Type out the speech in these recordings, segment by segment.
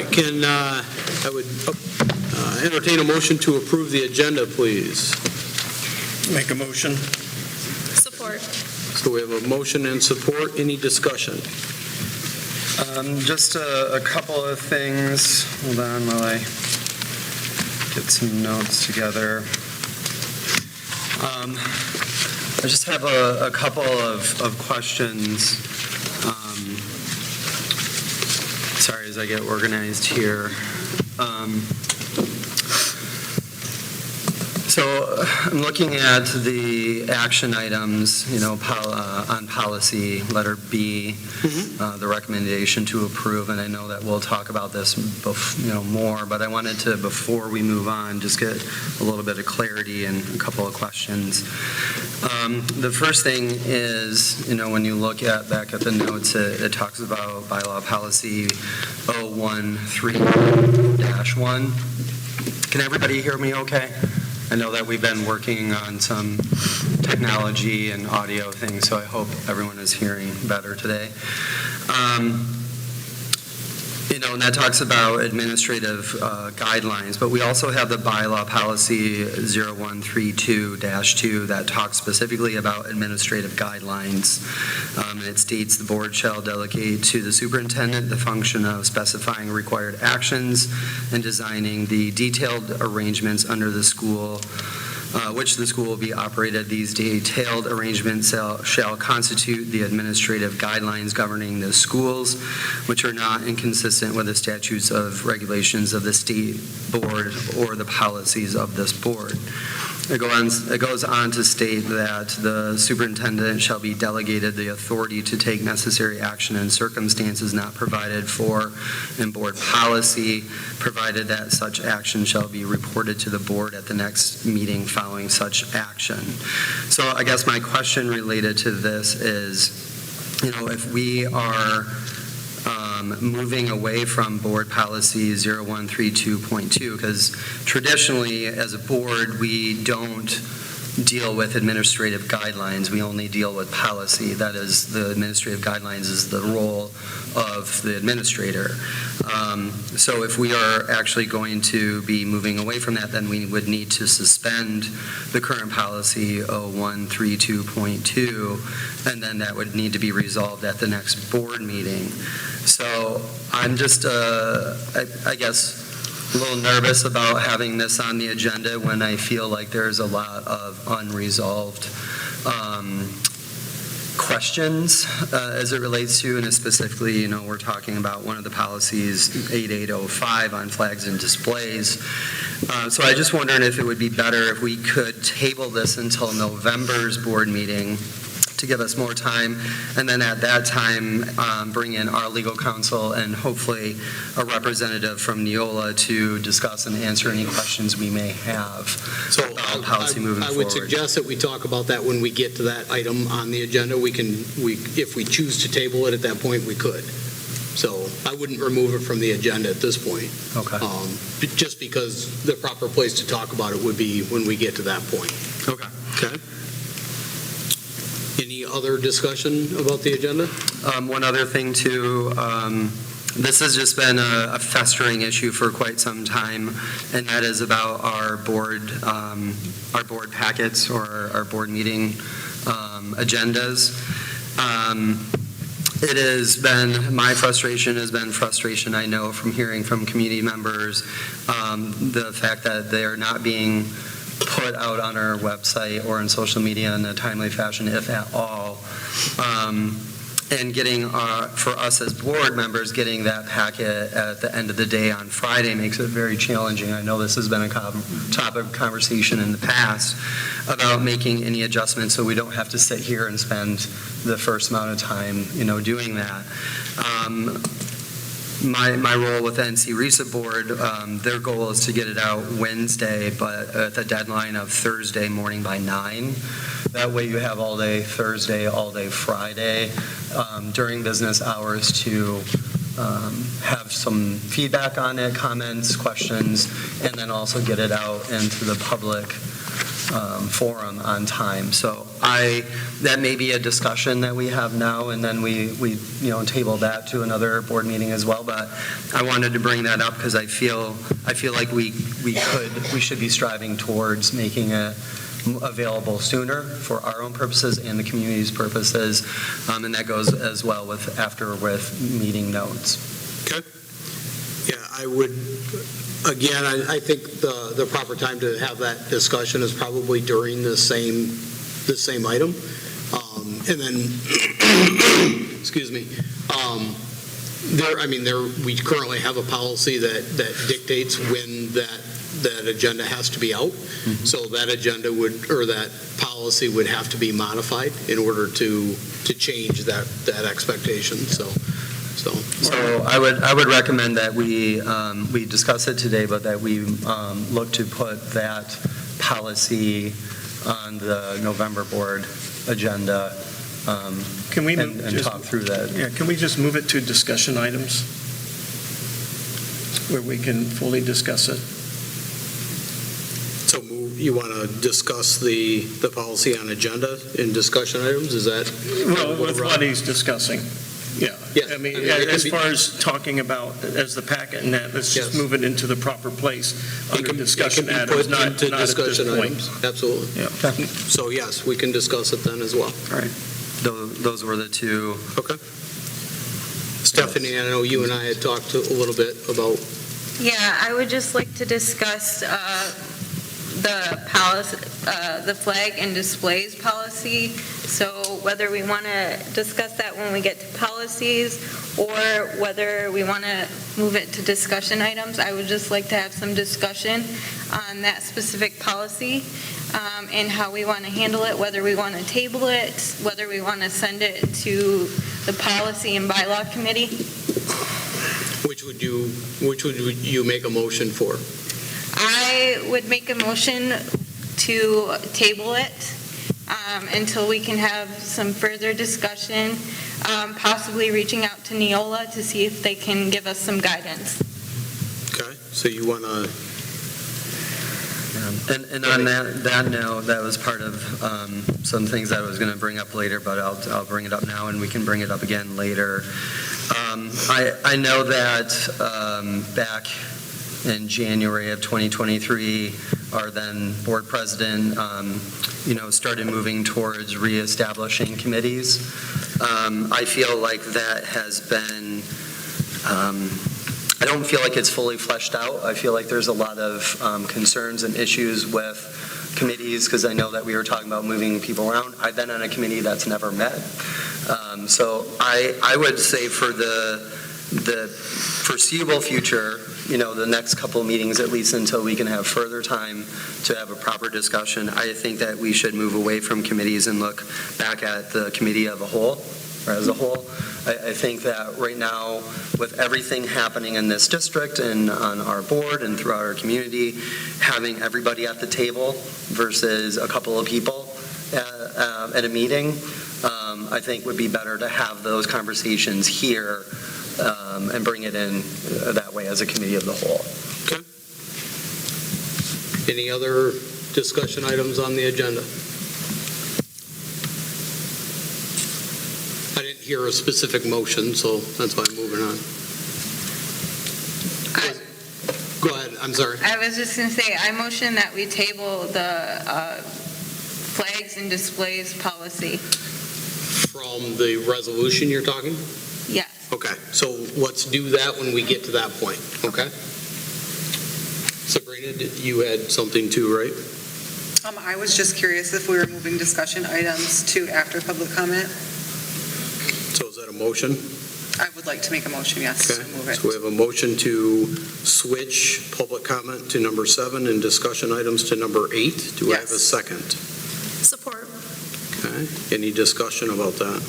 right, I would entertain a motion to approve the agenda, please. Make a motion. Support. So we have a motion and support. Any discussion? Just a couple of things. Hold on while I get some notes together. I just have a couple of questions. Sorry, as I get organized here. So I'm looking at the action items, on policy, letter B, the recommendation to approve, and I know that we'll talk about this, more, but I wanted to, before we move on, just get a little bit of clarity and a couple of questions. The first thing is, when you look back at the notes, it talks about bylaw policy 013-1. Can everybody hear me okay? I know that we've been working on some technology and audio things, so I hope everyone is hearing better today. And that talks about administrative guidelines, but we also have the bylaw policy 0132-2 that talks specifically about administrative guidelines. And it states the board shall delegate to the superintendent the function of specifying required actions and designing the detailed arrangements under the school which the school will be operated. These detailed arrangements shall constitute the administrative guidelines governing the schools, which are not inconsistent with the statutes of regulations of the state board or the policies of this board. It goes on to state that the superintendent shall be delegated the authority to take necessary action in circumstances not provided for in board policy, provided that such action shall be reported to the board at the next meeting following such action. So I guess my question related to this is, if we are moving away from board policy 0132.2, because traditionally as a board we don't deal with administrative guidelines, we only deal with policy. That is, the administrative guidelines is the role of the administrator. So if we are actually going to be moving away from that, then we would need to suspend the current policy 0132.2, and then that would need to be resolved at the next board meeting. So I'm just, I guess, a little nervous about having this on the agenda when I feel like there's a lot of unresolved questions as it relates to, and specifically, we're talking about one of the policies, 8805, on flags and displays. So I just wondered if it would be better if we could table this until November's board meeting to give us more time, and then at that time bring in our legal counsel and hopefully a representative from Neola to discuss and answer any questions we may have about policy moving forward. I would suggest that we talk about that when we get to that item on the agenda. If we choose to table it at that point, we could. So I wouldn't remove it from the agenda at this point. Okay. Just because the proper place to talk about it would be when we get to that point. Okay. Okay. Any other discussion about the agenda? One other thing too, this has just been a festering issue for quite some time, and that is about our board packets or our board meeting agendas. It has been, my frustration has been frustration, I know, from hearing from community members, the fact that they are not being put out on our website or in social media in a timely fashion, if at all. And getting, for us as board members, getting that packet at the end of the day on Friday makes it very challenging. I know this has been a topic of conversation in the past about making any adjustments so we don't have to sit here and spend the first amount of time, doing that. My role with the NC RESA board, their goal is to get it out Wednesday, but at the deadline of Thursday morning by 9. That way you have all day Thursday, all day Friday during business hours to have some feedback on it, comments, questions, and then also get it out into the public forum on time. So that may be a discussion that we have now, and then we table that to another board meeting as well. But I wanted to bring that up because I feel like we should be striving towards making it available sooner for our own purposes and the community's purposes, and that goes as well with meeting notes. Okay. Yeah, I would, again, I think the proper time to have that discussion is probably during the same item. And then, excuse me, we currently have a policy that dictates when that agenda has to be out. Mm-hmm. So that agenda that policy would have to be modified in order to change that expectation. So I would recommend that we discuss it today, but that we look to put that policy on the November board agenda. Can we and talk through that? Yeah, can we just move it to discussion items where we can fully discuss it? So you want to discuss the policy on agenda in discussion items? Is that? Well, with what he's discussing, yeah. Yes. I mean, it as can be- far as talking about as the packet and that, let's just Yes. move it into the proper place under discussion It can be items, put not into at this discussion point. items. Absolutely. Yeah. So yes, we can discuss it then as well. Those were the two. Okay. Stephanie, I know you and I had talked a little bit about. Yeah, I would just like to discuss the policy, the flag and displays policy. So whether we want to discuss that when we get to policies or whether we want to move it to discussion items, I would just like to have some discussion on that specific policy and how we want to handle it, whether we want to table it, whether we want to send it to the policy and bylaw committee. Which would you make a motion for? I would make a motion to table it until we can have some further discussion, possibly reaching out to Neola to see if they can give us some guidance. Okay, so you want to, And on that note, that was part of some things I was going to bring up later, but I'll bring it up now, and we can bring it up again later. I know that back in January of 2023, our then board president, started moving towards reestablishing committees. I feel like that has been, I don't feel like it's fully fleshed out. I feel like there's a lot of concerns and issues with committees, because I know that we were talking about moving people around. I've been on a committee that's never met. So I would say for the foreseeable future, the next couple of meetings, at least until we can have further time to have a proper discussion, I think that we should move away from committees and look back at the committee as a whole. I think that right now, with everything happening in this district and on our board and throughout our community, having everybody at the table versus a couple of people at a meeting, I think would be better to have those conversations here and bring it in that way as a committee of the whole. okay. Any other discussion items on the agenda? I didn't hear a specific motion, so that's why I'm moving on. Go ahead, I'm sorry. I was just going to say, I motion that we table the flags and displays policy. From the resolution you're talking? Yes. Okay, so let's do that when we get to that point, okay? Sabrina, you had something too, right? I was just curious if we were moving discussion items to after public comment. So is that a motion? I would like to make a motion, yes, Okay, to move it. so we have a motion to switch public comment to number 7 and discussion items to number 8. Do I have a Yes. second? Support. Okay, any discussion about that?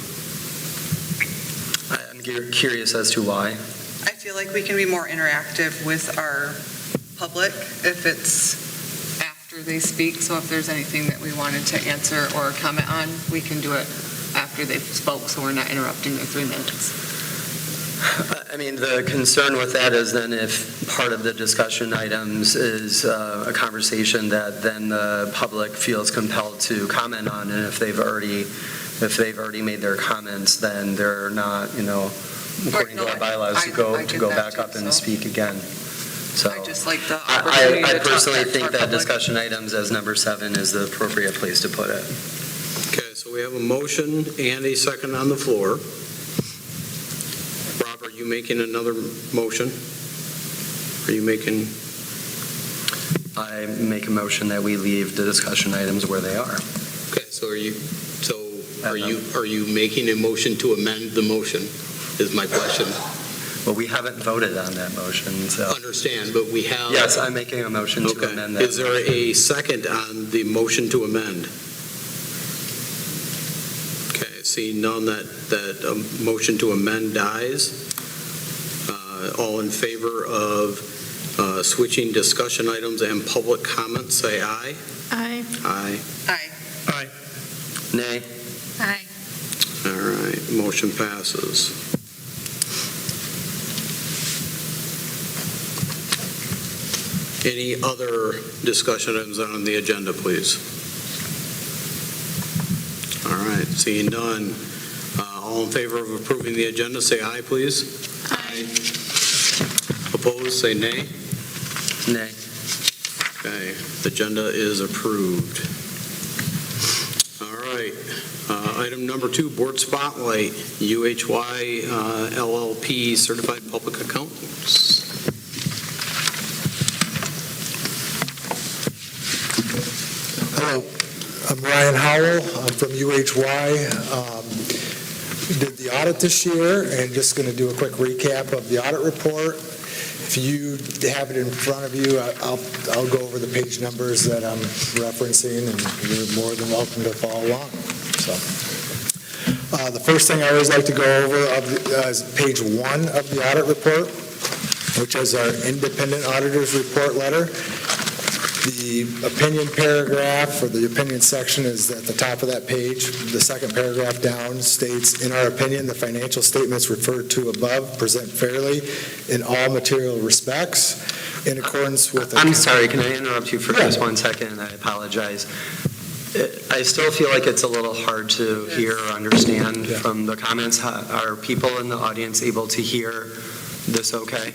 I'm curious as to why. I feel like we can be more interactive with our public if it's after they speak. So if there's anything that we wanted to answer or comment on, we can do it after they've spoke, so we're not interrupting their 3 minutes. I mean, the concern with that is then if part of the discussion items is a conversation that then the public feels compelled to comment on, and if they've already made their comments, then they're not, according to our bylaws, to go get that back too, up and so. speak again. So I just like the opportunity I to talk personally back to think our that public. discussion items as number 7 is the appropriate place to put it. Okay, so we have a motion and a second on the floor. Rob, are you making another motion? Are you making, I make a motion that we leave the discussion items where they are. okay, so are you making a motion to amend the motion, is my question. Well, we haven't voted on that motion, so. Understand, but we have. Yes, I'm making a motion to Okay. amend that. Is there a second on the motion to amend? Okay, seeing none, that motion to amend dies. All in favor of switching discussion items and public comments, say aye. Aye. Aye. Aye. Nay. Aye. All right, motion passes. Any other discussion items on the agenda, please? All right, seeing none. All in favor of approving the agenda, say aye, please. Aye. Opposed, say nay. Nay. Okay, the agenda is approved. All right, item number 2, Board Spotlight, UHY LLP Certified Public Accountants. Hello, I'm Ryan Howell. I'm from UHY. We did the audit this year, and just going to do a quick recap of the audit report. If you have it in front of you, I'll go over the page numbers that I'm referencing, and you're more than welcome to follow along. So, the first thing I always like to go over is page 1 of the audit report, which is our independent auditor's report letter. The opinion paragraph, or the opinion section, is at the top of that page. The second paragraph down states, in our opinion, the financial statements referred to above present fairly in all material respects in accordance with... I'm sorry, can I interrupt you for Yeah. just 1 second? I apologize. I still feel like it's a little hard to hear or understand Yeah. from the comments. Are people in the audience able to hear this okay?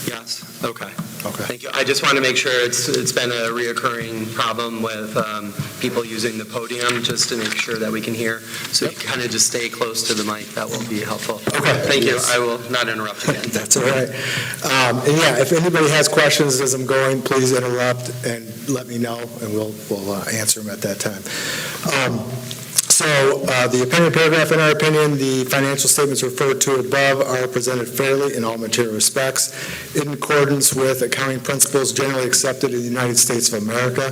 Yes? Okay. Okay. Thank you. I just want to make sure it's been a reoccurring problem with people using the podium, just to make sure that we can hear. So if you kind of just stay close to the mic, that will be helpful. Okay. Thank you. Yes. I will not interrupt again. That's all right. And yeah, if anybody has questions as I'm going, please interrupt and let me know, and we'll answer them at that time. So the opinion paragraph, in our opinion, the financial statements referred to above are presented fairly in all material respects in accordance with accounting principles generally accepted in the United States of America.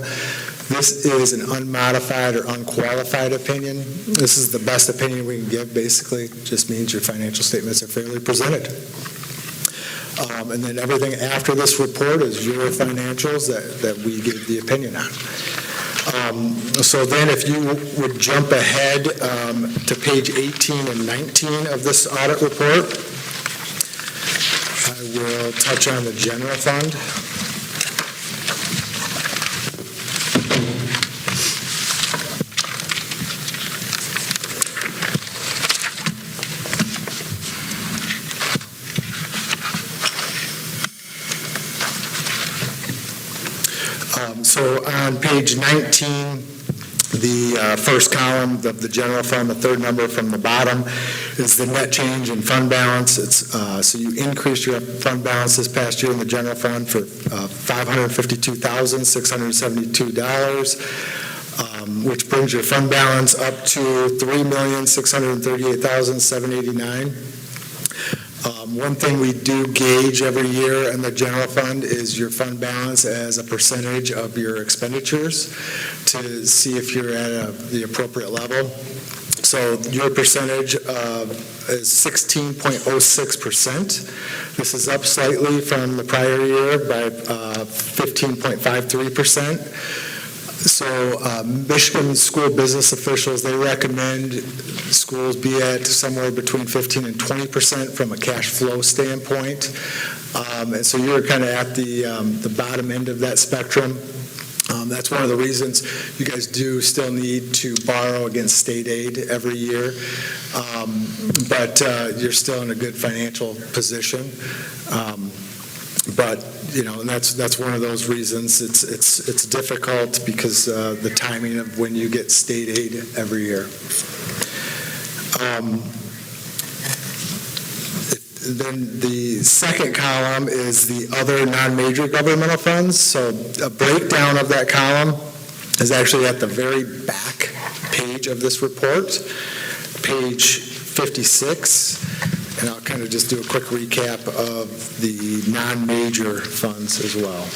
This is an unmodified or unqualified opinion. This is the best opinion we can give, basically. It just means your financial statements are fairly presented. And then everything after this report is your financials that we give the opinion on. So then if you would jump ahead to page 18 and 19 of this audit report, I will touch on the general fund. So on page 19, the first column of the general fund, the third number from the bottom, is the net change in fund balance. It's so you increased your fund balance this past year in the general fund for $552,672, which brings your fund balance up to $3,638,789. One thing we do gauge every year in the general fund is your fund balance as a percentage of your expenditures to see if you're at the appropriate level. So your percentage is 16.06%. This is up slightly from the prior year by 15.53%. Michigan school business officials, they recommend schools be at somewhere between 15 and 20% from a cash flow standpoint. And so you're kind of at the bottom end of that spectrum. That's one of the reasons you guys do still need to borrow against state aid every year. But you're still in a good financial position. But, and that's one of those reasons. It's difficult because the timing of when you get state aid every year. Then the second column is the other non-major governmental funds. So a breakdown of that column is actually at the very back page of this report, page 56. And I'll kind of just do a quick recap of the non-major funds as well.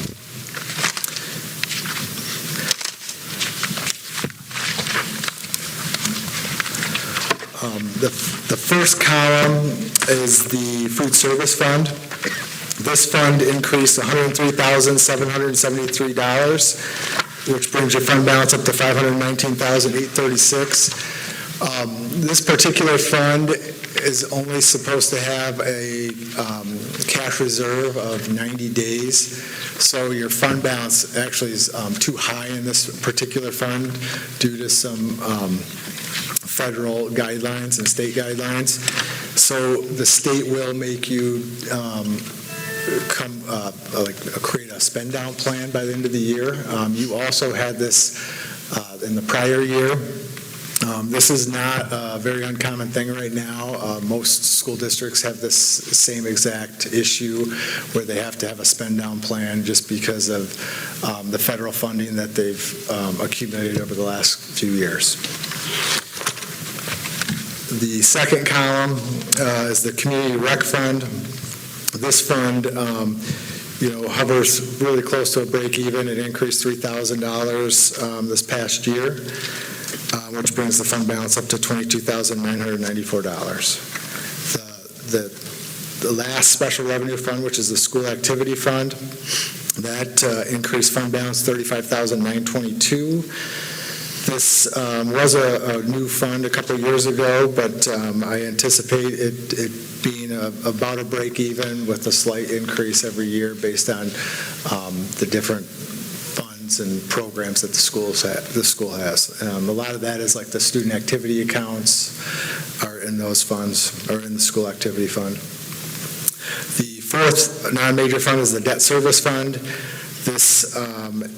The first column is the food service fund. This fund increased $103,773, which brings your fund balance up to $519,836. This particular fund is only supposed to have a cash reserve of 90 days. So your fund balance actually is too high in this particular fund due to some federal guidelines and state guidelines. So the state will make you create a spend down plan by the end of the year. You also had this in the prior year. This is not a very uncommon thing right now. Most school districts have this same exact issue where they have to have a spend down plan just because of the federal funding that they've accumulated over the last few years. The second column is the community rec fund. This fund hovers really close to a break even. It increased $3,000 this past year, which brings the fund balance up to $22,994. The last special revenue fund, which is the school activity fund, that increased fund balance $35,922. This was a new fund a couple of years ago, but I anticipate it being about a break even with a slight increase every year based on the different funds and programs that the school has. A lot of that is like the student activity accounts are in those funds, or in the school activity fund. The fourth non-major fund is the debt service fund. This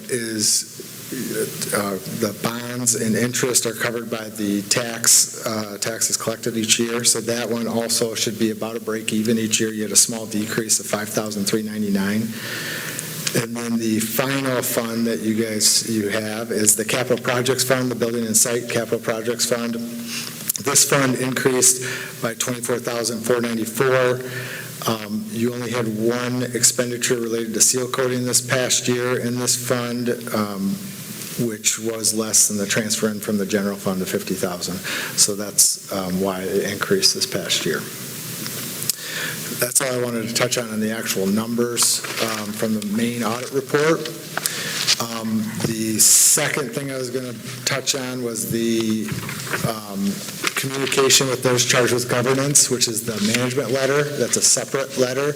is the bonds and interest are covered by the taxes collected each year. So that one also should be about a break even each year. You had a small decrease of $5,399. And then the final fund that you have is the capital projects fund, the building and site capital projects fund. This fund increased by $24,494. You only had one expenditure related to seal coating this past year in this fund, which was less than the transfer in from the general fund of $50,000. So that's why it increased this past year. That's all I wanted to touch on the actual numbers from the main audit report. The second thing I was going to touch on was the communication with those charged with governance, which is the management letter. That's a separate letter.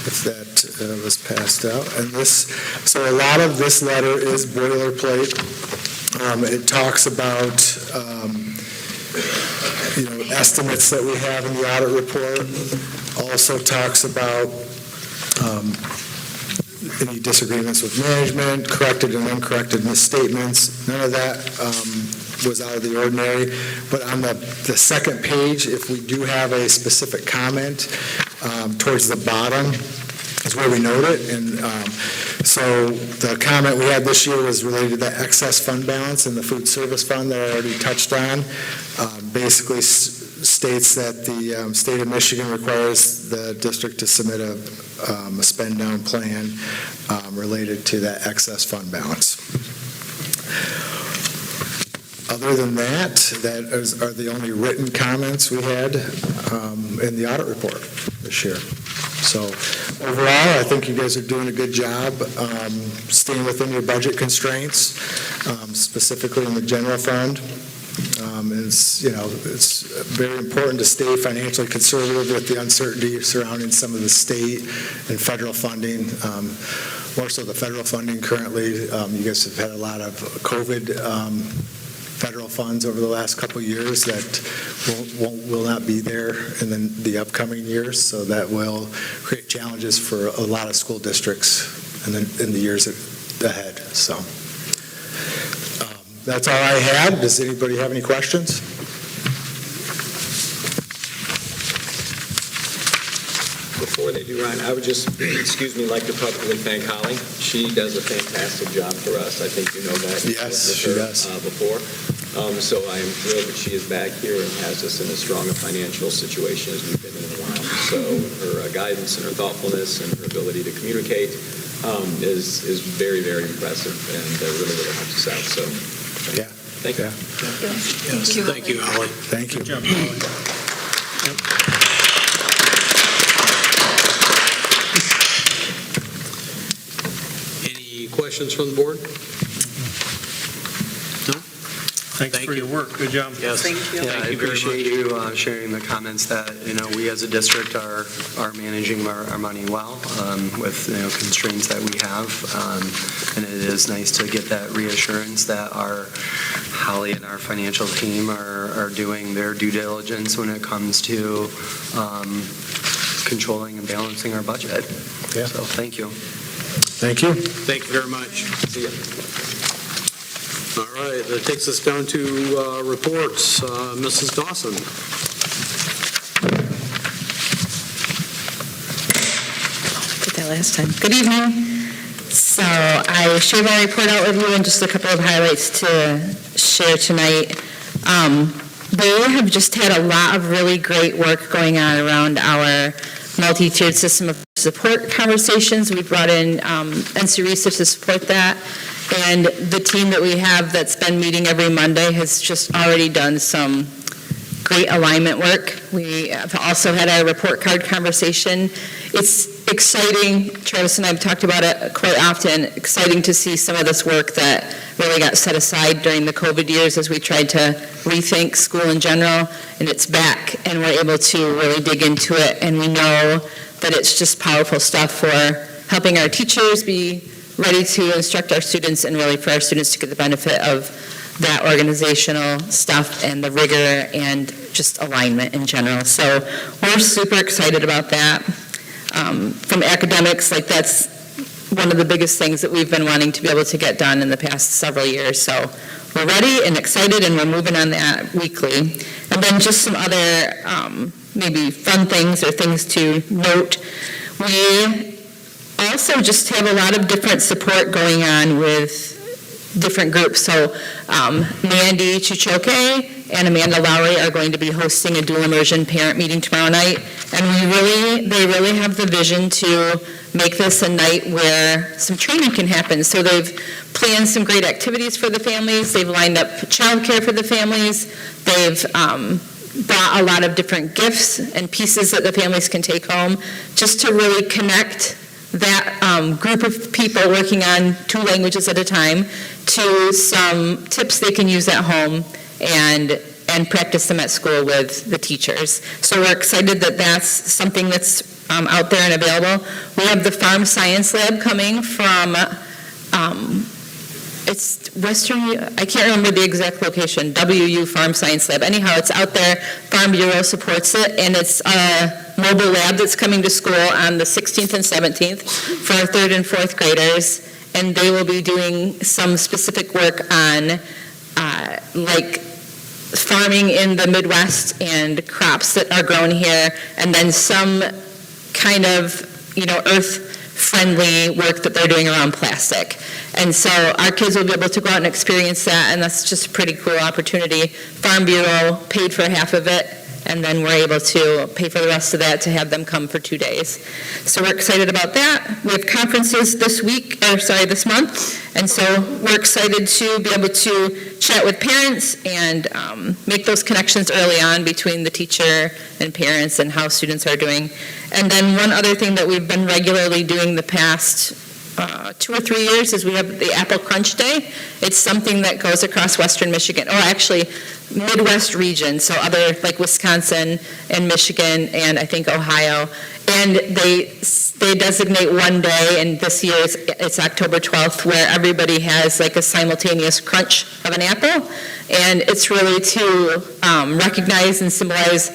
If that was passed out. And so a lot of this letter is boilerplate. It talks about estimates that we have in the audit report. Also talks about any disagreements with management, corrected and uncorrected misstatements. None of that was out of the ordinary. But on the second page, if we do have a specific comment, towards the bottom is where we note it. And so the comment we had this year was related to the excess fund balance in the food service fund that I already touched on. Basically states that the state of Michigan requires the district to submit a spend down plan related to that excess fund balance. Other than that are the only written comments we had in the audit report this year. So overall, I think you guys are doing a good job staying within your budget constraints, specifically in the general fund. It's very important to stay financially conservative with the uncertainty surrounding some of the state and federal funding. More so the federal funding currently. You guys have had a lot of COVID federal funds over the last couple of years that will not be there in the upcoming years. So that will create challenges for a lot of school districts in the years ahead. So that's all I had. Does anybody have any questions? Before they do, Ryan, I would just, like to publicly thank Holly. She does a fantastic job for us. I think you know that. Yes, she does. Before. So I am thrilled that she is back here and has us in as strong a financial situation as we've been in a while. So her guidance and her thoughtfulness and her ability to communicate is very, very impressive and really, really helps us out. So Yeah. thank you. Yeah. Yes, thank you, Holly. Thank you. Good job, Holly. Any questions from the board? Thanks Thank for you. your work. Good job. Yes. Thank you. Yeah, I Thank you very appreciate much. you sharing the comments that, we as a district are managing our money well with, constraints that we have. And it is nice to get that reassurance that Holly and our financial team are doing their due diligence when it comes to controlling and balancing our budget. Yeah. So, thank you. Thank you. Thank you very much. See ya. All right, that takes us down to reports. Mrs. Dawson. Did that last time. Good evening. So I shared my report out with you and just a couple of highlights to share tonight. They have just had a lot of really great work going on around our multi-tiered system of support conversations. We brought in NC Research to support that. And the team that we have that's been meeting every Monday has just already done some great alignment work. We have also had our report card conversation. It's exciting, Travis and I have talked about it quite often, exciting to see some of this work that really got set aside during the COVID years as we tried to rethink school in general, and it's back, and we're able to really dig into it, and we know that it's just powerful stuff for helping our teachers be ready to instruct our students and really for our students to get the benefit of that organizational stuff and the rigor and just alignment in general. So we're super excited about that. From academics, that's one of the biggest things that we've been wanting to be able to get done in the past several years. So we're ready and excited, and we're moving on that weekly. And then just some other maybe fun things or things to note. We also just have a lot of different support going on with different groups. So Mandy Chichoke and Amanda Lowry are going to be hosting a dual immersion parent meeting tomorrow night. And they really have the vision to make this a night where some training can happen. So they've planned some great activities for the families. They've lined up childcare for the families. They've brought a lot of different gifts and pieces that the families can take home just to really connect that group of people working on 2 languages at a time to some tips they can use at home and practice them at school with the teachers. So we're excited that that's something that's out there and available. We have the Farm Science Lab coming from, it's Western, I can't remember the exact location, WU Farm Science Lab. Anyhow, it's out there. Farm Bureau supports it, and it's a mobile lab that's coming to school on the 16th and 17th for our 3rd and 4th graders, and they will be doing some specific work on farming in the Midwest and crops that are grown here, and then some kind of, earth-friendly work that they're doing around plastic. And so our kids will be able to go out and experience that, and that's just a pretty cool opportunity. Farm Bureau paid for half of it, and then we're able to pay for the rest of that to have them come for 2 days. So we're excited about that. We have conferences this month, and so we're excited to be able to chat with parents and make those connections early on between the teacher and parents and how students are doing. And then one other thing that we've been regularly doing the past 2 or 3 years is we have the Apple Crunch Day. It's something that goes across Western Michigan, or actually Midwest region, so other like Wisconsin and Michigan and I think Ohio. And they designate one day, and this year it's October 12th, where everybody has like a simultaneous crunch of an apple. And it's really to recognize and symbolize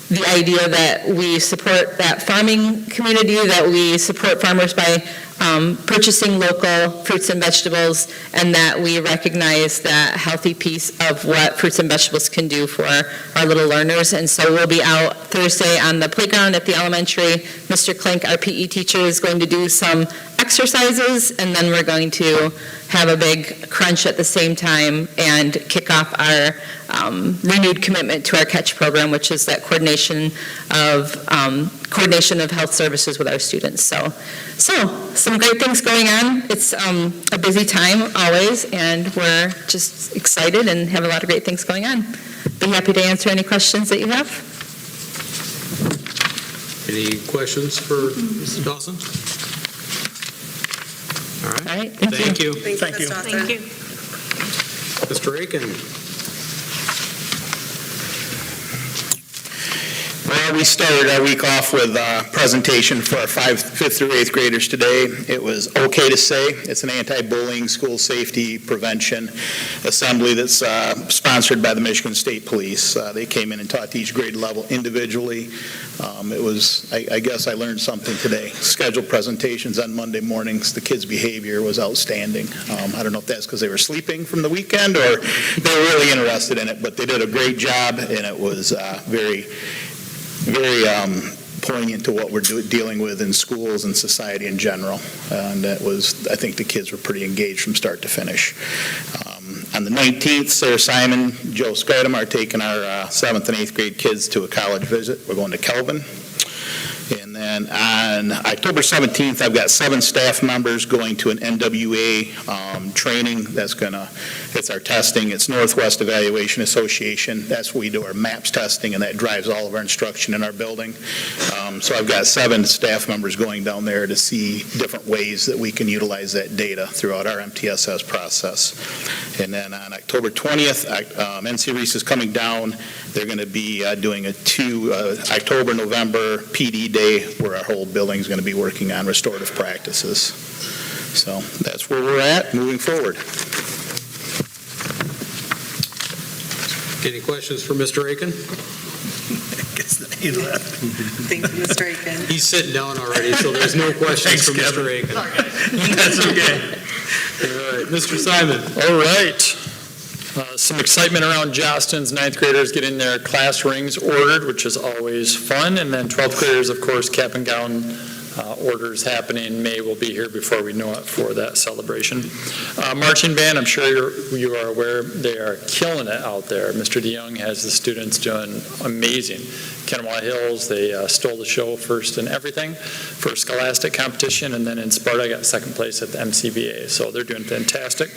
the idea that we support that farming community, that we support farmers by purchasing local fruits and vegetables, and that we recognize that healthy piece of what fruits and vegetables can do for our little learners. And so we'll be out Thursday on the playground at the elementary. Mr. Klink, our PE teacher, is going to do some exercises, and then we're going to have a big crunch at the same time and kick off our renewed commitment to our CATCH program, which is that coordination of health services with our students. So some great things going on. It's a busy time always, and we're just excited and have a lot of great things going on. Be happy to answer any questions that you have. Any questions for Mrs. Dawson? All right. All right, thank you. Thank you, Ms. Dawson. Thank you. Mr. Aiken? Well, we started our week off with a presentation for our 5th through 8th graders today. It was okay to say. It's an anti-bullying, school safety prevention assembly that's sponsored by the Michigan State Police. They came in and taught each grade level individually. It was, I guess I learned something today. Scheduled presentations on Monday mornings. The kids' behavior was outstanding. I don't know if that's because they were sleeping from the weekend or they were really interested in it, but they did a great job, and it was very poignant to what we're dealing with in schools and society in general. And that was, I think the kids were pretty engaged from start to finish. On the 19th, Sarah Simon, Joe Skidam are taking our 7th and 8th grade kids to a college visit. We're going to Kelvin. And then on October 17th, I've got 7 staff members going to an NWA training. It's our testing. It's Northwest Evaluation Association. That's where we do our MAPS testing, and that drives all of our instruction in our building. So I've got 7 staff members going down there to see different ways that we can utilize that data throughout our MTSS process. And then on October 20th, NC Reese is coming down. They're going to be doing a October-November PD day where our whole building is going to be working on restorative practices. So that's where we're at moving forward. Any questions for Mr. Aiken? Thank you, Mr. Aiken. He's sitting down already, so there's no questions for Mr. Aiken. That's okay. All right, Mr. Simon. All right. Some excitement around Jostens. 9th graders getting their class rings ordered, which is always fun. And then 12th graders, of course, cap and gown orders happening in May. Will be here before we know it for that celebration. Marching band, I'm sure you are aware, they are killing it out there. Mr. DeYoung has the students doing amazing. Kennewaw Hills, they stole the show first in everything for scholastic competition, and then in Sparta got 2nd place at the MCBA. So they're doing fantastic.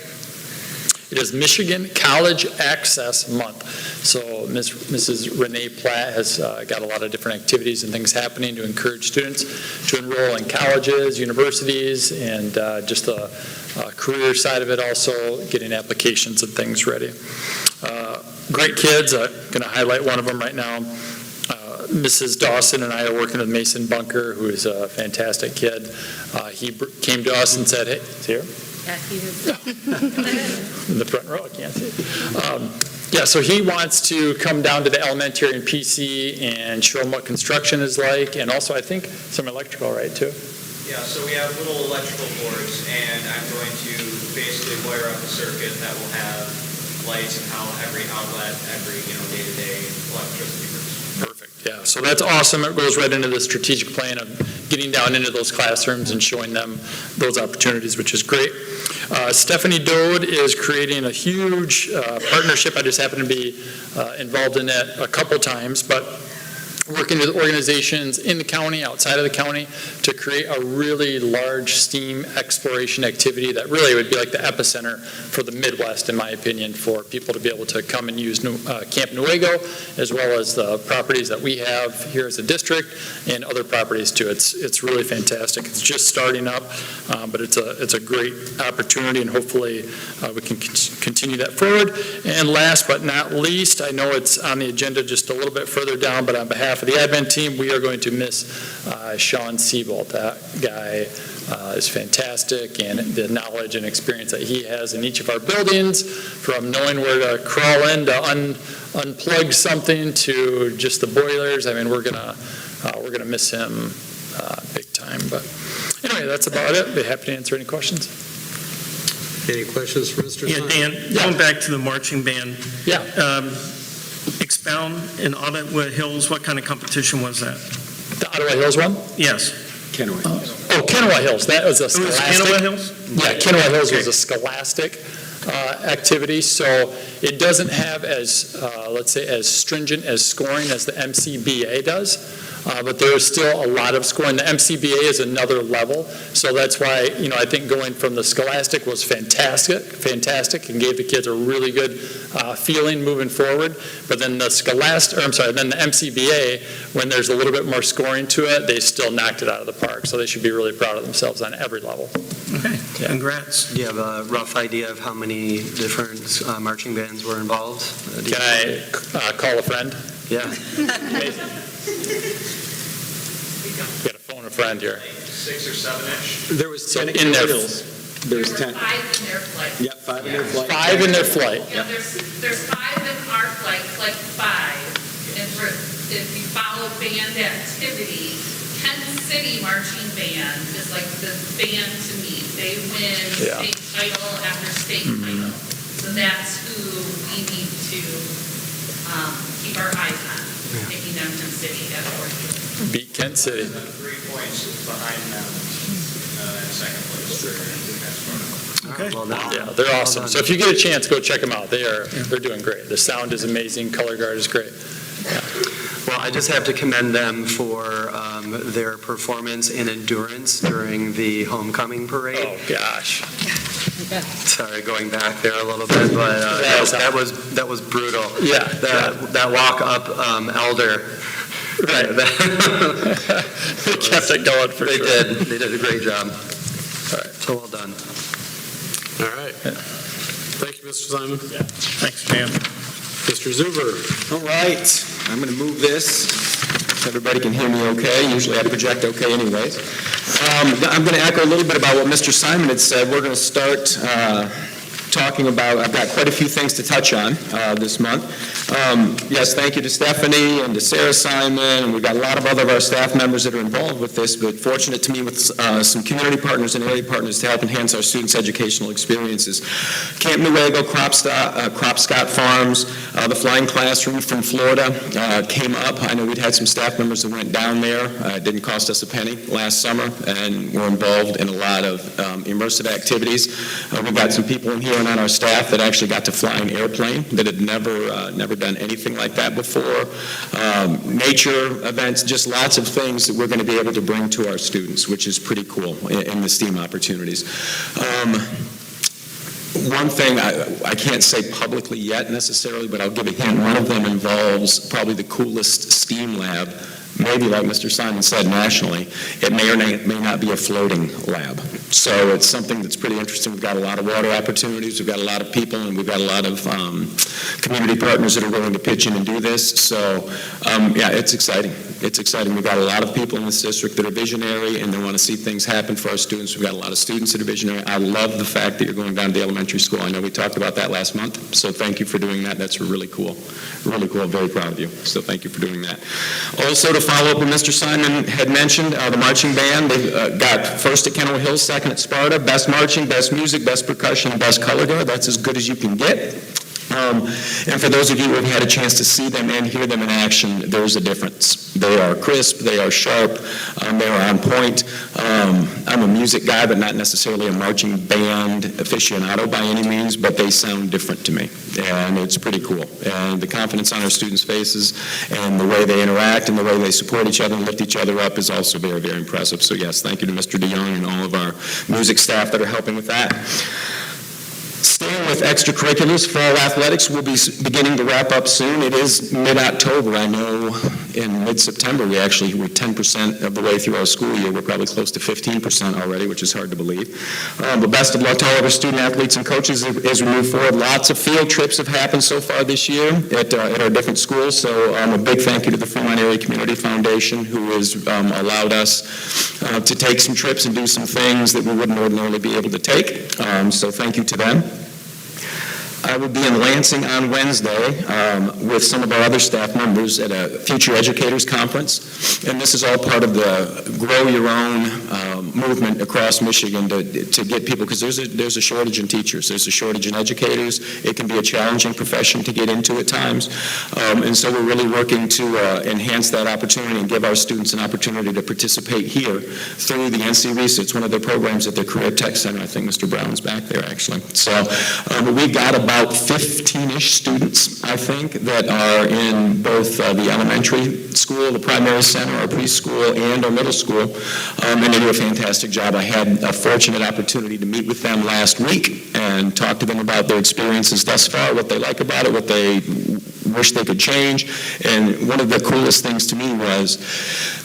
It is Michigan College Access Month. So Mrs. Renee Platt has got a lot of different activities and things happening to encourage students to enroll in colleges, universities, and just the career side of it also, getting applications and things ready. Great kids. I'm going to highlight one of them right now. Mrs. Dawson and I are working with Mason Bunker, who is a fantastic kid. He came to us and said, hey, it's here. Yeah, he is. In the front row, I can't see it. So he wants to come down to the elementary in PC and show them what construction is like, and also I think some electrical, right, too? Yeah, so we have little electrical boards, and I'm going to basically wire up a circuit that will have lights and how every outlet, every day-to-day electricity works. Perfect. Yeah, so that's awesome. It goes right into the strategic plan of getting down into those classrooms and showing them those opportunities, which is great. Stephanie Dode is creating a huge partnership. I just happen to be involved in that a couple times, but working with organizations in the county, outside of the county, to create a really large STEAM exploration activity that really would be like the epicenter for the Midwest, in my opinion, for people to be able to come and use Camp Nuevo, as well as the properties that we have here as a district and other properties too. It's really fantastic. It's just starting up, but it's a great opportunity, and hopefully we can continue that forward. And last but not least, I know it's on the agenda just a little bit further down, but on behalf of the admin team, we are going to miss Sean Siebold. That guy is fantastic, and the knowledge and experience that he has in each of our buildings, from knowing where to crawl in to unplug something to just the boilers. I mean, we're gonna miss him big time. But anyway, that's about it. Be happy to answer any questions. Any questions for Mr. Yeah, Simon? Dan, going back to the marching band. Yeah. Expound in Ottawa Hills, what kind of competition was that? The Ottawa Hills one? Yes. Kennewick. Oh, Kennewick Hills. That was a It was scholastic. Kennewick Hills? Yeah, Kennewick Hills was a scholastic activity, so it doesn't have as, let's say, as stringent as scoring as the MCBA does, but there's still a lot of scoring. The MCBA is another level, so that's why, I think going from the scholastic was fantastic, and gave the kids a really good feeling moving forward. But then the then the MCBA, when there's a little bit more scoring to it, they still knocked it out of the park, so they should be really proud of themselves on every level. Okay, congrats. Do you have a rough idea of how many different marching bands were involved? Can I call a friend? Yeah. Got to phone a friend here. 6 or 7-ish. There was 10 in their- There was 10. 5 in their flight. Yeah, 5 in their flight. 5 in their flight. Yeah, there's 5 in our flight 5. And if you follow band activity, Kansas City Marching Band is like the band to me. They win state title after state title. So that's who we need to keep our eyes on, making them Kansas City at 4. Beat Kent City. 3 points behind them in second place. Okay. Well done. Yeah, they're awesome. So if you get a chance, go check them out. They're doing great. The sound is amazing. Color guard is great. Well, I just have to commend them for their performance and endurance during the homecoming parade. Oh, gosh. Sorry, going back there a little bit, but that was brutal. Yeah. That walk up Elder. Right. They kept it going for They sure. did. They did a great job. All right. So well done. All right. Thank you, Mr. Simon. Thanks, Dan. Mr. Zuber. All right, I'm going to move this. So everybody can hear me okay. Usually I project okay anyways. I'm going to echo a little bit about what Mr. Simon had said. We're going to start talking about, I've got quite a few things to touch on this month. Yes, thank you to Stephanie and to Sarah Simon, and we've got a lot of other of our staff members that are involved with this, but fortunate to me with some community partners and area partners to help enhance our students' educational experiences. Camp Nuevo, Cropscott Farms, the Flying Classroom from Florida came up. I know we'd had some staff members that went down there. It didn't cost us a penny last summer, and we're involved in a lot of immersive activities. We've got some people in here and on our staff that actually got to fly an airplane that had never done anything like that before. Nature events, just lots of things that we're going to be able to bring to our students, which is pretty cool in the STEAM opportunities. One thing I can't say publicly yet necessarily, but I'll give a hint. One of them involves probably the coolest STEAM lab, maybe like Mr. Simon said, nationally. It may or may not be a floating lab. So it's something that's pretty interesting. We've got a lot of water opportunities. We've got a lot of people, and we've got a lot of community partners that are willing to pitch in and do this. So, yeah, it's exciting. It's exciting. We've got a lot of people in this district that are visionary, and they want to see things happen for our students. We've got a lot of students that are visionary. I love the fact that you're going down to the elementary school. I know we talked about that last month, so thank you for doing that. That's really cool. Really cool. Very proud of you. So thank you for doing that. Also, to follow up what Mr. Simon had mentioned, the marching band, they got first at Kennewick Hills, second at Sparta, best marching, best music, best percussion, best color guard. That's as good as you can get. And for those of you who have had a chance to see them and hear them in action, there's a difference. They are crisp, they are sharp, they are on point. I'm a music guy, but not necessarily a marching band aficionado by any means, but they sound different to me, and it's pretty cool. And the confidence on our students' faces and the way they interact and the way they support each other and lift each other up is also very, very impressive. So yes, thank you to Mr. DeYoung and all of our music staff that are helping with that. Staying with extracurriculars, fall athletics will be beginning to wrap up soon. It is mid-October. I know in mid-September we're 10% of the way through our school year. We're probably close to 15% already, which is hard to believe. But best of luck to all of our student athletes and coaches as we move forward. Lots of field trips have happened so far this year at our different schools. So a big thank you to the Fremont Area Community Foundation, who has allowed us to take some trips and do some things that we wouldn't ordinarily be able to take. So thank you to them. I will be in Lansing on Wednesday with some of our other staff members at a Future Educators Conference, and this is all part of the Grow Your Own movement across Michigan to get people, because there's a shortage in teachers, there's a shortage in educators. It can be a challenging profession to get into at times, and so we're really working to enhance that opportunity and give our students an opportunity to participate here through the NC RESA. It's one of their programs at their Career Tech Center. I think Mr. Brown's back there, actually. So we've got about 15-ish students, I think, that are in both the elementary school, the primary center, our preschool, and our middle school, and they do a fantastic job. I had a fortunate opportunity to meet with them last week and talk to them about their experiences thus far, what they like about it, what they wish they could change, and one of the coolest things to me was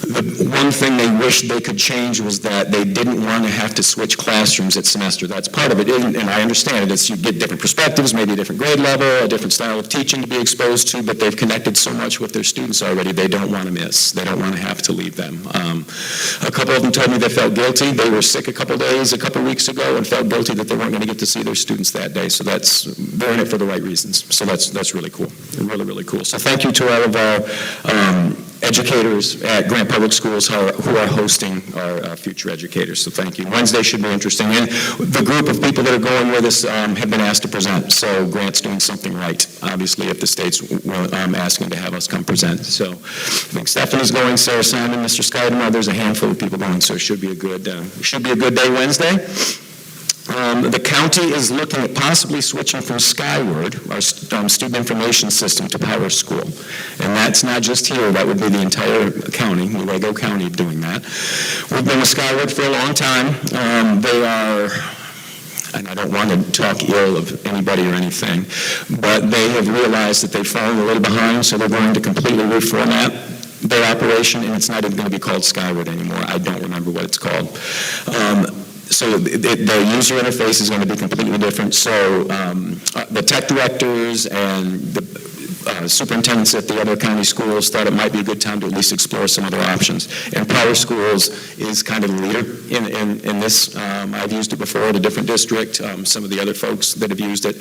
the one thing they wished they could change was that they didn't want to have to switch classrooms at semester. That's part of it, and I understand it. It's you get different perspectives, maybe a different grade level, a different style of teaching to be exposed to, but they've connected so much with their students already, they don't want to miss. They don't want to have to leave them. A couple of them told me they felt guilty. They were sick a couple weeks ago, and felt guilty that they weren't going to get to see their students that day. So they're in it for the right reasons. So that's really cool. Really, really cool. So thank you to all of our educators at Grant Public Schools who are hosting our future educators. So thank you. Wednesday should be interesting. And the group of people that are going with us have been asked to present. So Grant's doing something right, obviously, if the state's asking to have us come present. So I think Stephanie's going, Sarah Simon, Mr. Skidmore. There's a handful of people going, so it should be a good day Wednesday. The county is looking at possibly switching from Skyward, our student information system, to Power School. And that's not just here, that would be the entire county, Nuevo County, doing that. We've been with Skyward for a long time. They are, and I don't want to talk ill of anybody or anything, but they have realized that they've fallen a little behind, so they're going to completely reformat their operation, and it's not even going to be called Skyward anymore. I don't remember what it's called. So the user interface is going to be completely different. So the tech directors and the superintendents at the other county schools thought it might be a good time to at least explore some other options. And Power Schools is kind of the leader in this. I've used it before at a different district. Some of the other folks that have used it,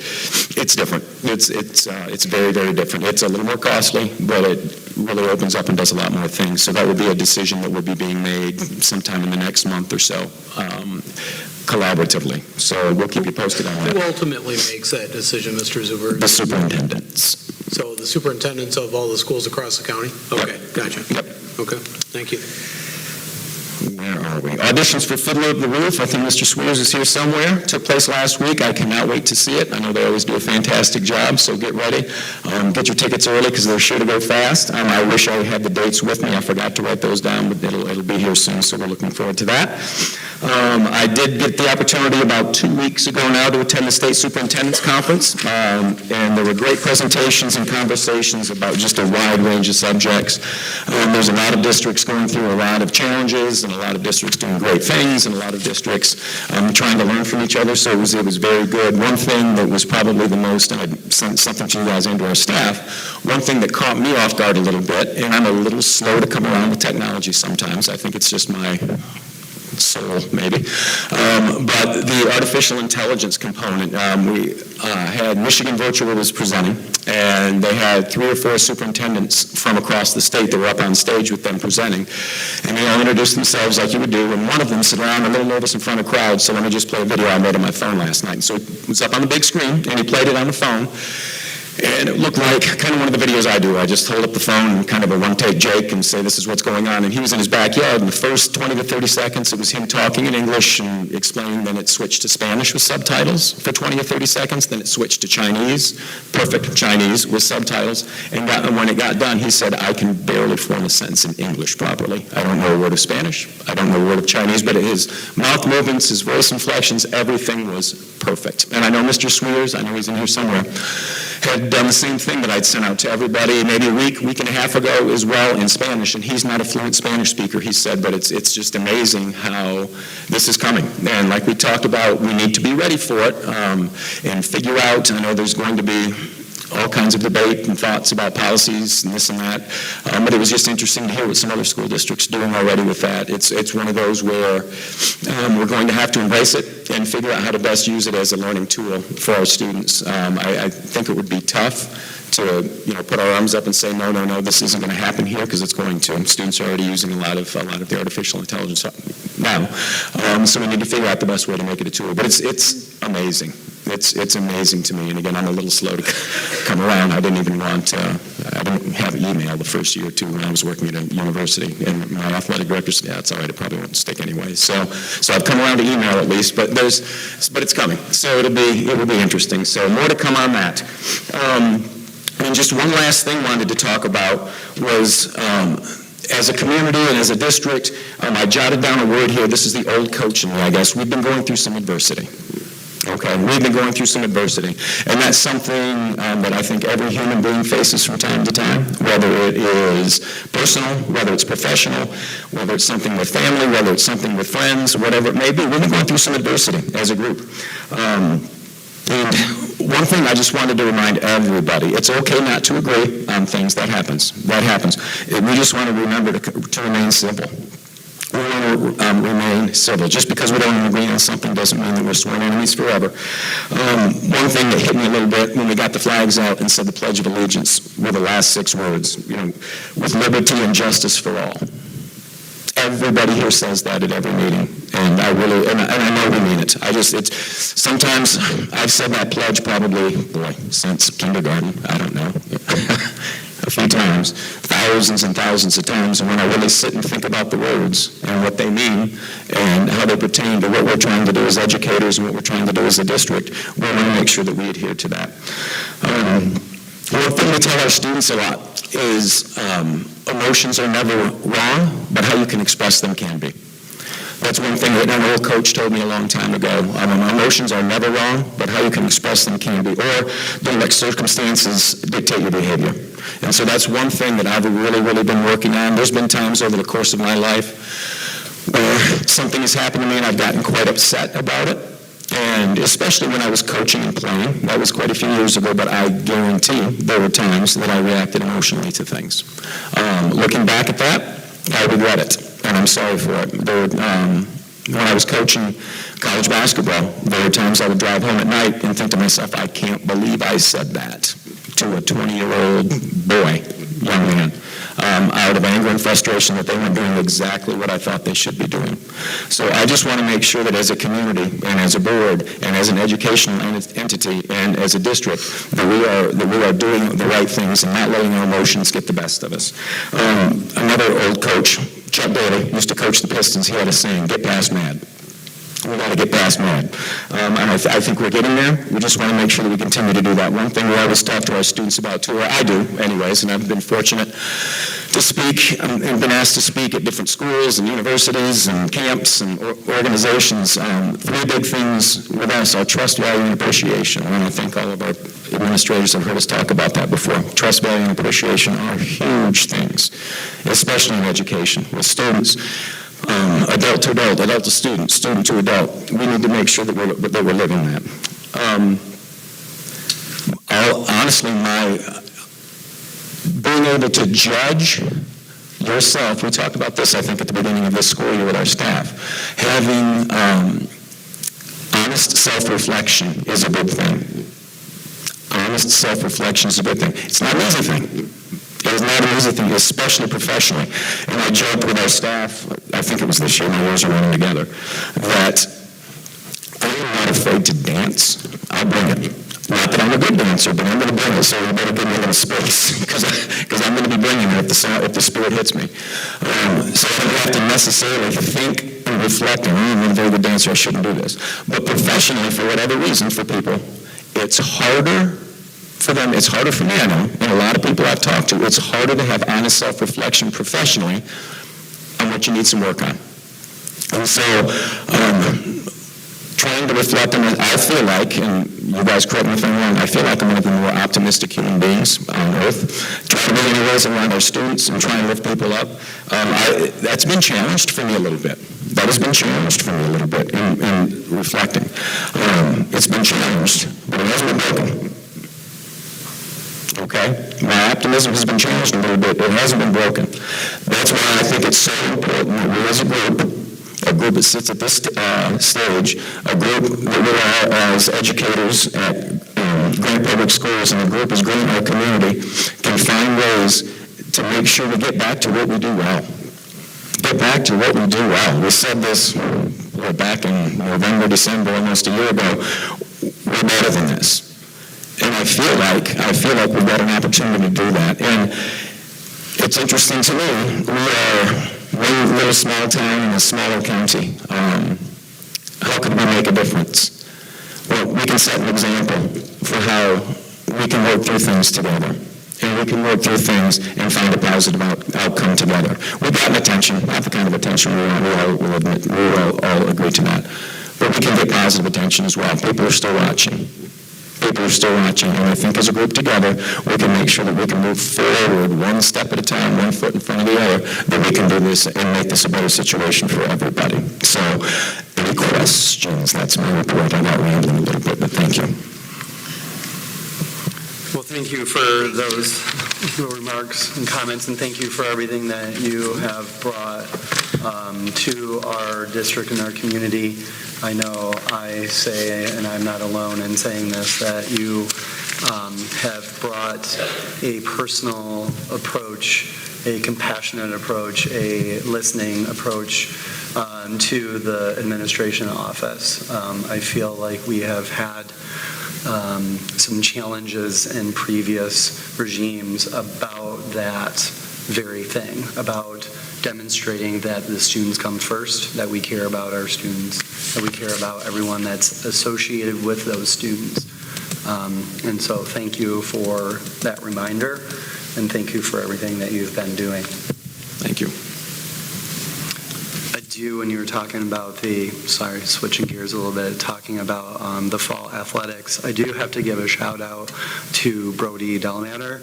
it's different. It's very, very different. It's a little more costly, but it really opens up and does a lot more things. So that would be a decision that would be being made sometime in the next month or so, collaboratively. So we'll keep you posted on that. Who ultimately makes that decision, Mr. Zuber? The superintendents. So the superintendents of all the schools across the county? Okay, gotcha. Yep. Okay, thank you. Where are we? Auditions for Fiddler of the Roof. I think Mr. Swears is here somewhere. Took place last week. I cannot wait to see it. I know they always do a fantastic job, so get ready. Get your tickets early because they're sure to go fast. I wish I had the dates with me. I forgot to write those down, but it'll be here soon, so we're looking forward to that. I did get the opportunity about 2 weeks ago now to attend the State Superintendent's Conference, and there were great presentations and conversations about just a wide range of subjects. There's a lot of districts going through a lot of challenges, and a lot of districts doing great things, and a lot of districts trying to learn from each other, so it was very good. One thing that was probably the most, and I sent something to you guys and to our staff, one thing that caught me off guard a little bit, and I'm a little slow to come around with technology sometimes. I think it's just my soul, maybe. But the artificial intelligence component, we had Michigan Virtual was presenting, and they had 3 or 4 superintendents from across the state that were up on stage with them presenting, and they all introduced themselves like you would do, and one of them said, well, I'm a little nervous in front of crowds, so let me just play a video I made on my phone last night. And so it was up on the big screen, and he played it on the phone. And it looked like kind of one of the videos I do. I just hold up the phone and kind of a one-take Jake and say, this is what's going on. And he was in his backyard, and the first 20 to 30 seconds, it was him talking in English and explaining. Then it switched to Spanish with subtitles for 20 or 30 seconds. Then it switched to Chinese, perfect Chinese with subtitles. And when it got done, he said, I can barely form a sentence in English properly. I don't know a word of Spanish. I don't know a word of Chinese, but his mouth movements, his voice inflections, everything was perfect. And I know Mr. Swears, I know he's in here somewhere, had done the same thing that I'd sent out to everybody maybe a week and a half ago as well in Spanish, and he's not a fluent Spanish speaker, he said, but it's just amazing how this is coming. And like we talked about, we need to be ready for it and figure out, I know there's going to be all kinds of debate and thoughts about policies and this and that, but it was just interesting to hear what some other school districts are doing already with that. It's one of those where we're going to have to embrace it and figure out how to best use it as a learning tool for our students. I think it would be tough to put our arms up and say, no, this isn't going to happen here, because it's going to. Students are already using a lot of the artificial intelligence now. So we need to figure out the best way to make it a tool. But it's amazing. It's amazing to me. And again, I'm a little slow to come around. I didn't have email the first year or two when I was working at a university. And my athletic director said, yeah, it's all right, it probably won't stick anyway. So I've come around to email at least, but it's coming. So it will be interesting. So more to come on that. And just one last thing I wanted to talk about was, as a community and as a district, I jotted down a word here. This is the old coach in me, I guess. We've been going through some adversity. Okay, we've been going through some adversity, and that's something that I think every human being faces from time to time, whether it is personal, whether it's professional, whether it's something with family, whether it's something with friends, whatever it may be. We've been going through some adversity as a group. And one thing I just wanted to remind everybody, it's okay not to agree on things. That happens. We just want to remember to remain simple. We want to remain civil. Just because we don't agree on something doesn't mean that we're sworn enemies forever. One thing that hit me a little bit when we got the flags out and said the Pledge of Allegiance were the last 6 words, with liberty and justice for all. Everybody here says that at every meeting, and I know we mean it. Sometimes I've said that pledge probably, since kindergarten, I don't know, a few times, thousands and thousands of times, and when I really sit and think about the words and what they mean and how they pertain to what we're trying to do as educators and what we're trying to do as a district, we want to make sure that we adhere to that. One thing we tell our students a lot is emotions are never wrong, but how you can express them can be. That's one thing that an old coach told me a long time ago. Emotions are never wrong, but how you can express them can be. Or don't let circumstances dictate your behavior. And so that's one thing that I've really, really been working on. There's been times over the course of my life where something has happened to me and I've gotten quite upset about it. And especially when I was coaching and playing, that was quite a few years ago, but I guarantee there were times that I reacted emotionally to things. Looking back at that, I regret it, and I'm sorry for it. When I was coaching college basketball, there were times I would drive home at night and think to myself, I can't believe I said that to a 20-year-old boy, young man, out of anger and frustration that they weren't doing exactly what I thought they should be doing. So I just want to make sure that as a community and as a board and as an educational entity and as a district that we are doing the right things and not letting our emotions get the best of us. Another old coach, Chuck Daly, used to coach the Pistons. He had a saying, get past mad. We got to get past mad. And I think we're getting there. We just want to make sure that we continue to do that. One thing we always talk to our students about, too, or I do anyways, and I've been fortunate to speak and been asked to speak at different schools and universities and camps and organizations. 3 big things with us are trust, value, and appreciation. I want to thank all of our administrators that have heard us talk about that before. Trust, value, and appreciation are huge things, especially in education with students. Adult to adult, adult to student, student to adult. We need to make sure that we're living that. Honestly, being able to judge yourself, we talked about this, I think, at the beginning of this school year with our staff. Having honest self-reflection is a good thing. Honest self-reflection is a good thing. It's not an easy thing. It is not an easy thing, especially professionally. And I joked with our staff, I think it was this year, my years are running together, that I am not afraid to dance. I'll bring it. Not that I'm a good dancer, but I'm going to bring it, so you better give me a little space, because I'm going to be bringing it if the spirit hits me. So I don't have to necessarily think and reflect, I'm a very good dancer, I shouldn't do this. But professionally, for whatever reason, for people, it's harder for them, it's harder for me, I know, and a lot of people I've talked to, it's harder to have honest self-reflection professionally on what you need some work on. And so, trying to reflect on it, I feel like, and you guys correct me if I'm wrong, I feel like I'm one of the more optimistic human beings on earth. Trying to be anyways around our students and trying to lift people up. That's been challenged for me a little bit. That has been challenged for me a little bit in reflecting. It's been challenged, but it hasn't been broken. Okay? My optimism has been challenged a little bit, but it hasn't been broken. That's why I think it's so important that we as a group that sits at this stage, a group that we are as educators at Grant Public Schools, and a group as Grant, our community, can find ways to make sure we get back to what we do well. Get back to what we do well. We said this back in November, December, almost a year ago. We're better than this. And I feel like we've got an opportunity to do that. And it's interesting to me, we are one little small town in a smaller county. How could we make a difference? Well, we can set an example for how we can work through things together. And we can work through things and find a positive outcome together. We've gotten attention, not the kind of attention we all agree to that. But we can get positive attention as well. People are still watching. People are still watching, and I think as a group together, we can make sure that we can move forward one step at a time, one foot in front of the other, that we can do this and make this a better situation for everybody. So, any questions? That's my report. I got rambling a little bit, but thank you. Well, thank you for those remarks and comments, and thank you for everything that you have brought to our district and our community. I know I say, and I'm not alone in saying this, that you have brought a personal approach, a compassionate approach, a listening approach to the administration office. I feel like we have had some challenges in previous regimes about that very thing, about demonstrating that the students come first, that we care about our students, that we care about everyone that's associated with those students. And so thank you for that reminder, and thank you for everything that you've been doing. Thank you. When you were talking about switching gears a little bit, talking about the fall athletics, I do have to give a shout out to Brody Delamater.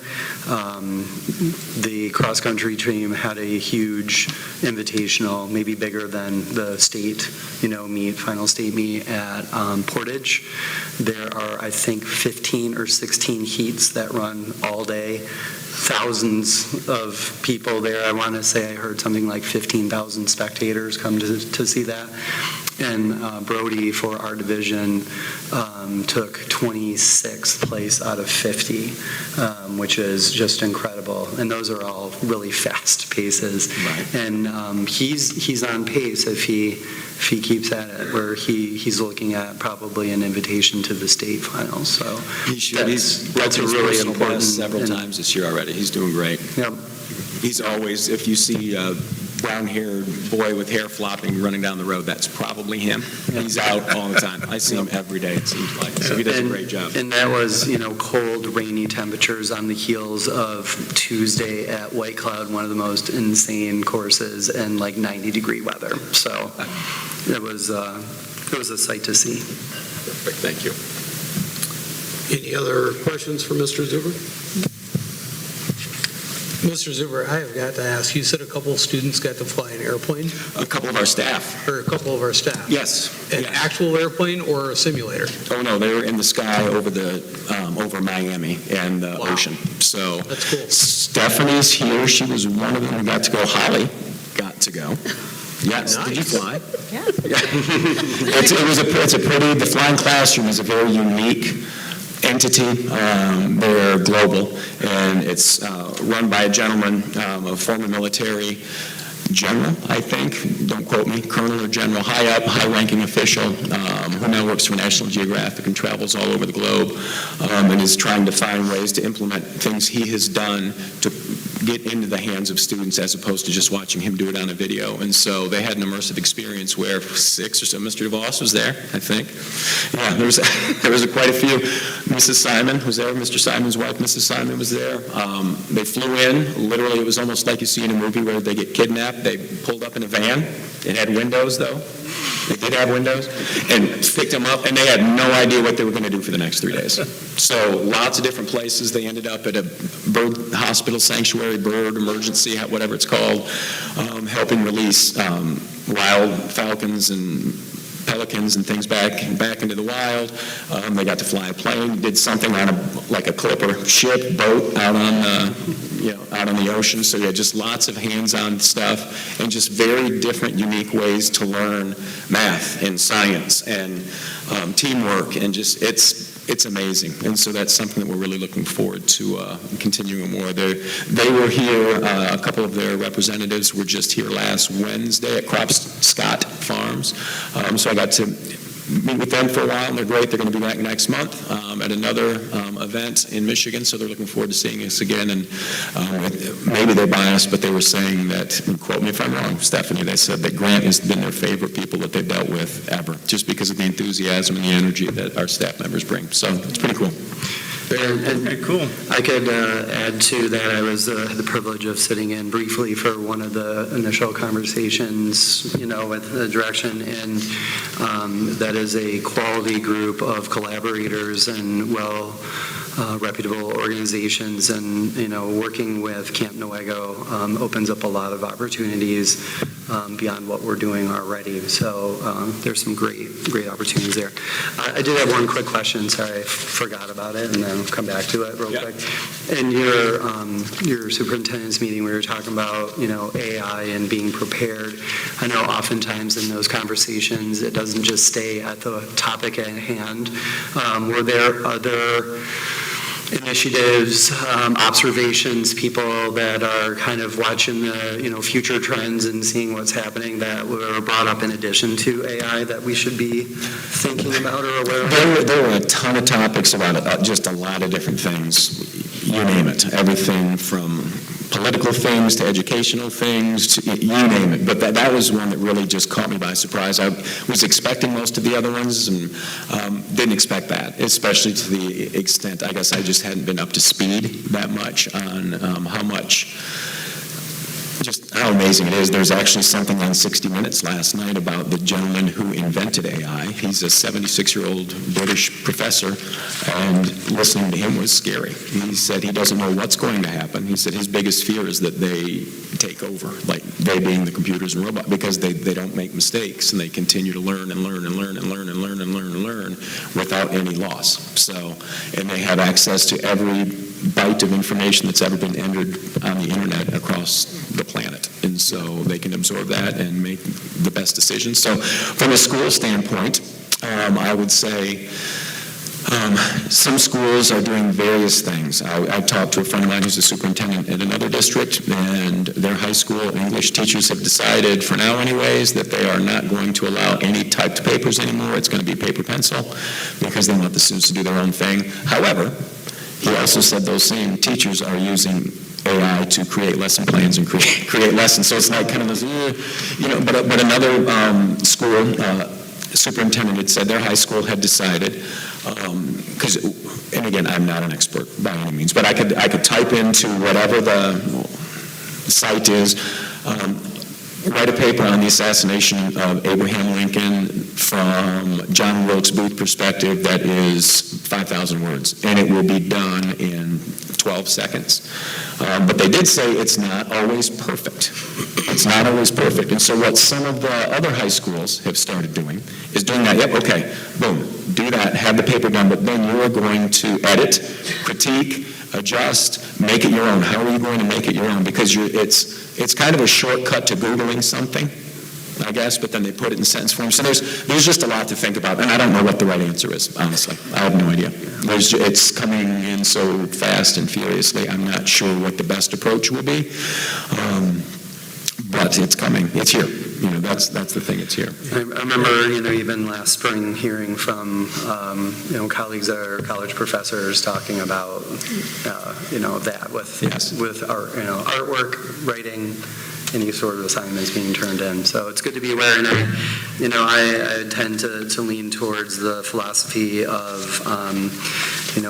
The cross-country team had a huge invitational, maybe bigger than the state, final state meet at Portage. There are, I think, 15 or 16 heats that run all day. Thousands of people there. I want to say I heard something like 15,000 spectators come to see that. And Brody, for our division, took 26th place out of 50, which is just incredible. And those are all really fast paces. Right. And he's on pace if he keeps at it, where he's looking at probably an invitation to the state finals. So he should. That's a really important. Several times this year already. He's doing great. Yep. He's always, if you see a brown-haired boy with hair flopping running down the road, that's probably him. Yep. He's out all the time. I see him every day, it seems like. So he does a great job. And that was, cold, rainy temperatures on the heels of Tuesday at White Cloud, one of the most insane courses, and 90-degree weather. So it was a sight to see. Perfect. Thank you. Any other questions for Mr. Zuber? Mr. Zuber, I have got to ask, you said a couple of students got to fly an airplane? A couple of our staff. Or a couple of our staff? Yes. An actual airplane or a simulator? Oh, no, they were in the sky over Miami and the ocean. So that's cool. Stephanie's here. She was one of them who got to go. Holly got to go. Yes. Nice. Did you fly? Yeah. The flying classroom is a very unique entity. They're global, and it's run by a gentleman, a former military general, I think, don't quote me, colonel or general, high-ranking official who now works for National Geographic and travels all over the globe and is trying to find ways to implement things he has done to get into the hands of students as opposed to just watching him do it on a video. And so they had an immersive experience where 6 or so, Mr. DeVos was there, I think. Yeah, there was quite a few. Mrs. Simon was there, Mr. Simon's wife, Mrs. Simon was there. They flew in, literally it was almost like you see in a movie where they get kidnapped. They pulled up in a van. It had windows, though. They did have windows. And picked them up, and they had no idea what they were going to do for the next 3 days. So lots of different places. They ended up at a bird hospital, sanctuary, bird emergency, whatever it's called, helping release wild falcons and pelicans and things back into the wild. They got to fly a plane, did something on a clipper ship, boat out on the ocean. So yeah, just lots of hands-on stuff and just very different, unique ways to learn math and science and teamwork, and just it's amazing. And so that's something that we're really looking forward to continuing more. They were here, a couple of their representatives were just here last Wednesday at Scott Farms. So I got to meet with them for a while, and they're great. They're going to be back next month at another event in Michigan, so they're looking forward to seeing us again. And maybe they're biased, but they were saying that, and quote me if I'm wrong, Stephanie, they said that Grant has been their favorite people that they've dealt with ever, just because of the enthusiasm and the energy that our staff members bring. So it's pretty cool. Okay, cool. I could add to that. I was the privilege of sitting in briefly for one of the initial conversations, with the direction, and that is a quality group of collaborators and reputable organizations, and working with Camp Newaygo opens up a lot of opportunities beyond what we're doing already. So there's some great opportunities there. I did have one quick question. Sorry, I forgot about it, and then I'll come back to it real quick. In your superintendent's meeting, we were talking about AI and being prepared. I know oftentimes in those conversations, it doesn't just stay at the topic at hand. Were there other initiatives, observations, people that are kind of watching the future trends and seeing what's happening that were brought up in addition to AI that we should be thinking about or aware of? There were a ton of topics about just a lot of different things. You name it. Everything from political things to educational things, to, you name it. But that was one that really just caught me by surprise. I was expecting most of the other ones and didn't expect that, especially to the extent, I guess I just hadn't been up to speed that much on how amazing it is. There's actually something on 60 Minutes last night about the gentleman who invented AI. He's a 76-year-old British professor, and listening to him was scary. He said he doesn't know what's going to happen. He said his biggest fear is that they take over, like they being the computers and robots, because they don't make mistakes, and they continue to learn and learn and learn and learn and learn and learn and learn without any loss. So, and they have access to every byte of information that's ever been entered on the internet across the planet. And so they can absorb that and make the best decisions. So from a school standpoint, I would say some schools are doing various things. I talked to a friend of mine who's a superintendent at another district, and their high school English teachers have decided, for now anyways, that they are not going to allow any typed papers anymore. It's going to be paper pencil because they want the students to do their own thing. However, he also said those same teachers are using AI to create lesson plans and create lessons. So it's like kind of this, but another school superintendent had said their high school had decided, because, and again, I'm not an expert by any means, but I could type into whatever the site is, write a paper on the assassination of Abraham Lincoln from John Wilkes Booth perspective that is 5,000 words, and it will be done in 12 seconds. But they did say it's not always perfect. It's not always perfect. And so what some of the other high schools have started doing is doing that. Yep, okay, boom, do that, have the paper done, but then you're going to edit, critique, adjust, make it your own. How are you going to make it your own? Because it's kind of a shortcut to Googling something, I guess, but then they put it in sentence form. So there's just a lot to think about, and I don't know what the right answer is, honestly. I have no idea. It's coming in so fast and furiously, I'm not sure what the best approach will be. but it's coming, it's here. That's the thing, it's here. I remember, even last spring, hearing from, colleagues that are college professors talking about, that with art, artwork, writing, any sort of assignments being turned in. So it's good to be aware, and I tend to lean towards the philosophy of,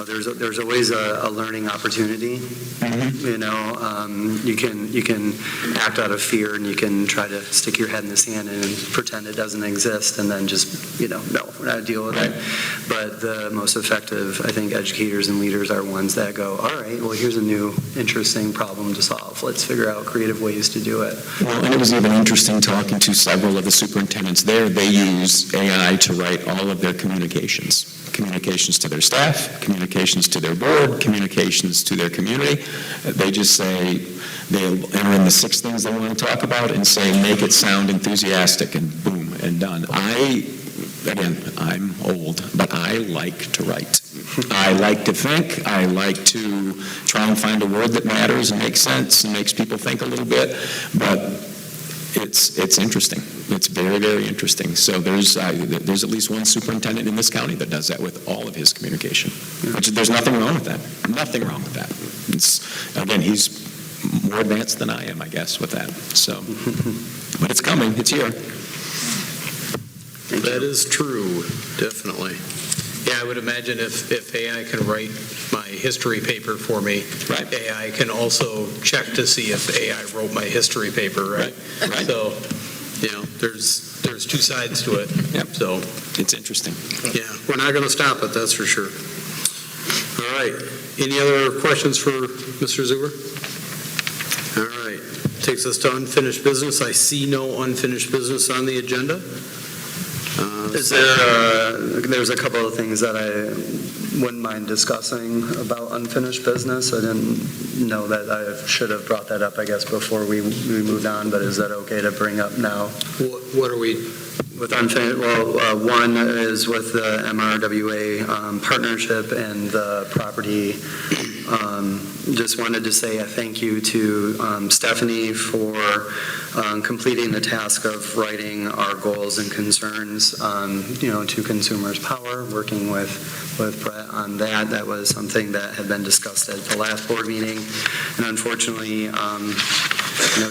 there's always a learning opportunity. You can act out of fear, and you can try to stick your head in the sand and pretend it doesn't exist, and then just, no, we're not deal with it. But the most effective, I think, educators and leaders are ones that go, all right, well, here's a new, interesting problem to solve. Let's figure out creative ways to do it. Well, and it was even interesting talking to several of the superintendents there. They use AI to write all of their communications to their staff, communications to their board, communications to their community. They just say, they'll enter in the 6 things they want to talk about and say, make it sound enthusiastic, and boom, and done. I'm old, but I like to write. I like to think. I like to try and find a word that matters and makes sense and makes people think a little bit, but it's interesting. It's very, very interesting. So there's at least one superintendent in this county that does that with all of his communication, which there's nothing wrong with that. Nothing wrong with that. Again, he's more advanced than I am, I guess, with that. So, but it's coming. It's here. That is true, definitely. Yeah, I would imagine if AI can write my history paper for me, right. AI can also check to see if AI wrote my history paper, right? Right. So, there's 2 sides to it. Yep. So it's interesting. Yeah, we're not going to stop it, that's for sure. All right. Any other questions for Mr. Zuber? All right. Takes us to unfinished business. I see no unfinished business on the agenda. There's a couple of things that I wouldn't mind discussing about unfinished business. I didn't know that I should have brought that up, I guess, before we moved on, but is that okay to bring up now? What are we? With unfinished, one is with the MRWA partnership and the property. Just wanted to say a thank you to Stephanie for completing the task of writing our goals and concerns, to Consumers Power, working with Brett on that. That was something that had been discussed at the last board meeting, and unfortunately,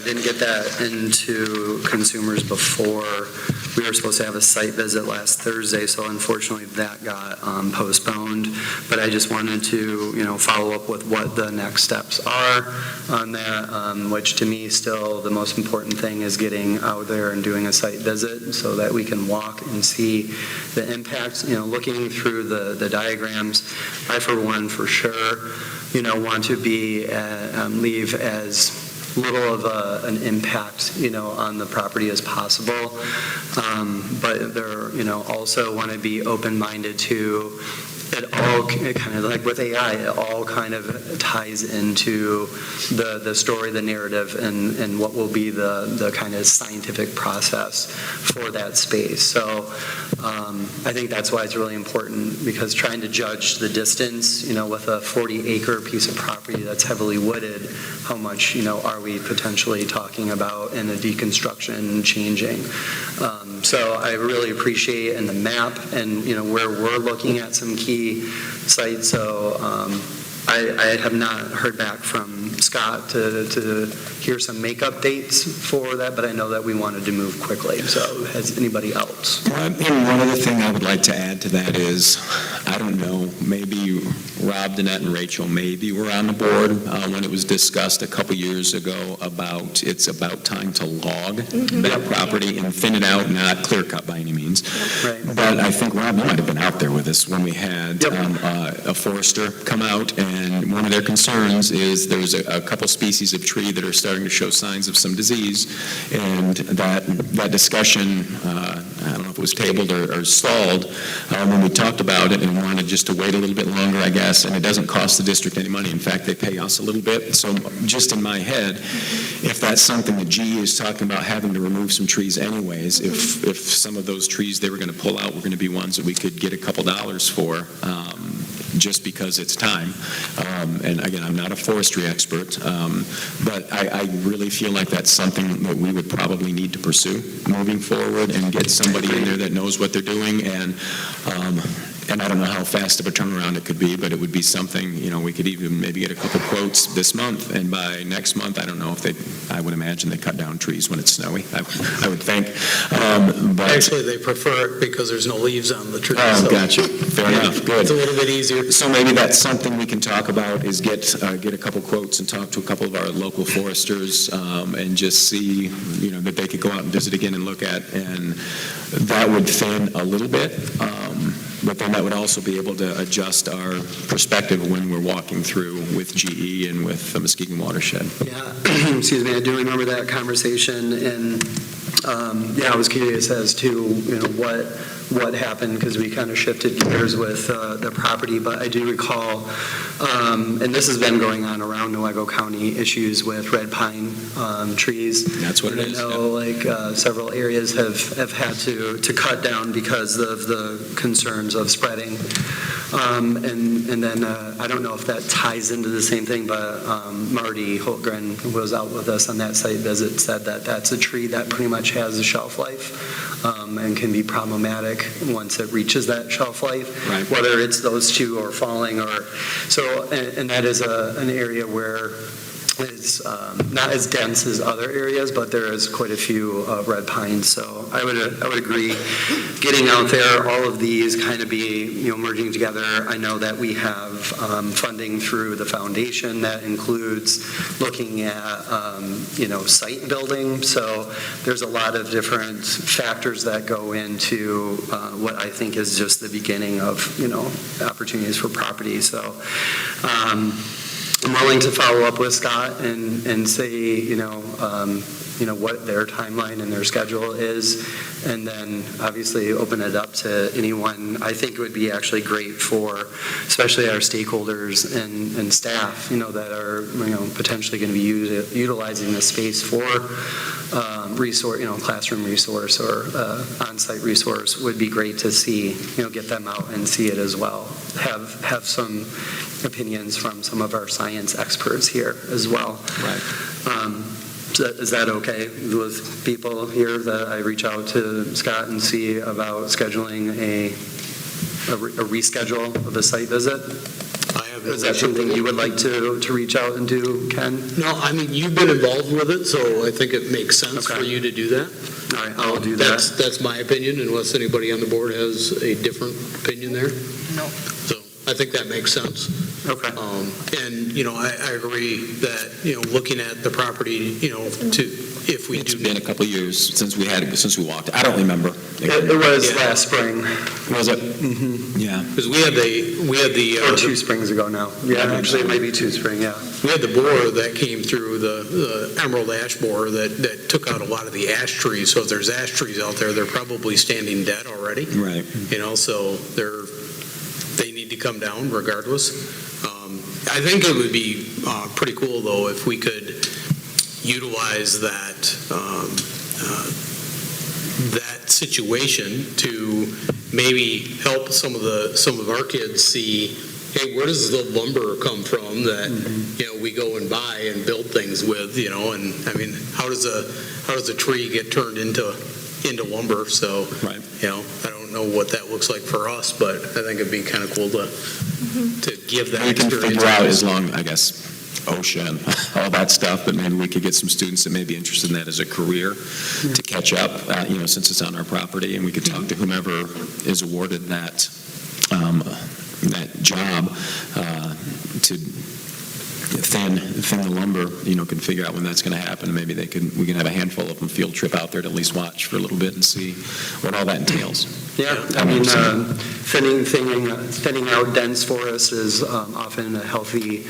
didn't get that into consumers before. We were supposed to have a site visit last Thursday, so unfortunately that got postponed. But I just wanted to, follow up with what the next steps are on that, which to me still the most important thing is getting out there and doing a site visit so that we can walk and see the impacts, looking through the diagrams. I, for one, for sure, want to leave as little of an impact, on the property as possible. But they're, also want to be open-minded to it all, kind of like with AI, it all kind of ties into the story, the narrative, and what will be the kind of scientific process for that space. So I think that's why it's really important, because trying to judge the distance, with a 40-acre piece of property that's heavily wooded, how much, are we potentially talking about in a deconstruction changing? So I really appreciate in the map and, where we're looking at some key sites. So I have not heard back from Scott to hear some makeup dates for that, but I know that we wanted to move quickly. So has anybody else? And one other thing I would like to add to that is, I don't know, maybe Rob, Danette, and Rachel maybe were on the board when it was discussed a couple years ago about it's about time to log that property and thin it out, not clear cut by any means. Right. But I think Rob, you might have been out there with us when we had a forester come out, and one of their concerns is there's a couple species of tree that are starting to show signs of some disease, and that discussion, I don't know if it was tabled or stalled when we talked about it, and wanted just to wait a little bit longer, I guess, and it doesn't cost the district any money. In fact, they pay us a little bit. So just in my head, if that's something that GE is talking about having to remove some trees anyways, if some of those trees they were going to pull out were going to be ones that we could get a couple dollars for, just because it's time. And again, I'm not a forestry expert, but I really feel like that's something that we would probably need to pursue moving forward and get somebody in there that knows what they're doing. And I don't know how fast of a turnaround it could be, but it would be something, we could even maybe get a couple quotes this month, and by next month, I don't know if I would imagine they cut down trees when it's snowy, I would think. But Actually, they prefer it because there's no leaves on the tree. Oh, gotcha. Fair enough. Good. It's a little bit easier. So maybe that's something we can talk about, is get a couple quotes and talk to a couple of our local foresters, and just see, that they could go out and visit again and look at, and that would thin a little bit. But then that would also be able to adjust our perspective when we're walking through with GE and with the Muskegon Watershed. Yeah, excuse me, I do remember that conversation, and I was curious as to, what happened, because we kind of shifted gears with the property, but I do recall, and this has been going on around Newaygo County, issues with red pine trees. That's what it is. I know, several areas have had to cut down because of the concerns of spreading. And then, I don't know if that ties into the same thing, but Marty Holtgren, who was out with us on that site visit, said that that's a tree that pretty much has a shelf life, and can be problematic once it reaches that shelf life, Right. whether it's those two or falling, or so. And that is an area where it's not as dense as other areas, but there is quite a few red pines. So I would agree, getting out there, all of these kind of be merging together. I know that we have funding through the foundation that includes looking at site building. So there's a lot of different factors that go into what I think is just the beginning of opportunities for property. So I'm willing to follow up with Scott and say, what their timeline and their schedule is, and then obviously open it up to anyone. I think it would be actually great for, especially our stakeholders and staff, that are, potentially going to be utilizing this space for resource, classroom resource or on-site resource. Would be great to see, get them out and see it as well. Have some opinions from some of our science experts here as well. Right. Is that okay with people here, that I reach out to Scott and see about scheduling a reschedule of a site visit? Is that something you would like to reach out and do, Ken? No, I mean, you've been involved with it, so I think it makes sense for you to do that. All right, I'll do that. That's my opinion, unless anybody on the board has a different opinion there. No. So I think that makes sense. Okay. And, I agree that, looking at the property, if we It's do. been a couple of years since we walked. I don't remember. It was last spring. Was it? Mm-hmm. Yeah. Because we had the. Or 2 springs ago now. Yeah, actually, it might be 2 spring, yeah. We had the borer that came through, the emerald ash borer that took out a lot of the ash trees. So if there's ash trees out there, they're probably standing dead already. Right. So they need to come down regardless. I think it would be pretty cool, though, if we could utilize that situation to maybe help some of our kids see, hey, where does the lumber come from that we go and buy and build things with, and I mean, how does a tree get turned into lumber? So Right. I don't know what that looks like for us, but I think it'd be kind of cool to give that We can experience. figure out, as long, I guess, OSHA and all that stuff, but maybe we could get some students that may be interested in that as a career to catch up, since it's on our property, and we could talk to whomever is awarded that job to thin the lumber, can figure out when that's going to happen, and maybe we can have a handful of them field trip out there to at least watch for a little bit and see what all that entails. Yeah, I mean, thinning out dense forest is often a healthy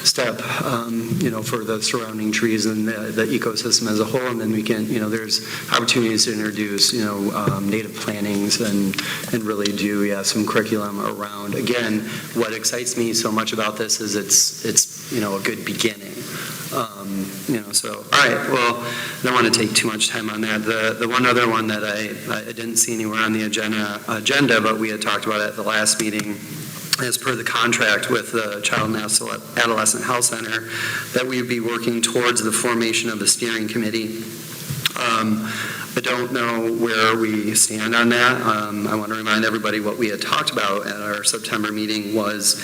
step, for the surrounding trees and the ecosystem as a whole. And then we can, there's opportunities to introduce, native plantings and really do, some curriculum around. Again, what excites me so much about this is it's a good beginning. So, all right, well, I don't want to take too much time on that. The one other one that I didn't see anywhere on the agenda, but we had talked about at the last meeting, as per the contract with the Child and Adolescent Health Center, that we would be working towards the formation of a steering committee. I don't know where we stand on that. I want to remind everybody what we had talked about at our September meeting was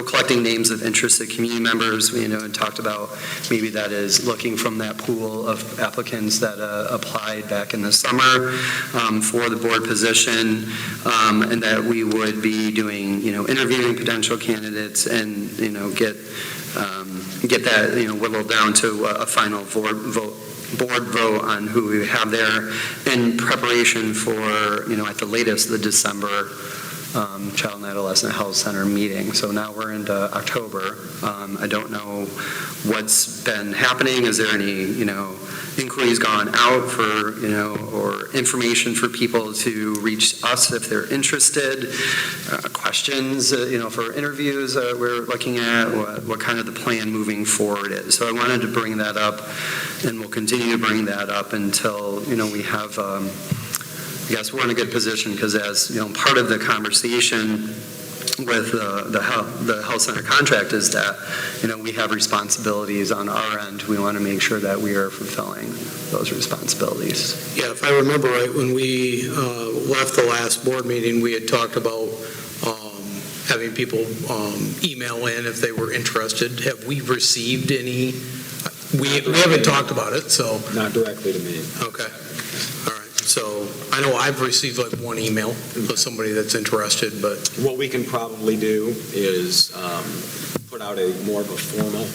collecting names of interested community members. We had talked about maybe that is looking from that pool of applicants that applied back in the summer for the board position, and that we would be doing, interviewing potential candidates and, get that, whittled down to a final board vote on who we have there in preparation for, at the latest, the December Child and Adolescent Health Center meeting. So now we're into October. I don't know what's been happening. Is there any, inquiries gone out for, or information for people to reach us if they're interested? Questions, for interviews we're looking at, what kind of the plan moving forward is. So I wanted to bring that up, and we'll continue to bring that up until, we have, I guess we're in a good position because as, part of the conversation with the health center contract is that, we have responsibilities on our end. We want to make sure that we are fulfilling those responsibilities. Yeah, if I remember right, when we left the last board meeting, we had talked about having people email in if they were interested. Have we received any? We haven't talked about it, so. Not directly to me. Okay. All right. So I know I've received like one email of somebody that's interested, but. What we can probably do is put out more of a formal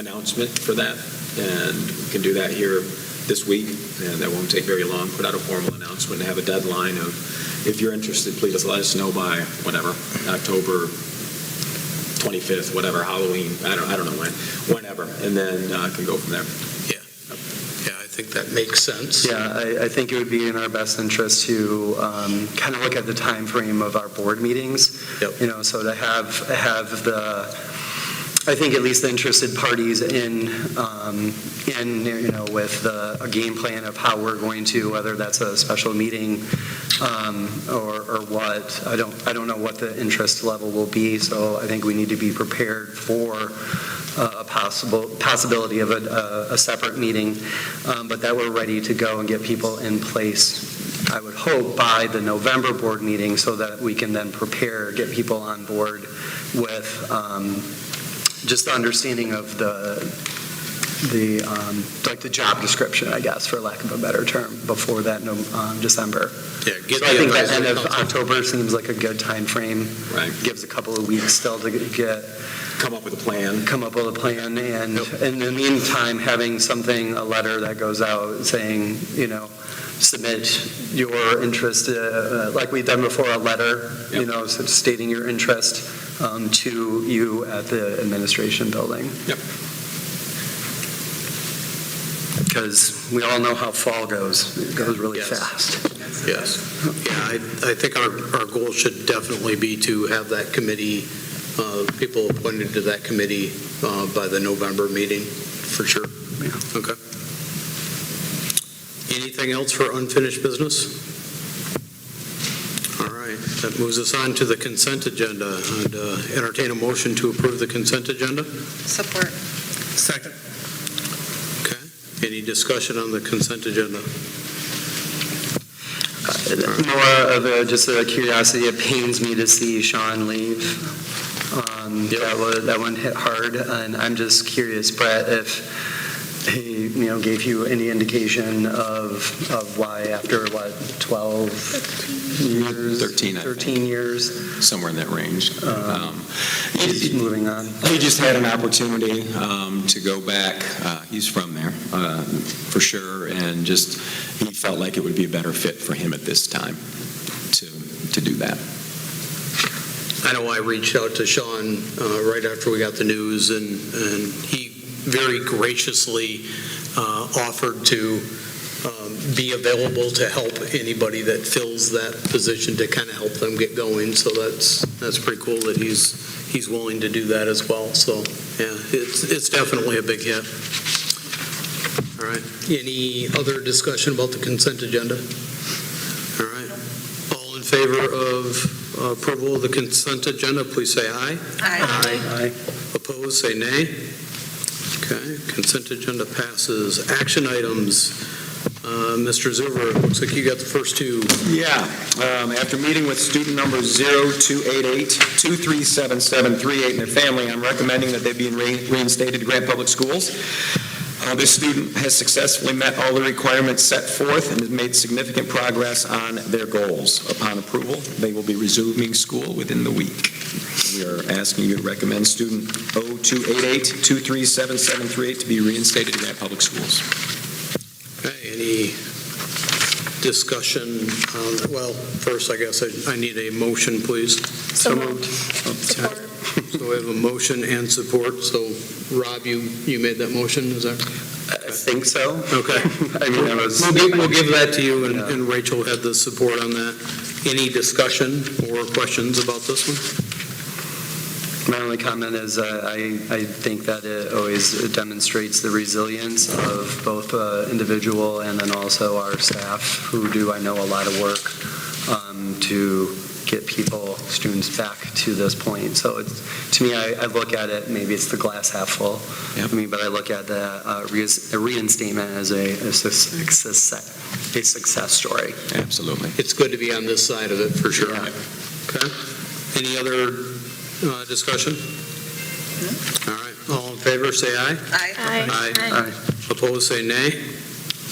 announcement for that, and we can do that here this week, and that won't take very long. Put out a formal announcement and have a deadline of, if you're interested, please let us know by whatever, October 25th, whatever, Halloween, I don't know whenever, and then can go from there. I think that makes sense. Yeah, I think it would be in our best interest to kind of look at the time frame of our board meetings. Yep. So to have the, I think at least the interested parties in with a game plan of how we're going to, whether that's a special meeting or what. I don't know what the interest level will be, so I think we need to be prepared for a possibility of a separate meeting, but that we're ready to go and get people in place, I would hope, by the November board meeting so that we can then get people on board with just the understanding of the job description, I guess, for lack of a better term, before that December. Yeah, so I think the end of October seems like a good time frame. Right. Gives a couple of weeks still to come up with a plan. And in the meantime, having a letter that goes out saying, submit your interest, like we've done before, a letter, stating your interest to you at the administration building. Yep. Because we all know how fall goes. It goes really fast. Yes. Yeah, I think our goal should definitely be to have that committee, people appointed to that committee by the November meeting, for sure. Yeah. Okay. Anything else for unfinished business? All right, that moves us on to the consent agenda. And entertain a motion to approve the consent agenda. Support. Second. Okay. Any discussion on the consent agenda? More of just a curiosity. It pains me to see Sean leave. That one hit hard, and I'm just curious, Brett, if he, gave you any indication of why after 12 years? 13 years? Somewhere in that range. Moving on. He just had an opportunity to go back. He's from there, for sure, and he felt like it would be a better fit for him at this time to do that. I know I reached out to Sean right after we got the news, and he very graciously offered to be available to help anybody that fills that position to kind of help them get going. So that's pretty cool that he's willing to do that as well. So yeah, it's definitely a big hit. All right. Any other discussion about the consent agenda? All right. All All in favor of approval of the consent agenda, please say aye. Aye. Opposed, say nay. Okay, consent agenda passes. Action items. Mr. Zuber, looks like you got the first two. Yeah, after meeting with student number 0288-237-738 and their family, I'm recommending that they be reinstated to Grant Public Schools. This student has successfully met all the requirements set forth and has made significant progress on their goals. Upon approval, they will be resuming school within the week. We are asking you to recommend student 0288-237-738 to be reinstated to Grant Public Schools. Okay, any discussion? Well, first, I guess I need a motion, please. So moved. Support. So we have a motion and support. So, Rob, you made that motion, is that? I think so. Okay. I mean, We'll give that to you, and Rachel had the support on that. Any discussion or questions about this one? My only comment is I think that it always demonstrates the resilience of both individual and then also our staff who do, I know, a lot of work to get students back to this point. So to me, I look at it, maybe it's the glass half full. Yep. I mean, but I look at the reinstatement as a success story. Absolutely. It's good to be on this side of it, for sure. Yeah. Okay. Any other discussion? All right. All in favor, say aye. Aye. Aye. Opposed, say nay.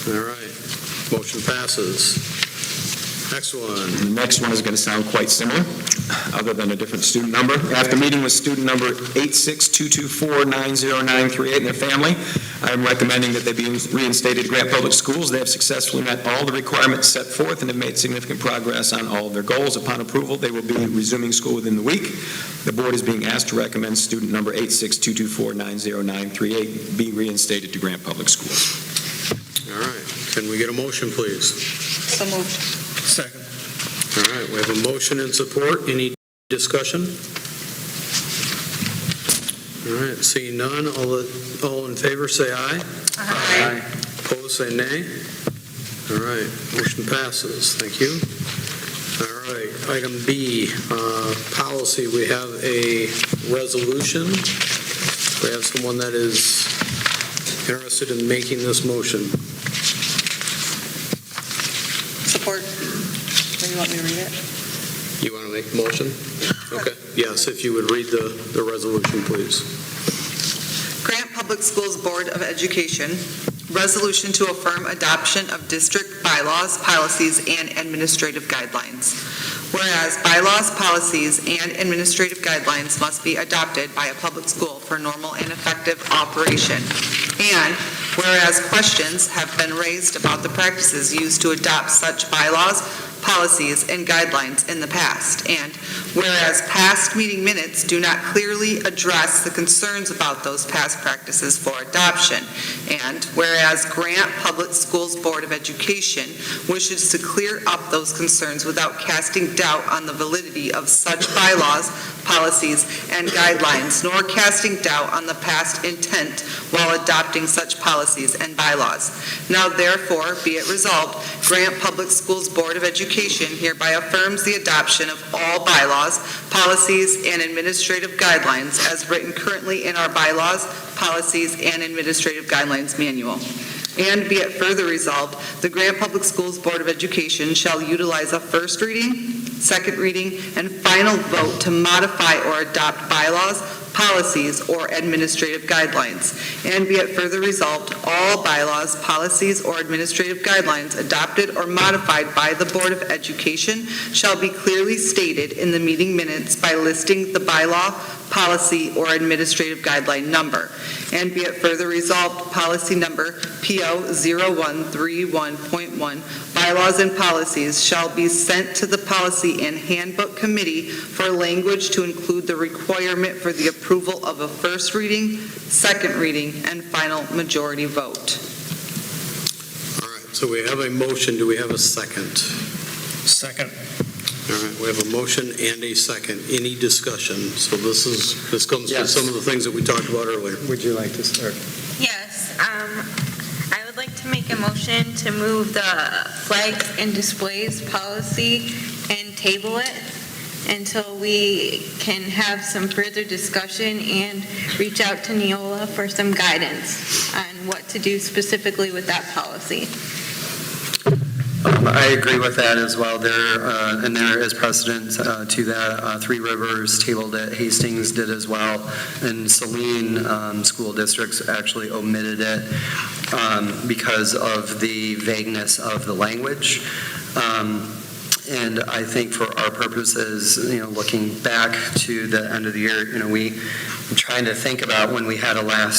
All right. Motion passes. Next one. The next one is going to sound quite similar, other than a different student number. After meeting with student number 8622490938 and their family, I am recommending that they be reinstated to Grant Public Schools. They have successfully met all the requirements set forth and have made significant progress on all of their goals. Upon approval, they will be resuming school within the week. The board is being asked to recommend student number 8622490938 be reinstated to Grant Public Schools. All right. Can we get a motion, please? So moved. Second. All right, we have a motion and support. Any discussion? All right, seeing none, all in favor say aye. Aye. Opposed, say nay. All right, motion passes. Thank you. All right, item B, policy. We have a resolution. We have someone that is interested in making this motion. Support. Do you want me to read it? You want to make a motion? Okay. Yes, if you would read the resolution, please. Grant Public Schools Board of Education, resolution to affirm adoption of district bylaws, policies, and administrative guidelines. Whereas bylaws, policies, and administrative guidelines must be adopted by a public school for normal and effective operation. And whereas questions have been raised about the practices used to adopt such bylaws, policies, and guidelines in the past. And whereas past meeting minutes do not clearly address the concerns about those past practices for adoption. And whereas Grant Public Schools Board of Education wishes to clear up those concerns without casting doubt on the validity of such bylaws, policies, and guidelines, nor casting doubt on the past intent while adopting such policies and bylaws. Now therefore, be it resolved, Grant Public Schools Board of Education hereby affirms the adoption of all bylaws, policies, and administrative guidelines as written currently in our bylaws, policies, and administrative guidelines manual. And be it further resolved, the Grant Public Schools Board of Education shall utilize a first reading, second reading, and final vote to modify or adopt bylaws, policies, or administrative guidelines. And be it further resolved, all bylaws, policies, or administrative guidelines adopted or modified by the Board of Education shall be clearly stated in the meeting minutes by listing the bylaw, policy, or administrative guideline number. And be it further resolved, policy number PO0131.1, bylaws and policies shall be sent to the Policy and Handbook Committee for language to include the requirement for the approval of a first reading, second reading, and final majority vote. All right, so we have a motion. Do we have a second? Second. All right, we have a motion and a second. Any discussion? So this comes from some of the things that we talked about earlier. Would you like to start? Yes, I would like to make a motion to move the flags and displays policy and table it until we can have some further discussion and reach out to Neola for some guidance on what to do specifically with that policy. I agree with that as well. And there is precedent to that. Three Rivers tabled it, Hastings did as well, and Saline school districts actually omitted it because of the vagueness of the language. And I think for our purposes, looking back to the end of the year, I'm trying to think about when we had a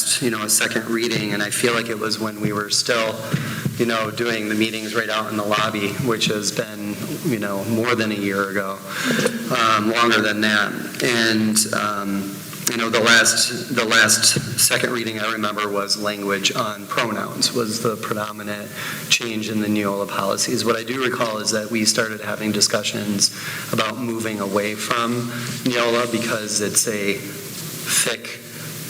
second reading, and I feel like it was when we were still, doing the meetings right out in the lobby, which has been, more than a year ago, longer than that. And, the last second reading I remember was language on pronouns was the predominant change in the Neola policies. What I do recall is that we started having discussions about moving away from Neola because it's a thick,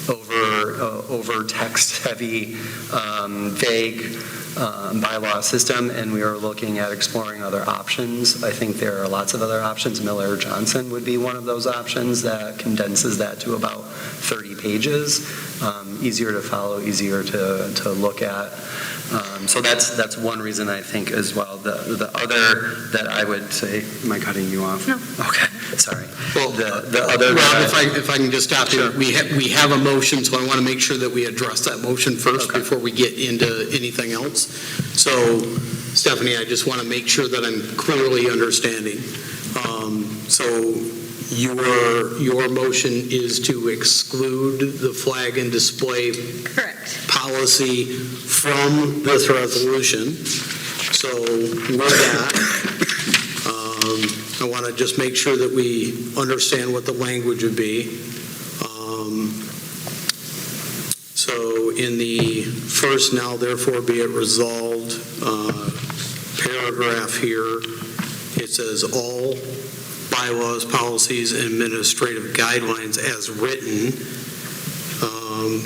over text heavy, vague bylaw system, and we are looking at exploring other options. I think there are lots of other options. Miller Johnson would be one of those options that condenses that to about 30 pages. Easier to follow, easier to look at. So that's one reason I think as well. The other that I would say, am I cutting you off? No. Okay, sorry. Well, the other Rob, if I can just stop you, Sure. we have a motion, so I want to make sure that we address that motion first before we get into anything else. So, Stephanie, I just want to make sure that I'm clearly understanding. So your motion is to exclude the flag and display Correct. policy from this resolution. So with that, I want to just make sure that we understand what the language would be. So in the first, now therefore be it resolved, paragraph here, it says all bylaws, policies, and administrative guidelines as written,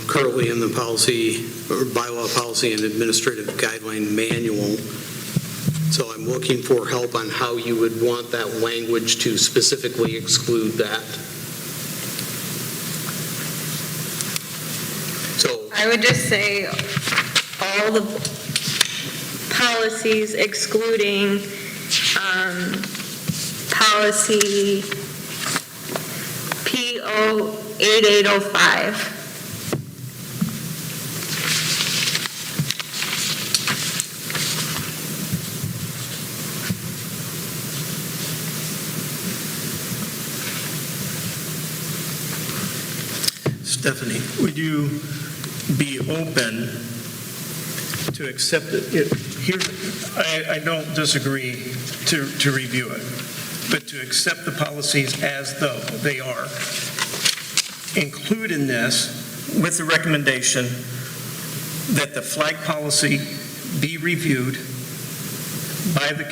currently in the policy, or bylaw policy and administrative guideline manual. So I'm looking for help on how you would want that language to specifically exclude that. So I would just say all the policies excluding policy P08805. Stephanie, would you be open to accept it? I don't disagree to review it, but to accept the policies as though they are. Include in this with the recommendation that the flag policy be reviewed by the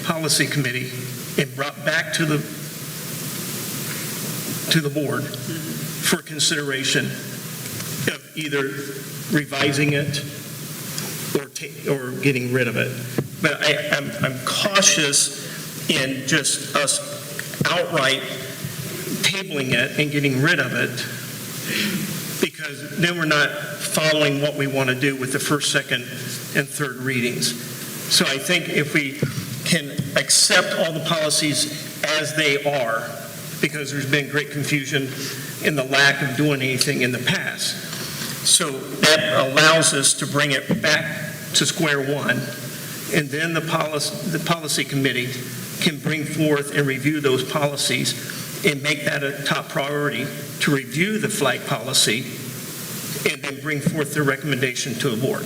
policy committee, and brought back to the board for consideration of either revising it or getting rid of it. But I'm cautious in just us outright tabling it and getting rid of it, because then we're not following what we want to do with the first, second, and third readings. So I think if we can accept all the policies as they are, because there's been great confusion in the lack of doing anything in the past. So that allows us to bring it back to square one, and then the policy committee can bring forth and review those policies and make that a top priority to review the flag policy and then bring forth their recommendation to the board.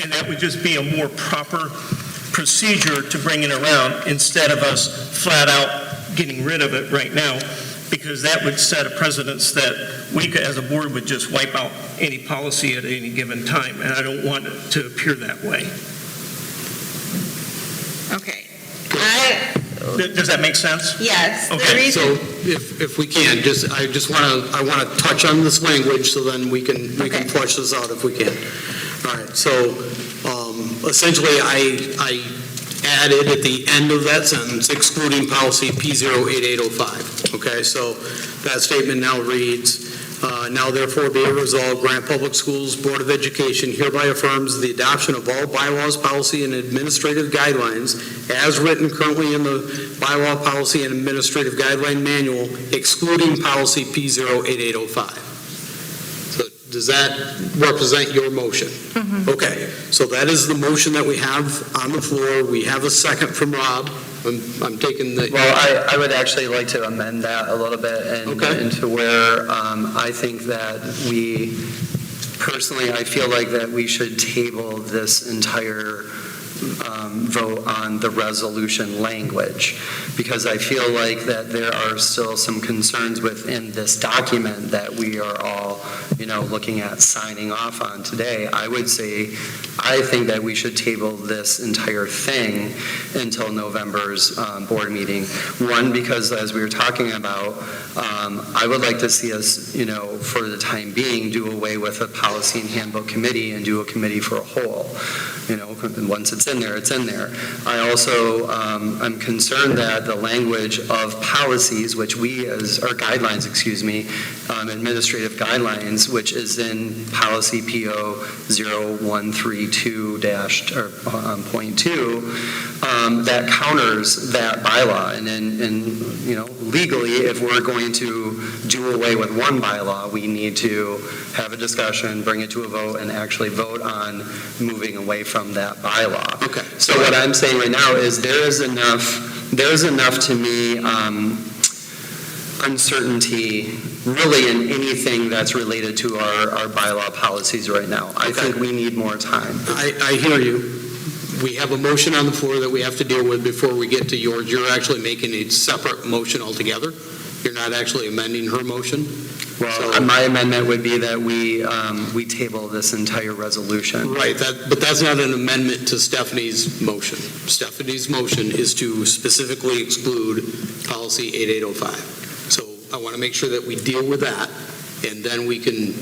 And that would just be a more proper procedure to bring it around instead of us flat out getting rid of it right now, because that would set a precedence that we as a board would just wipe out any policy at any given time, and I don't want it to appear that way. Okay. Does that make sense? Yes. Okay. So if we can, I want to touch on this language so then we can flush this out if we can. All right, so essentially I added at the end of that sentence, excluding policy P08805. Okay, so that statement now reads, now therefore be it resolved, Grant Public Schools Board of Education hereby affirms the adoption of all bylaws, policy, and administrative guidelines as written currently in the bylaw, policy, and administrative guideline manual, excluding policy P08805. So does that represent your motion? Okay, so that is the motion that we have on the floor. We have a second from Rob. I'm taking the... Well, I would actually like to amend that a little bit into where I think that personally, I feel like that we should table this entire vote on the resolution language, because I feel like that there are still some concerns within this document that we are all, looking at signing off on today. I would say, I think that we should table this entire thing until November's board meeting. One, because as we were talking about, I would like to see us, for the time being, do away with a policy and handbook committee and do a committee for a whole. Once it's in there, it's in there. I also am concerned that the language of policies, which or guidelines, administrative guidelines, which is in policy PO 0132-.2, that counters that bylaw. And legally, if we're going to do away with one bylaw, we need to have a discussion, bring it to a vote, and actually vote on moving away from that bylaw. Okay. So what I'm saying right now is there's enough to me uncertainty really in anything that's related to our bylaw policies right now. I think we need more time. I hear you. We have a motion on the floor that we have to deal with before we get to yours. You're actually making a separate motion altogether. You're not actually amending her motion. Well, my amendment would be that we table this entire resolution. Right, but that's not an amendment to Stephanie's motion. Stephanie's motion is to specifically exclude policy 8805. So I want to make sure that we deal with that, and then we can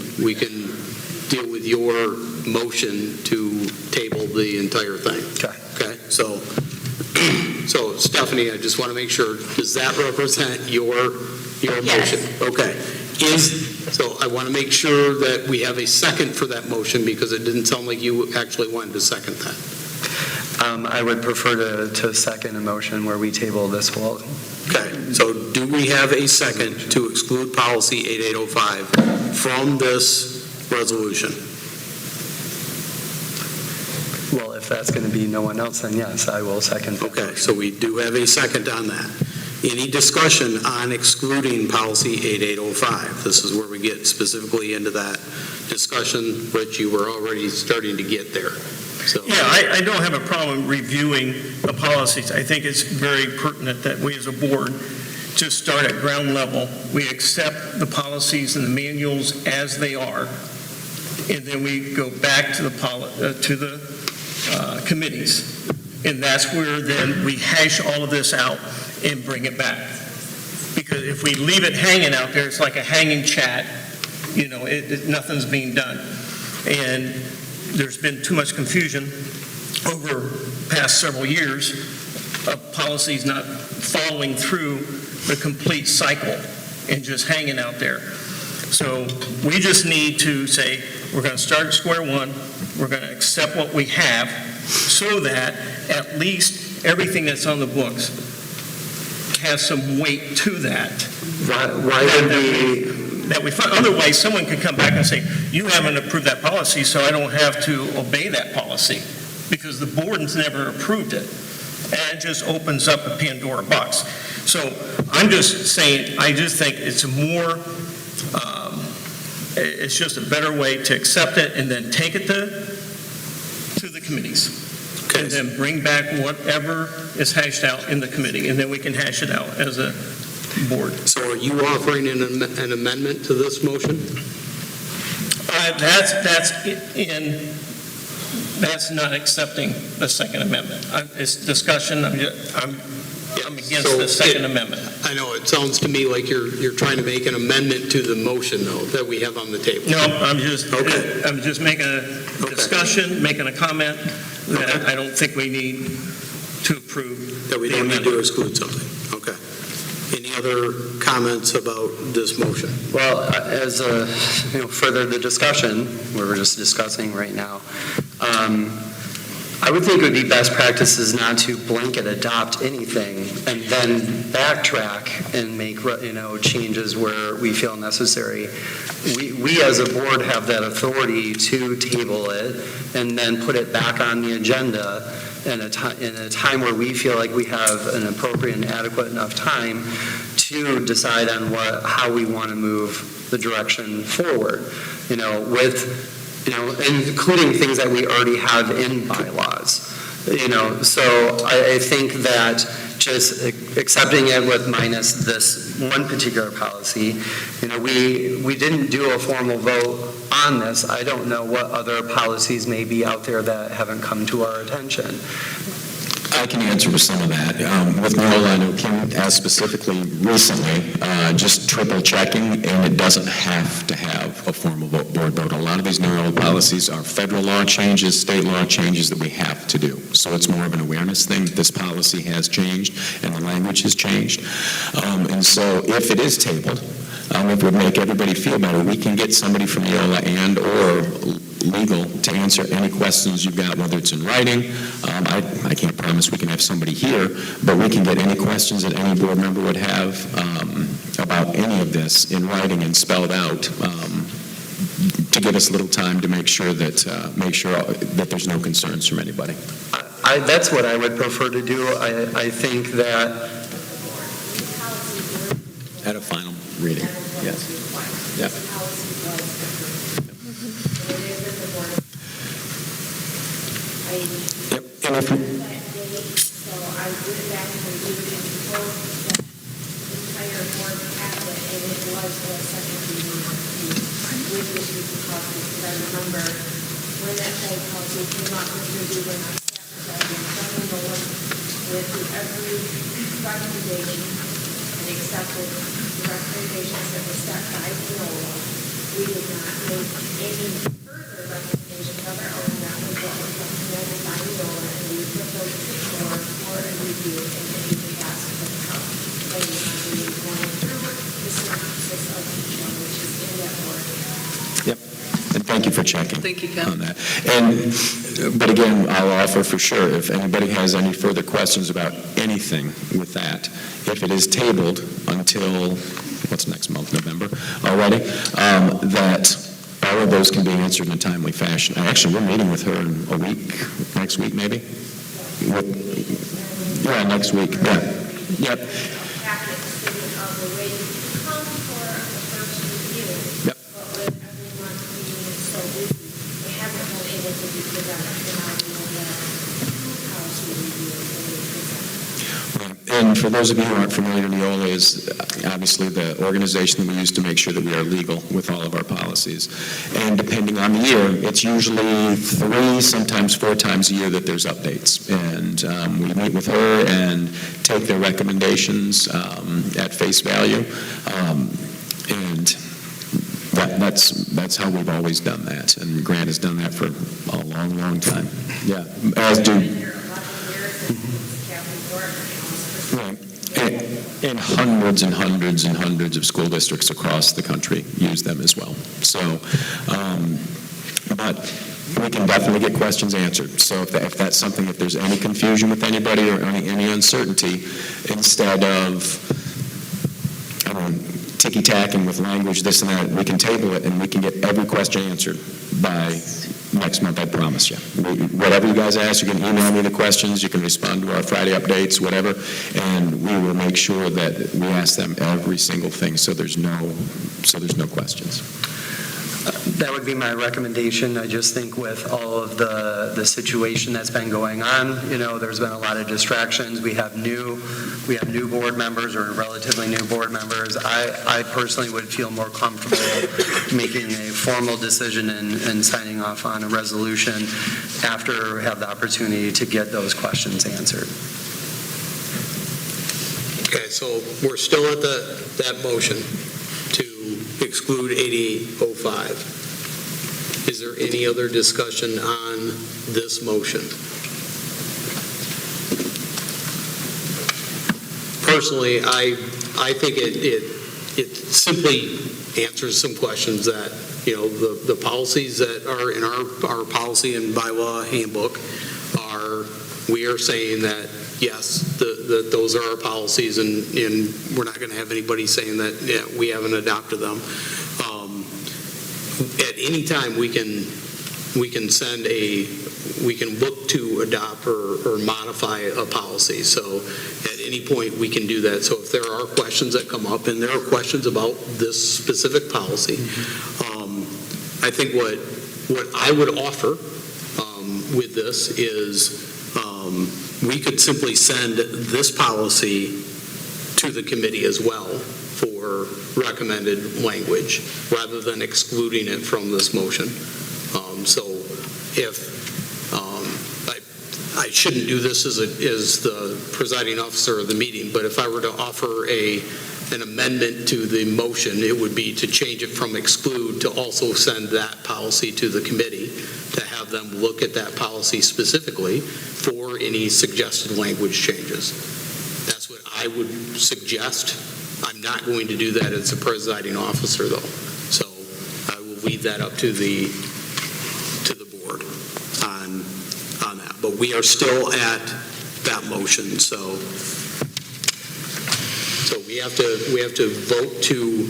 deal with your motion to table the entire thing. Okay. So Stephanie, I just want to make sure, does that represent your motion? Okay. So I want to make sure that we have a second for that motion, because it didn't sound like you actually wanted to second that. I would prefer to second a motion where we table this whole. Okay, so do we have a second to exclude policy 8805 from this resolution? Well, if that's going to be no one else, then yes, I will second that. Okay, so we do have a second on that. Any discussion on excluding policy 8805? This is where we get specifically into that discussion, Rich, you were already starting to get there. So. Yeah, I don't have a problem reviewing the policies. I think it's very pertinent that we as a board just start at ground level. We accept the policies and the manuals as they are, and then we go back to the committees. And that's where then we hash all of this out and bring it back. Because if we leave it hanging out there, it's like a hanging chat. Nothing's being done. And there's been too much confusion over past several years of policies not following through the complete cycle and just hanging out there. So we just need to say, we're going to start at square one, we're going to accept what we have, so that at least everything that's on the books has some weight to that. Otherwise, someone could come back and say, you haven't approved that policy, so I don't have to obey that policy, because the board's never approved it. And it just opens up a Pandora box. So I'm just saying, I just think it's it's just a better way to accept it and then take it to the committees. Okay. And then bring back whatever is hashed out in the committee, and then we can hash it out as a board. So are you offering an amendment to this motion? That's not accepting the Second Amendment. It's discussion. I'm against the Second Amendment. I know, it sounds to me like you're trying to make an amendment to the motion, though, that we have on the table. No, I'm just making a discussion, making a comment that I don't think we need to approve. That we the don't need to amendment. exclude something. Okay. Any other comments about this motion? Well, as further the discussion, we're just discussing right now, I would think it would be best practices not to blanket adopt anything and then backtrack and make, changes where we feel necessary. We as a board have that authority to table it and then put it back on the agenda in a time where we feel like we have an appropriate and adequate enough time to decide on how we want to move the direction forward, including things that we already have in bylaws. So I think that just accepting it with minus this one particular policy, we didn't do a formal vote on this. I don't know what other policies may be out there that haven't come to our attention. I can answer with some of that. With Neola, I know Kim asked specifically recently, just triple checking, and it doesn't have to have a formal board vote. A lot of these Neola policies are federal law changes, state law changes that we have to do. So it's more of an awareness thing that this policy has changed and the language has changed. And so if it is tabled, if it would make everybody feel better, we can get somebody from Neola and or legal to answer any questions you've got, whether it's in writing. I can't promise we can have somebody here, but we can get any questions that any board member would have about any of this in writing and spelled out to give us a little time to make sure that there's no concerns from anybody. That's what I would prefer to do. I think that At a final reading, yes. Yep. Yep. And if we, So I went back and reviewed and pulled the entire board packet, and it was the second reading with issues and policies, because I remember when that whole policy came up, when we were not staff presiding, someone went through every recommendation and accepted the recommendations that were set by Neola. We did not make any further recommendations of our own. That was what was recommended by Neola, and we put those to the board for a review, and then we asked for the help. Then we going through the synopsis of each one, which is in that board. yep. And thank you for checking Thank you, Kim. on that. But again, I'll offer for sure, if anybody has any further questions about anything with that, if it is tabled until, what's next month, November already, that all of those can be answered in a timely fashion. Actually, we're meeting with her in a week, next week maybe? Yeah, next week, yeah. Yep. Packet sitting on the way to come for the first review. Yep. But with everyone being so busy, they haven't been able to be presented. So now we know that policy review is going to be presented. And for those of you who aren't familiar, Neola is obviously the organization that we use to make sure that we are legal with all of our policies. And depending on the year, it's usually 3, sometimes 4 times a year that there's updates. And we meet with her and take their recommendations at face value. And that's how we've always done that. And Grant has done that for a long, long time. Yeah, as do... Right. And hundreds and hundreds and hundreds of school districts across the country use them as well. So, but we can definitely get questions answered. So if that's something, if there's any confusion with anybody or any uncertainty, instead of ticky-tacking with language, this and that, we can table it and we can get every question answered by next month, I promise you. Whatever you guys ask, you can email me the questions, you can respond to our Friday updates, whatever, and we will make sure that we ask them every single thing so there's no questions. That would be my recommendation. I just think with all of the situation that's been going on, there's been a lot of distractions. We have new board members or relatively new board members. I personally would feel more comfortable making a formal decision and signing off on a resolution after we have the opportunity to get those questions answered. Okay, so we're still at that motion to exclude 8805. Is there any other discussion on this motion? personally, I think it simply answers some questions that, the policies that are in our policy and bylaw handbook we are saying that, yes, that those are our policies, and we're not going to have anybody saying that, yeah, we haven't adopted them. At any time, we can look to adopt or modify a policy. So at any point, we can do that. So if there are questions that come up, and there are questions about this specific policy, I think what I would offer with this is we could simply send this policy to the committee as well for recommended language, rather than excluding it from this motion. So if I shouldn't do this as the presiding officer of the meeting, but if I were to offer an amendment to the motion, it would be to change it from exclude to also send that policy to the committee, to have them look at that policy specifically for any suggested language changes. That's what I would suggest. I'm not going to do that as a presiding officer, though. So I will leave that up to the board on that. But we are still at that motion, so we have to vote to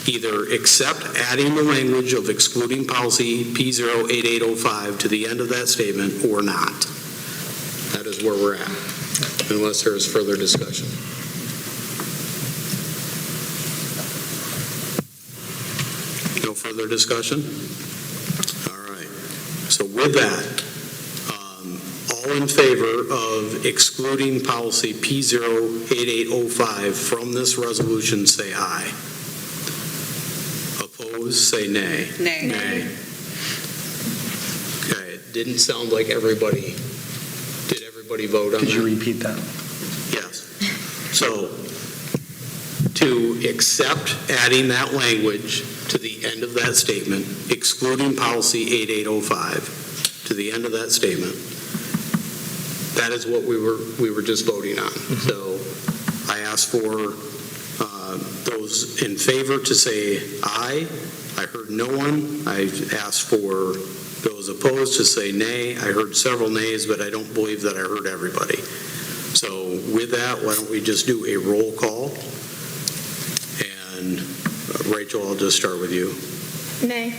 either accept adding the language of excluding policy P08805 to the end of that statement or not. That is where we're at, unless there is further discussion. No further discussion? All right. So with that, all in favor of excluding policy P08805 from this resolution, say aye. Opposed, say nay. Nay. Nay. Okay, it didn't sound like everybody, did everybody vote on that? Could you repeat that? Yes. So, to accept adding that language to the end of that statement, excluding policy 8805 to the end of that statement, that is what we were just voting on. So I asked for those in favor to say aye. I heard no one. I asked for those opposed to say nay. I heard several nays, but I don't believe that I heard everybody. So with that, why don't we just do a roll call? And Rachel, I'll just start with you. Nay.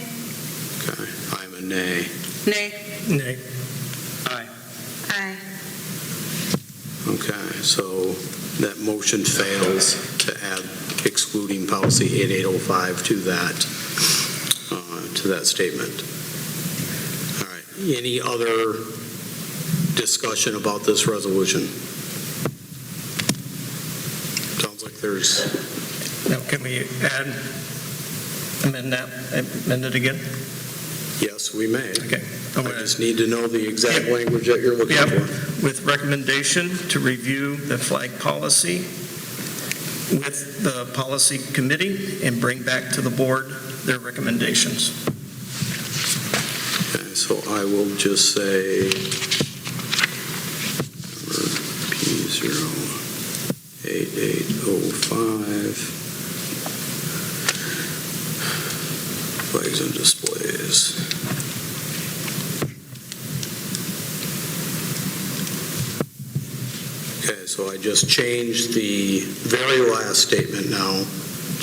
Okay, I'm a nay. Nay. Nay. Aye. Okay, so that motion fails to add excluding policy 8805 to that statement. All right, any other discussion about this resolution? Sounds like there's... Now, can we amend it again? Yes, we may. Okay. I just need to know the exact language that you're looking for. With recommendation to review the flag policy with the policy committee and bring back to the board their recommendations. Okay, so I will just say P08805 flags and displays. Okay, so I just changed the very last statement now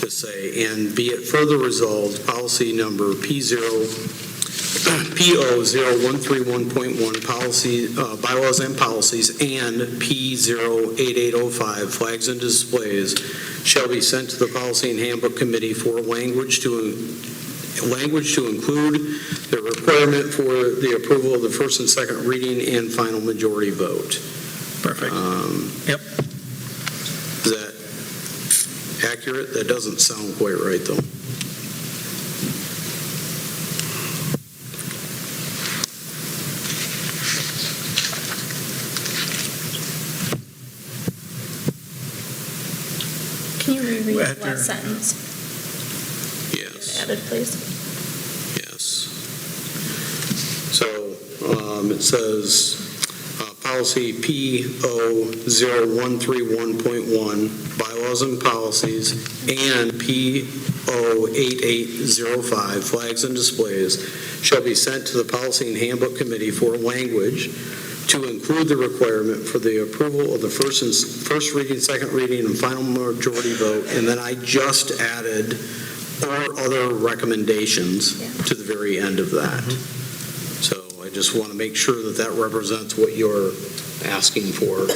to say, and be it further resolved, policy number P00131.1, policy, bylaws and policies, and P08805, flags and displays, shall be sent to the Policy and Handbook Committee for language to include the requirement for the approval of the first and second reading and final majority vote. Perfect. Yep. Is that accurate? That doesn't sound quite right, though. Can you reread the After- last sentence? Yes. Added, please. Yes. So it says, policy P0131.1, bylaws and policies, and P08805, flags and displays, shall be sent to the Policy and Handbook Committee for language to include the requirement for the approval of the first reading, second reading, and final majority vote. And then I just added or other recommendations to the very end of that. So I just want to make sure that that represents what you're asking for.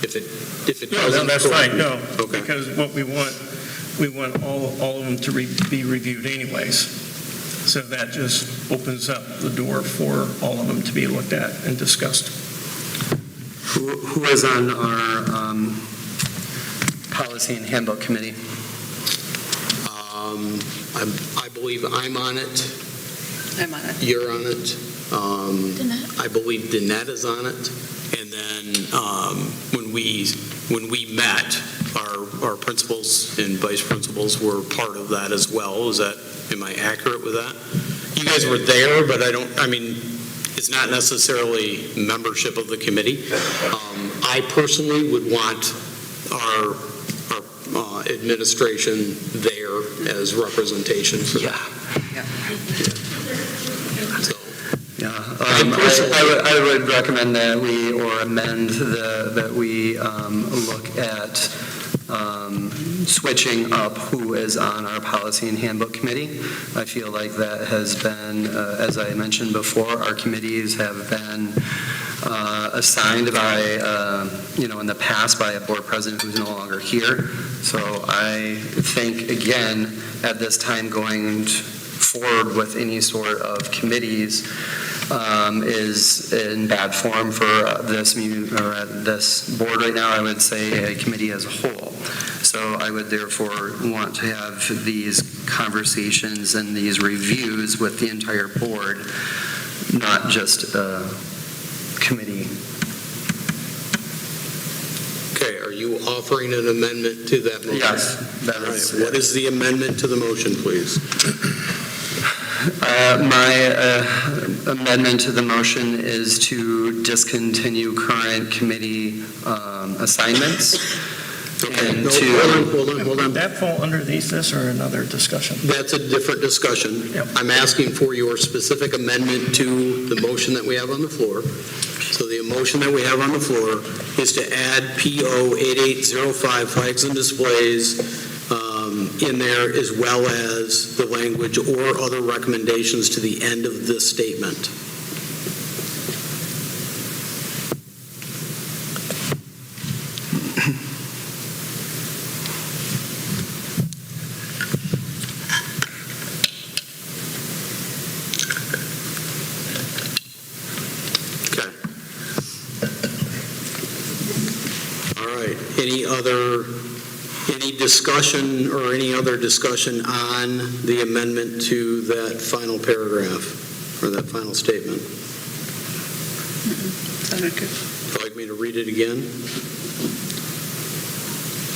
If it No, doesn't. that's fine, no, Okay. because what we want all of them to be reviewed anyways. So that just opens up the door for all of them to be looked at and discussed. Who is on our Policy and Handbook Committee? I believe I'm on it. I'm on it. You're on it. I believe Danette is on it. And then when we met, our principals and vice principals were part of that as well. Am I accurate with that? You guys were there, but it's not necessarily membership of the committee. I personally would want our administration there as representation for that. So, I would recommend that we, or amend that we look at switching up who is on our Policy and Handbook Committee. I feel like that has been, as I mentioned before, our committees have been assigned by, in the past by a board president who's no longer here. So I think, again, at this time going forward with any sort of committees is in bad form for this board right now. I would say a committee as a whole. So I would therefore want to have these conversations and these reviews with the entire board, not just a committee. okay, are you offering an amendment to that motion? Yes, that All right, is. what is the amendment to the motion, please? My amendment to the motion is to discontinue current committee assignments. And Hold on. Would that fall underneath this or another discussion? That's a different discussion. Yep. I'm asking for your specific amendment to the motion that we have on the floor. So the motion that we have on the floor is to add PO 8805, flags and displays, in there, as well as the language or other recommendations to the end of this statement. Any discussion or any other discussion on the amendment to that final paragraph or that final statement? Sounded good. Would you like me to read it again?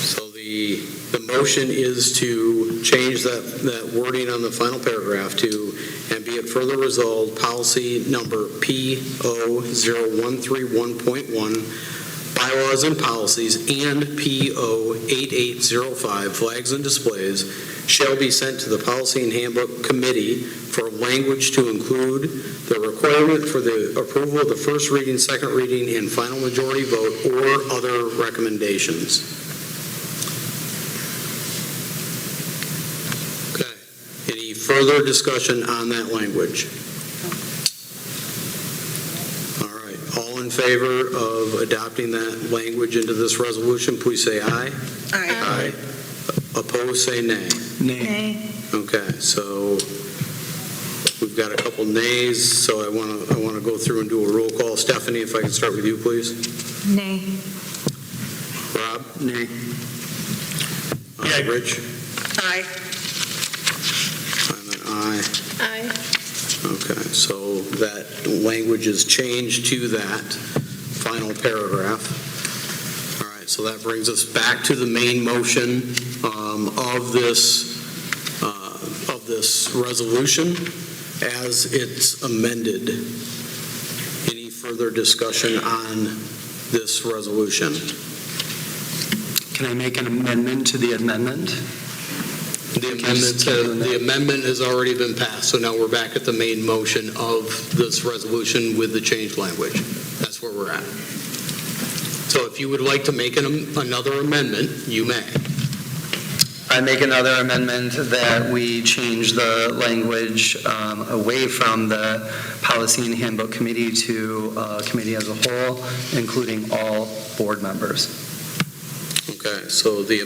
So the motion is to change that wording on the final paragraph to, and be it further resolved, policy number P00131.1, bylaws and policies, and P08805, flags and displays, shall be sent to the Policy and Handbook Committee for language to include the requirement for the approval of the first reading, second reading, and final majority vote, or other recommendations. Okay. Any further discussion on that language? In favor of adopting that language into this resolution, please say aye. Aye. Opposed, say nay. Nay. Okay, so we've got a couple nays, so I want to go through and do a roll call. Stephanie, if I can start with you, please. Nay. Rob? Nay. Rich? Aye. I'm an aye. Aye. Okay, so that language is changed to that final paragraph. All right, so that brings us back to the main motion of this resolution as it's amended. Any further further discussion on this resolution? Can I make an amendment to the amendment? The amendment has already been passed, so now we're back at the main motion of this resolution with the changed language. That's where we're at. So if you would like to make another amendment, you may. I make another amendment that we change the language away from the Policy and Handbook Committee to committee as a whole, including all board members. Okay, so the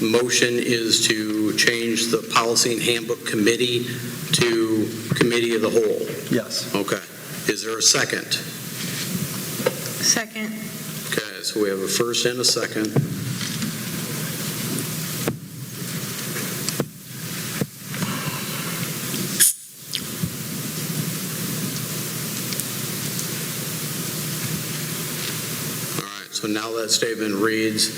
motion is to change the Policy and Handbook Committee to Committee of the Whole. Yes. Okay. Is there a second? Second. Okay, so we have a first and a second. So now that statement reads,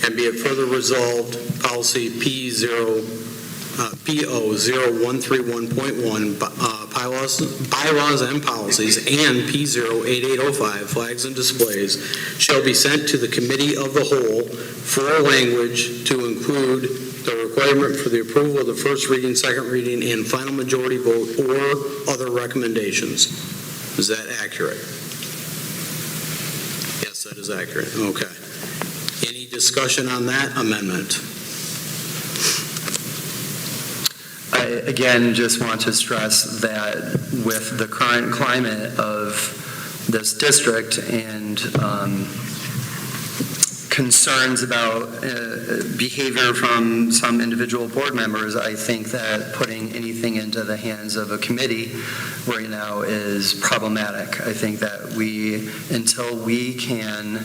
and be it further resolved, policy PO0131.1, bylaws and policies, and P08805, flags and displays, shall be sent to the Committee of the Whole for language to include the requirement for the approval of the first reading, second reading, and final majority vote or other recommendations. Is that accurate? That is accurate. Okay. Any discussion on that amendment? I, again, just want to stress that with the current climate of this district and concerns about behavior from some individual board members, I think that putting anything into the hands of a committee right now is problematic. I think that until we can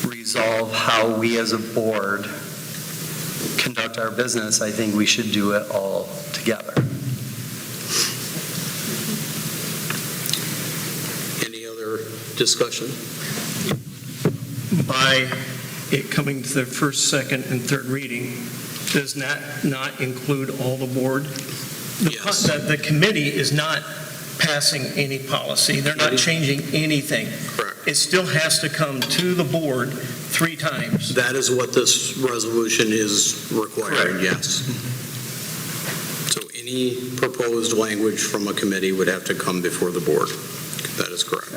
resolve how we as a board conduct our business, I think we should do it all together. Any other discussion? By it coming to the first, second, and third reading, does not include all the board? Yes. The committee is not passing any policy. They're not changing anything. Correct. It still has to come to the board 3 times. That is what this resolution is requiring, yes. So any proposed language from a committee would have to come before the board. That is correct.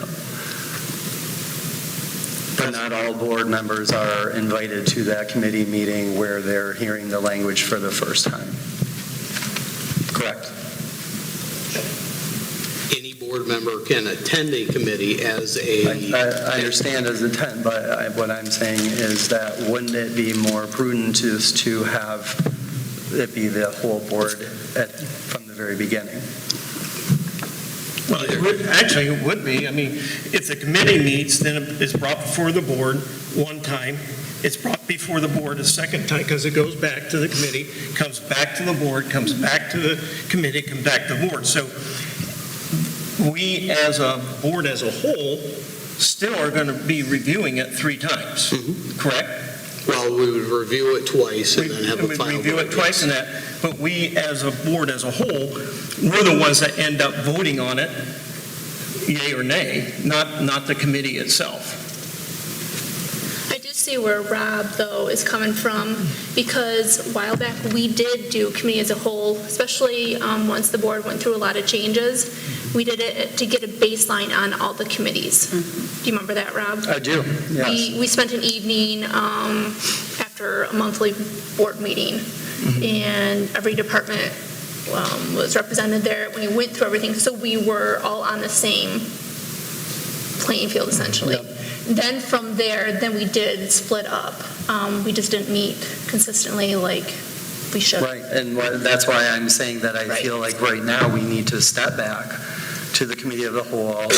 But not all board members are invited to that committee meeting where they're hearing the language for the first time. Correct. Any board member can attend a committee as a... I understand as a 10, but what I'm saying is that wouldn't it be more prudent to have it be the whole board from the very beginning? Well, it would be. I mean, if the committee meets, then it's brought before the board one time. It's brought before the board a second time because it goes back to the committee, comes back to the board, comes back to the committee, comes back to the board. So we as a board as a whole still are going to be reviewing it 3 times, correct? Well, we would review it twice and then have a final. We review it twice in that, but we as a board as a whole, we're the ones that end up voting on it, yay or nay, not the committee itself. I do see where Rob, though, is coming from, because a while back, we did do committee as a whole, especially once the board went through a lot of changes. We did it to get a baseline on all the committees. Do you remember that, Rob? I do, yes. We spent an evening after a monthly board meeting, and every department was represented there when we went through everything, so we were all on the same playing field, essentially. Yep. Then from there, then we did split up. We just didn't meet consistently like we should. Right, and that's why I'm saying that I feel like right now we need to step back to the committee of the whole,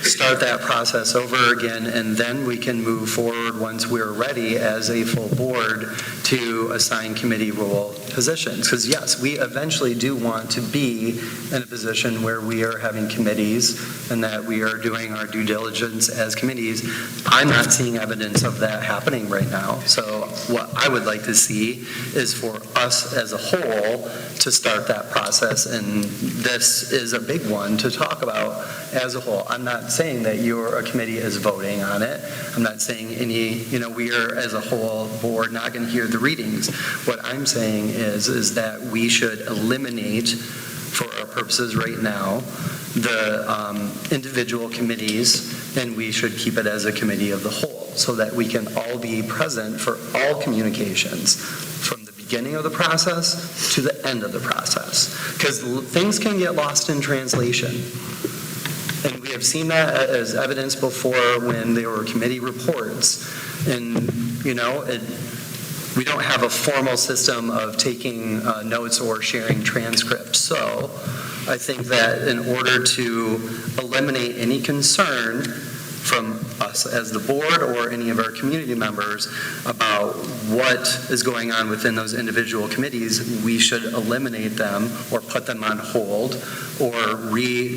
start that process over again, and then we can move forward once we're ready as a full board to assign committee role positions. Because yes, we eventually do want to be in a position where we are having committees and that we are doing our due diligence as committees. I'm not seeing evidence of that happening right now. So what I would like to see is for us as a whole to start that process, and this is a big one to talk about as a whole. I'm not saying that your committee is voting on it. I'm not saying we are as a whole board not going to hear the readings. What I'm saying is that we should eliminate, for our purposes right now, the individual committees, and we should keep it as a committee of the whole, so that we can all be present for all communications, from the beginning of the process to the end of the process. Because things can get lost in translation. And we have seen that as evidence before when there were committee reports. And, we don't have a formal system of taking notes or sharing transcripts. So I think that in order to eliminate any concern from us as the board or any of our community members about what is going on within those individual committees, we should eliminate them or put them on hold or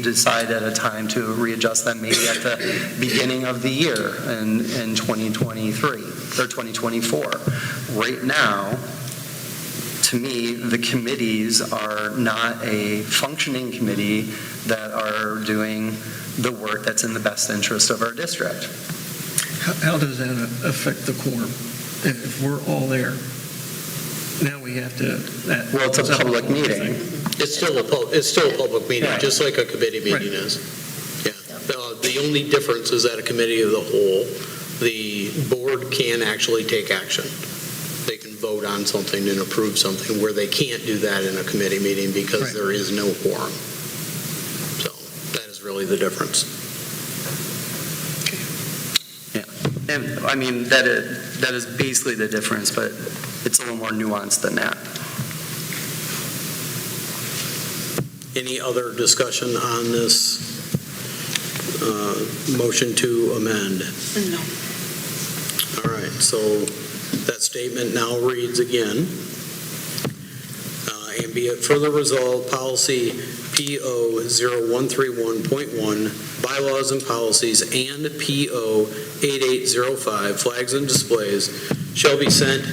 decide at a time to readjust them maybe at the beginning of the year in 2023 or 2024. Right now, to me, the committees are not a functioning committee that are doing the work that's in the best interest of our district. How does that affect the quorum? If we're all there, now we have to... Well, it's a public meeting. It's still a public meeting, Right. just like a committee meeting is. Yeah. The only difference is that a committee of the whole, the board can actually take action. They can vote on something and approve something where they can't do that in a committee meeting because Right. there is no quorum. So that is really the difference. Yeah. And I mean, that is basically the difference, but it's a little more nuanced than that. Any other discussion on this motion to amend? No. All right, so that statement now reads again. And be it further resolved, policy PO 0131.1, bylaws and policies, and PO 8805, flags and displays, shall be sent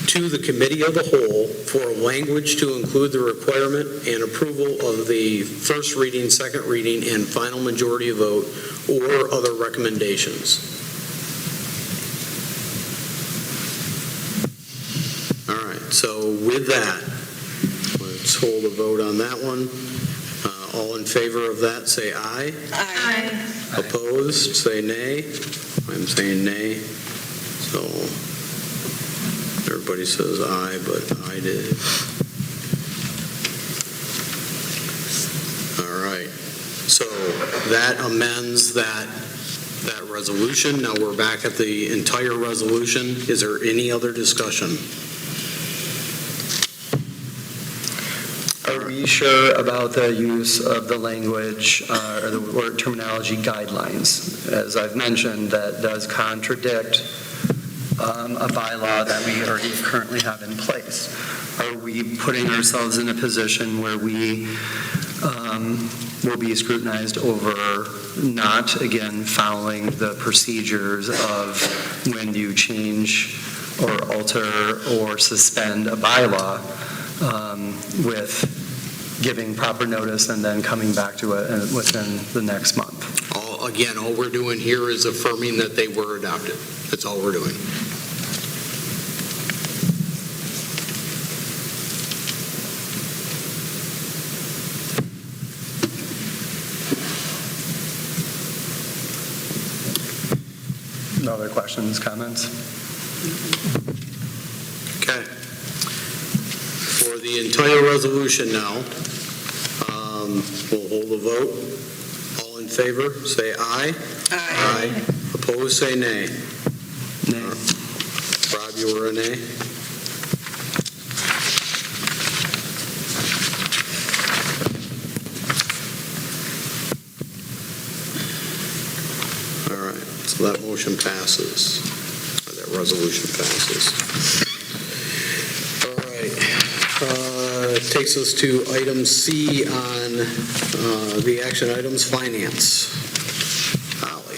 to the committee of the whole for language to include the requirement and approval of the first reading, second reading, and final majority vote or other recommendations. All right, so with that, let's hold a vote on that one. All in favor of that, say aye. Aye. Opposed, say nay. I'm saying nay. So everybody says aye, but I did. All right. So that amends that resolution. Now we're back at the entire resolution. Is there any other discussion? Are we sure about the use of the language or the word terminology guidelines? As I've mentioned, that does contradict a bylaw that we already currently have in place. Are we putting ourselves in a position where we will be scrutinized over not, again, following the procedures of when you change or alter or suspend a bylaw with giving proper notice and then coming back to it within the next month? All we're doing here is affirming that they were adopted. That's all we're doing. No other questions, comments? Okay. For the entire resolution now, we'll hold a vote. All in favor, say aye. Aye. Opposed, say nay. Nay. Rob, you were a nay? All right, so that motion passes, or that resolution passes. All right, takes us to item C on the action items, finance. Holly.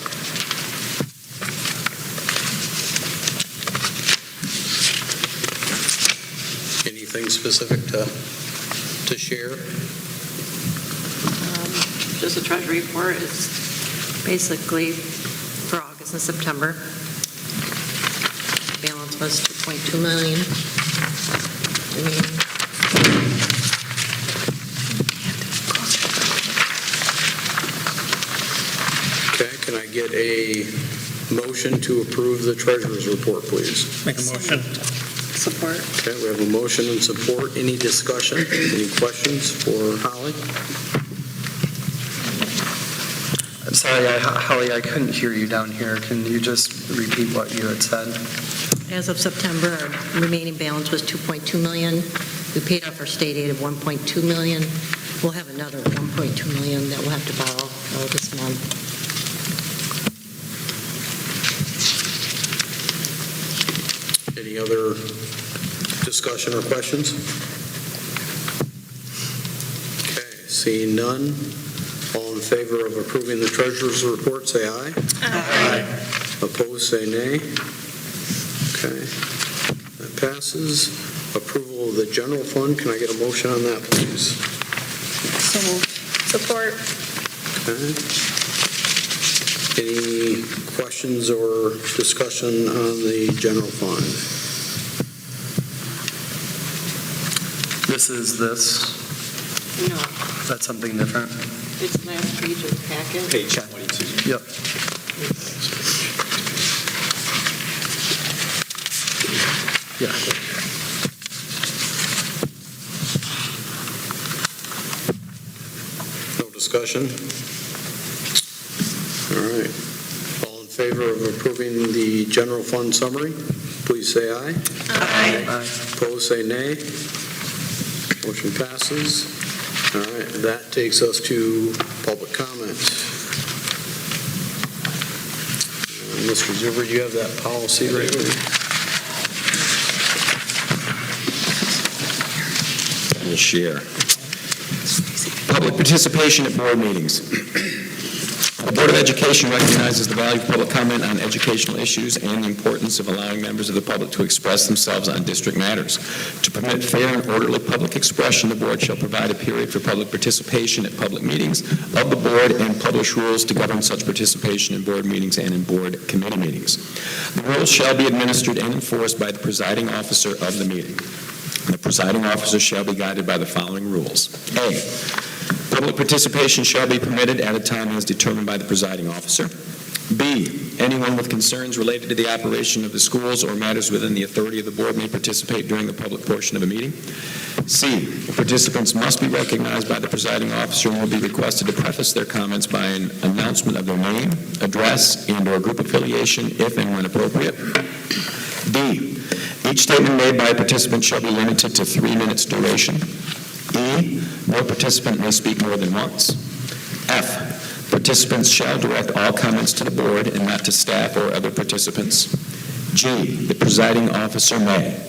Anything specific to share? just a treasury report. It's basically for August and September. Balance was 2.2 million. Okay, can I get a motion to approve the treasurer's report, please? Make a motion. Support. Okay, we have a motion and support. Any discussion? Any questions for Holly? I'm sorry, Holly, I couldn't hear you down here. Can you just repeat what you had said? As of September, our remaining balance was 2.2 million. We paid off our state aid of 1.2 million. We'll have another 1.2 million that we'll have to borrow this month. Any other discussion or questions? Okay, seeing none. All in favor of approving the treasurer's report, say aye. Aye. Opposed, say nay. Okay, that passes. Approval of the general fund, can I get a motion on that, please? Support. Okay. Any questions or discussion on the general fund? This is this? No, Is that something different? it's last page of the packet. Page 22. Yep. Yeah. No discussion? All right. All in favor of approving the general fund summary, please say aye. Aye. Opposed, say nay. Motion passes. All right, that takes us to public comment. Mr. Zuber, you have that policy right there? We'll share. Public participation at board meetings. The Board of Education recognizes the value of public comment on educational issues and the importance of allowing members of the public to express themselves on district matters. To permit fair and orderly public expression, the board shall provide a period for public participation at public meetings of the board and publish rules to govern such participation in board meetings and in board committee meetings. The rules shall be administered and enforced by the presiding officer of the meeting. The presiding officer shall be guided by the following rules. A, public participation shall be permitted at a time as determined by the presiding officer. B, anyone with concerns related to the operation of the schools or matters within the authority of the board may participate during the public portion of a meeting. C, participants must be recognized by the presiding officer and will be requested to preface their comments by an announcement of their name, address, and/or group affiliation, if and when appropriate. D, each statement made by a participant shall be limited to 3 minutes duration. E, no participant may speak more than once. F, participants shall direct all comments to the board and not to staff or other participants. G, the presiding officer may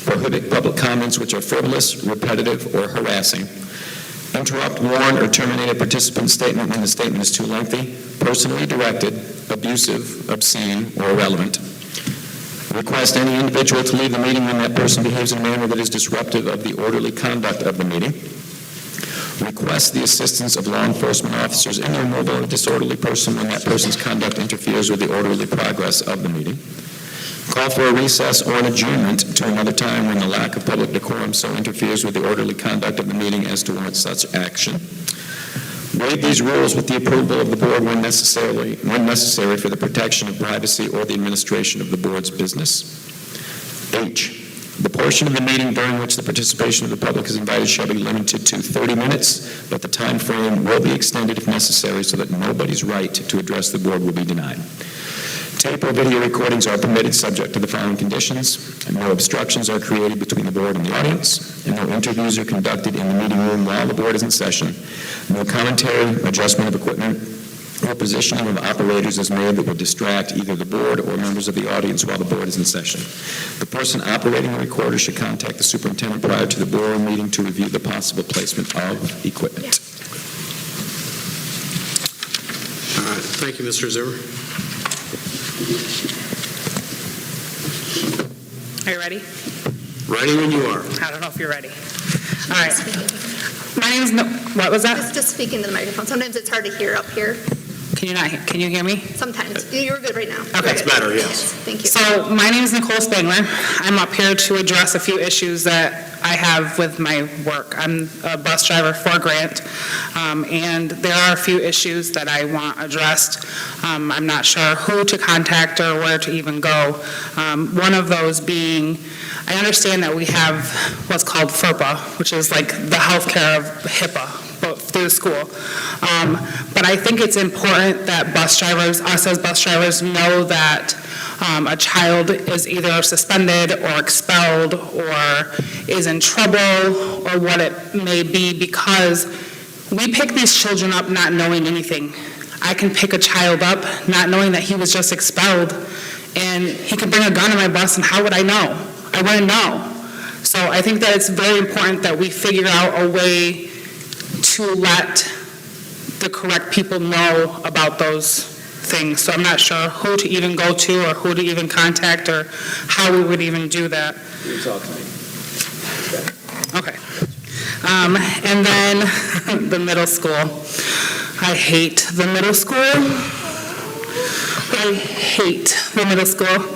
prohibit public comments which are frivolous, repetitive, or harassing, interrupt, warn, or terminate a participant's statement when the statement is too lengthy, personally directed, abusive, obscene, or irrelevant, request any individual to leave the meeting when that person behaves in a manner that is disruptive of the orderly conduct of the meeting, request the assistance of law enforcement officers in the removal of a disorderly person when that person's conduct interferes with the orderly progress of the meeting, call for a recess or an adjournment to another time when the lack of public decorum so interferes with the orderly conduct of the meeting as to warrant such action, waive these rules with the approval of the board when necessary for the protection of privacy or the administration of the board's business. H, the portion of the meeting during which the participation of the public is invited shall be limited to 30 minutes, but the time frame will be extended if necessary so that nobody's right to address the board will be denied. Tape or video recordings are permitted subject to the following conditions. No obstructions are created between the board and the audience, and no interviews are conducted in the meeting room while the board is in session. No commentary, adjustment of equipment, or positioning of operators is made that would distract either the board or members of the audience while the board is in session. The person operating the recorder should contact the superintendent prior to the board meeting to review the possible placement of equipment. All right, thank you, Mr. Zimmer. Are you ready? Ready when you are. I don't know if you're ready. All right. My name is, what was that? Just speak into the microphone. Sometimes it's hard to hear up here. Can you hear me? Sometimes. You're good right now. Okay. It's better, yes. Thank you. So my name is Nicole Spangler. I'm up here to address a few issues that I have with my work. I'm a bus driver for Grant, and there are a few issues that I want addressed. I'm not sure who to contact or where to even go. One of those being, I understand that we have what's called FERPA, which is like the healthcare of HIPAA, through the school. But I think it's important that bus drivers, us as bus drivers, know that a child is either suspended or expelled or is in trouble or what it may be, because we pick these children up not knowing anything. I can pick a child up not knowing that he was just expelled, and he could bring a gun on my bus, and how would I know? I wouldn't know. So I think that it's very important that we figure out a way to let the correct people know about those things. So I'm not sure who to even go to or who to even contact or how we would even do that. You talk to me. Okay. And then the middle school. I hate the middle school. I hate the middle school.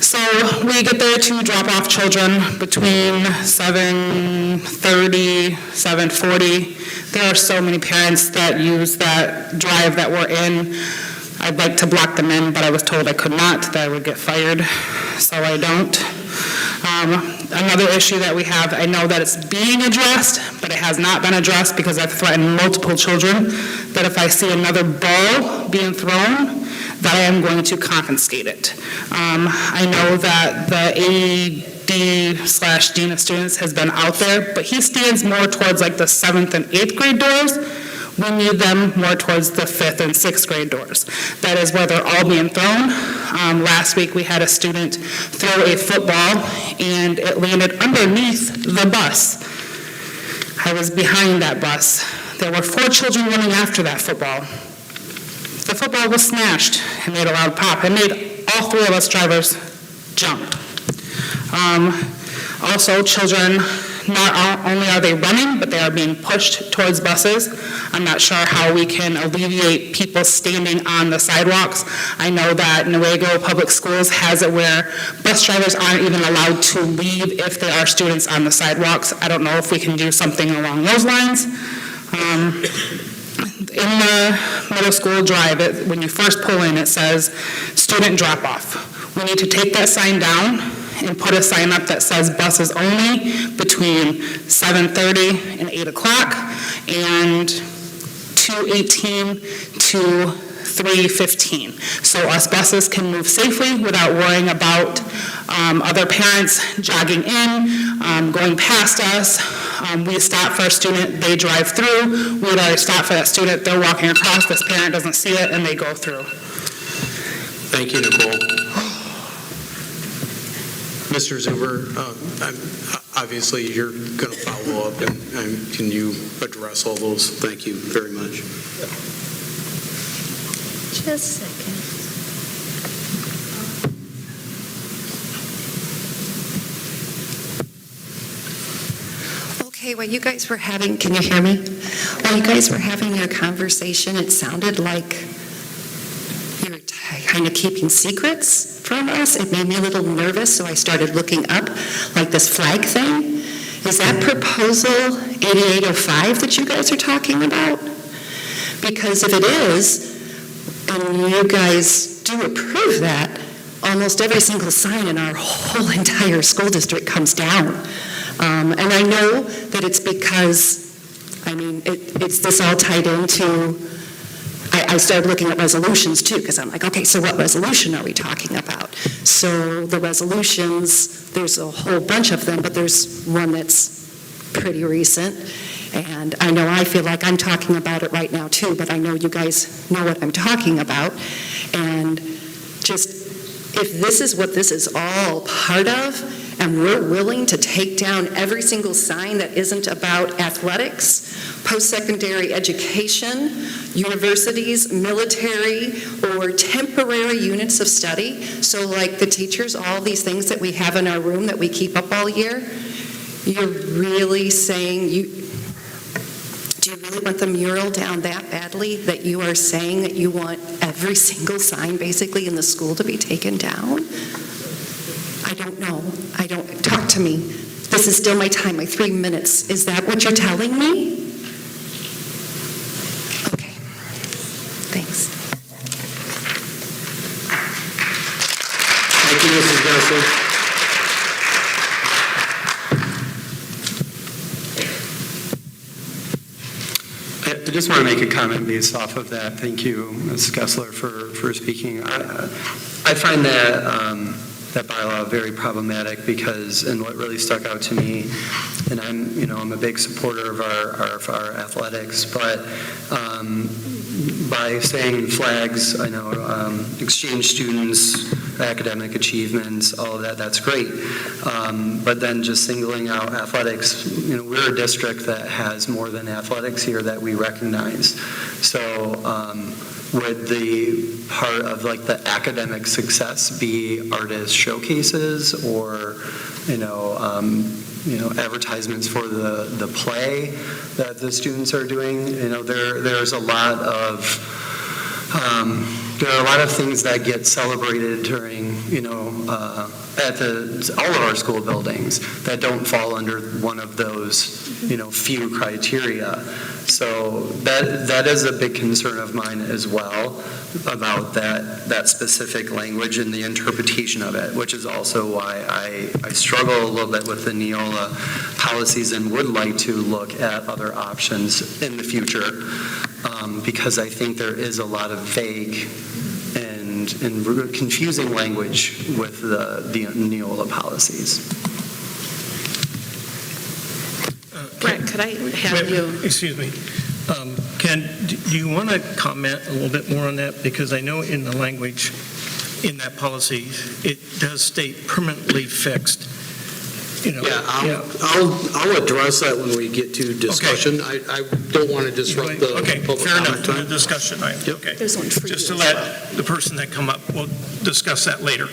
So we get there to drop off children between 7:30, 7:40. There are so many parents that use that drive that we're in. I'd like to block them in, but I was told I could not, that I would get fired, so I don't. Another issue that we have, I know that it's being addressed, but it has not been addressed because I've threatened multiple children that if I see another ball being thrown, that I am going to confiscate it. I know that the AD/Dean of Students has been out there, but he stands more towards like the 7th and 8th grade doors. We need them more towards the 5th and 6th grade doors. That is where they're all being thrown. Last week we had a student throw a football and it landed underneath the bus. I was behind that bus. There were 4 children running after that football. The football was smashed and made a loud pop. It made all 3 of us drivers jump. Also, children, not only are they running, but they are being pushed towards buses. I'm not sure how we can alleviate people standing on the sidewalks. I know that Newaygo Public Schools has it where bus drivers aren't even allowed to leave if there are students on the sidewalks. I don't know if we can do something along those lines. In the middle school drive, when you first pull in, it says student drop-off. We need to take that sign down and put a sign up that says buses only between 7:30 and 8 o'clock and 2:18 to 3:15. So us buses can move safely without worrying about other parents jogging in, going past us. We stop for a student, they drive through. We would already stop for that student, they're walking across, this parent doesn't see it, and they go through. Thank you, Nicole. Mr. Zuber, obviously you're going to follow up, and can you address all those? Thank you very much. Just a second. Okay, while you guys were having, can you hear me? While you guys were having your conversation, it sounded like you were kind of keeping secrets from us. It made me a little nervous, so I started looking up, like this flag thing. Is that proposal 8805 that you guys are talking about? Because if it is, and you guys do approve that, almost every single sign in our whole entire school district comes down. And I know that it's because, I mean, it's this all tied into, I started looking at resolutions too, because I'm like, okay, so what resolution are we talking about? So the resolutions, there's a whole bunch of them, but there's one that's pretty recent. And I know I feel like I'm talking about it right now too, but I know you guys know what I'm talking about. And just, if this is what this is all part of, and we're willing to take down every single sign that isn't about athletics, post-secondary education, universities, military, or temporary units of study, so like the teachers, all these things that we have in our room that we keep up all year, You're really saying do you really want the mural down that badly that you are saying that you want every single sign basically in the school to be taken down? I don't know. Talk to me. This is still my time, my 3 minutes. Is that what you're telling me? Okay. Thanks. Thank you, Mrs. Gressel. I just want to make a comment based off of that. Thank you, Ms. Gessler, for speaking. I find that bylaw very problematic because, and what really stuck out to me, and I'm a big supporter of our athletics, but by saying flags, I know exchange students, academic achievements, all of that, that's great. But then just singling out athletics, we're a district that has more than athletics here that we recognize. So would the part of like the academic success be artist showcases or, advertisements for the play that the students are doing? There's a lot of there are a lot of things that get celebrated during, at all of our school buildings that don't fall under one of those, few criteria. So that is a big concern of mine as well about that specific language and the interpretation of it, which is also why I struggle a little bit with the Neola policies and would like to look at other options in the future, because I think there is a lot of vague and confusing language with the Neola policies. Brett, could I have you? Excuse me. Ken, do you want to comment a little bit more on that? Because I know in the language in that policy, it does state permanently fixed. I'll address that when we get to discussion. Okay. I don't want to disrupt the public fair enough. comment time. The discussion item. Yep. Okay. There's one for Just you to as let the person that come up, we'll discuss that later.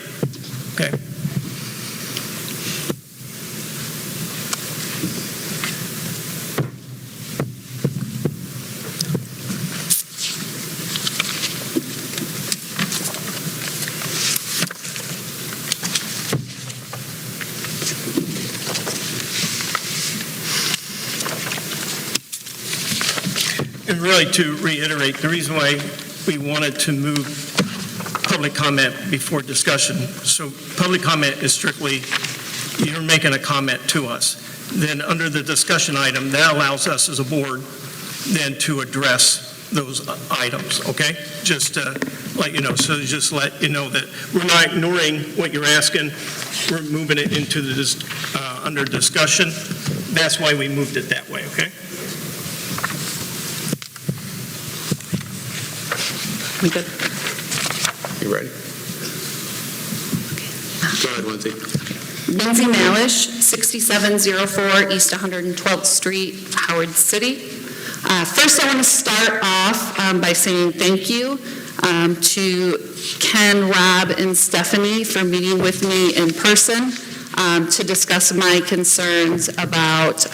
Okay. And really, to reiterate, the reason why we wanted to move public comment before discussion, so public comment is strictly, you're making a comment to us. Then under the discussion item, that allows us as a board then to address those items, okay? Just to let you know, so just let you know that we're not ignoring what you're asking, we're moving it into the, under discussion. That's why we moved it that way, okay? We good? You ready? Go ahead, Lindsay. Lindsay Malish, 6704 East 112th Street, Howard City. First, I want to start off by saying thank you to Ken, Rob, and Stephanie for meeting with me in person to discuss my concerns about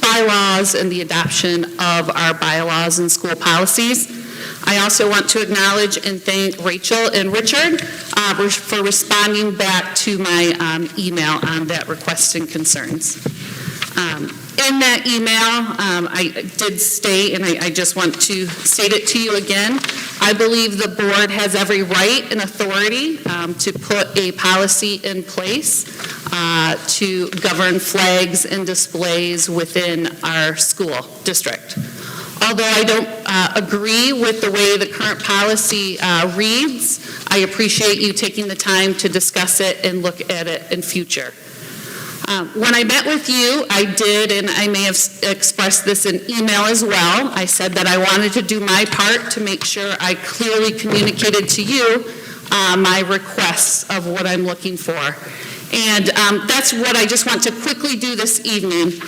bylaws and the adoption of our bylaws and school policies. I also want to acknowledge and thank Rachel and Richard for responding back to my email on that request and concerns. In that email, I did state, and I just want to state it to you again, I believe the board has every right and authority to put a policy in place to govern flags and displays within our school district. Although I don't agree with the way the current policy reads, I appreciate you taking the time to discuss it and look at it in future. When I met with you, I did, and I may have expressed this in email as well, I said that I wanted to do my part to make sure I clearly communicated to you my requests of what I'm looking for. And that's what I just want to quickly do this evening.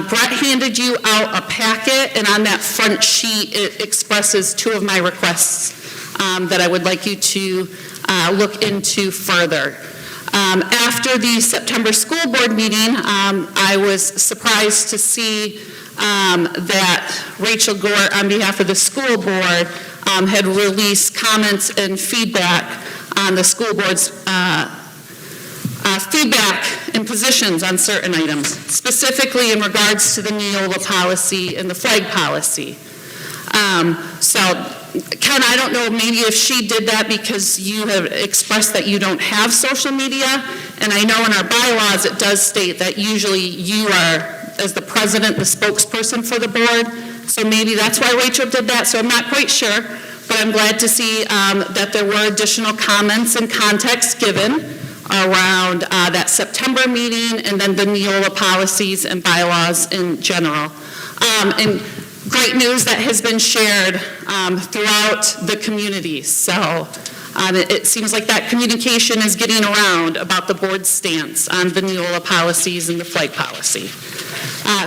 Brett handed you out a packet, and on that front sheet, it expresses two of my requests that I would like you to look into further. After the September school board meeting, I was surprised to see that Rachel Gore, on behalf of the school board, had released comments and feedback on the school board's feedback and positions on certain items, specifically in regards to the Neola policy and the flag policy. So, Ken, I don't know, maybe if she did that because you have expressed that you don't have social media, and I know in our bylaws it does state that usually you are, as the president, the spokesperson for the board, so maybe that's why Rachel did that, so I'm not quite sure, but I'm glad to see that there were additional comments and context given around that September meeting and then the Neola policies and bylaws in general. And great news that has been shared throughout the community. So it seems like that communication is getting around about the board's stance on the Neola policies and the flag policy.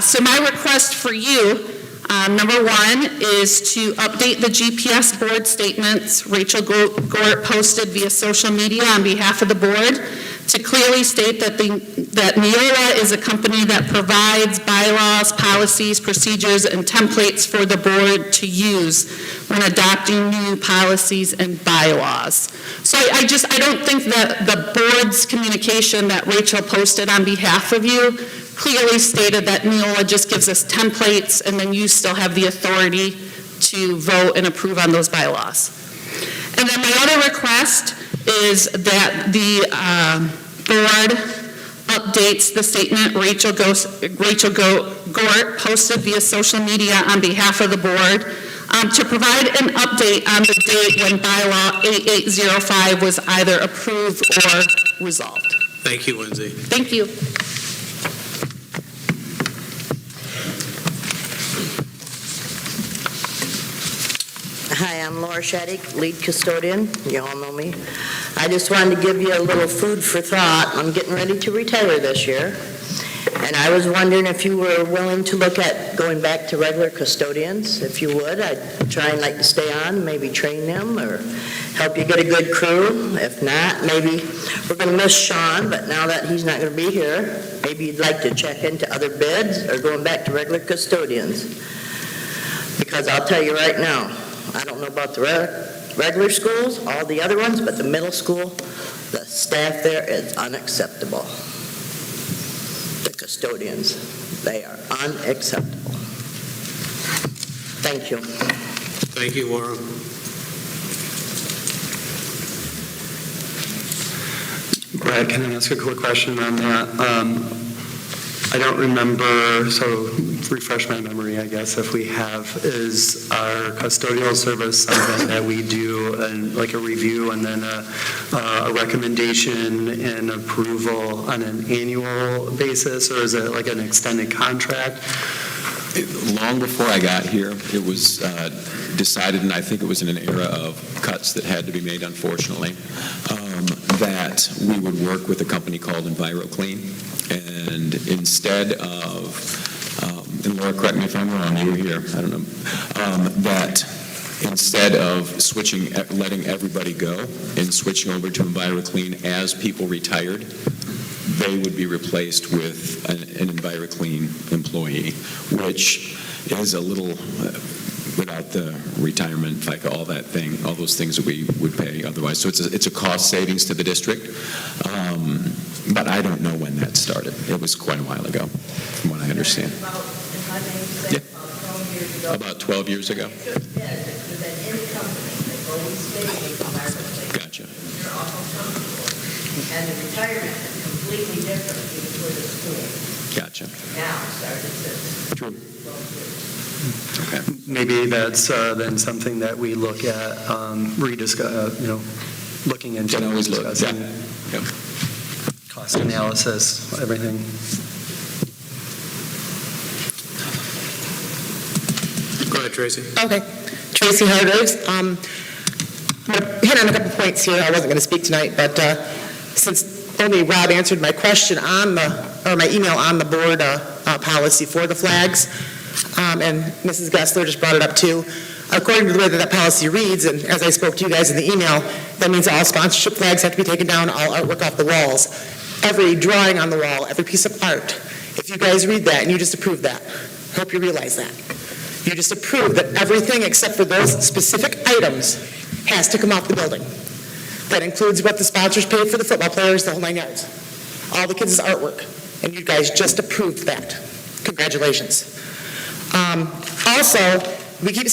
So my request for you, number one, is to update the GPS board statements Rachel Gort posted via social media on behalf of the board to clearly state that Neola is a company that provides bylaws, policies, procedures, and templates for the board to use when adopting new policies and bylaws. So I don't think that the board's communication that Rachel posted on behalf of you clearly stated that Neola just gives us templates and then you still have the authority to vote and approve on and then my other request is that the board updates the statement Rachel Gort posted via social media on behalf of the board to provide an update on the date when bylaw 8805 was either approved or resolved. Thank you, Lindsay. Thank you. Hi, I'm Laura Shaddick, lead custodian. You all know me. I just wanted to give you a little food for thought. I'm getting ready to retire this year. And I was wondering if you were willing to look at going back to regular custodians. If you would, I'd try and like to stay on, maybe train them or help you get a good crew. If not, maybe we're going to miss Sean, but now that he's not going to be here, maybe you'd like to check into other bids or going back to regular custodians. Because I'll tell you right now, I don't know about the regular schools, all the other ones, but the middle school, the staff there is unacceptable. The custodians, they are unacceptable. Thank you. Thank you, Laura. Brad, can I ask a quick question on that? I don't remember, so refresh my memory, I guess, if we have, is our custodial service something that we do, like a review and then a recommendation and approval on an annual basis, or is it like an extended contract? Long before I got here, it was decided, and I think it was in an era of cuts that had to be made, unfortunately, that we would work with a company called EnviroClean. And instead of, and Laura, correct me if I'm wrong, you were here, I don't know, that instead of switching, letting everybody go and switching over to EnviroClean as people retired, they would be replaced with an EnviroClean employee, which is a little, without the retirement, FICA, all that thing, all those things that we would pay otherwise. So it's a cost savings to the district. But I don't know when that started. It was quite a while ago, from what I understand. Yeah. About 12 years ago. Gotcha. And the retirement is completely different for the school. Gotcha. Now it started to. True. Okay. Maybe that's then something that we look at, looking into. Can always look, discussing. yeah. Yep. Cost analysis, everything. Go ahead, Tracy. Okay. Tracy Hargraves. I'm going to hit on a couple points here. I wasn't going to speak tonight, but since only Rob answered my question on my email on the board policy for the flags, and Mrs. Gessler just brought it up too, according to the way that that policy reads, and as I spoke to you guys in the email, that means all sponsorship flags have to be taken down, all artwork off the walls, every drawing on the wall, every piece of art. If you guys read that and you just approve that, hope you realize that. You just approve that everything except for those specific items has to come off the building. That includes what the sponsors paid for the football players, the whole 9 yards. All the kids' artwork. And you guys just approved that. Congratulations. Also, we keep,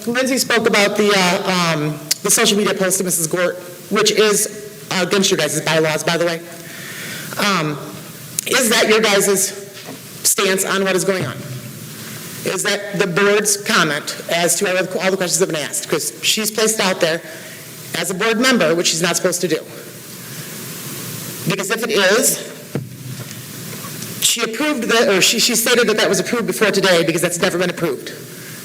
Lindsay spoke about the social media post to Mrs. Gort, which is against your guys' bylaws, by the way. Is that your guys' stance on what is going on? Is that the board's comment as to all the questions that have been asked? Because she's placed out there as a board member, which she's not supposed to do. Because if it is, she approved that, or she stated that that was approved before today, because that's never been approved.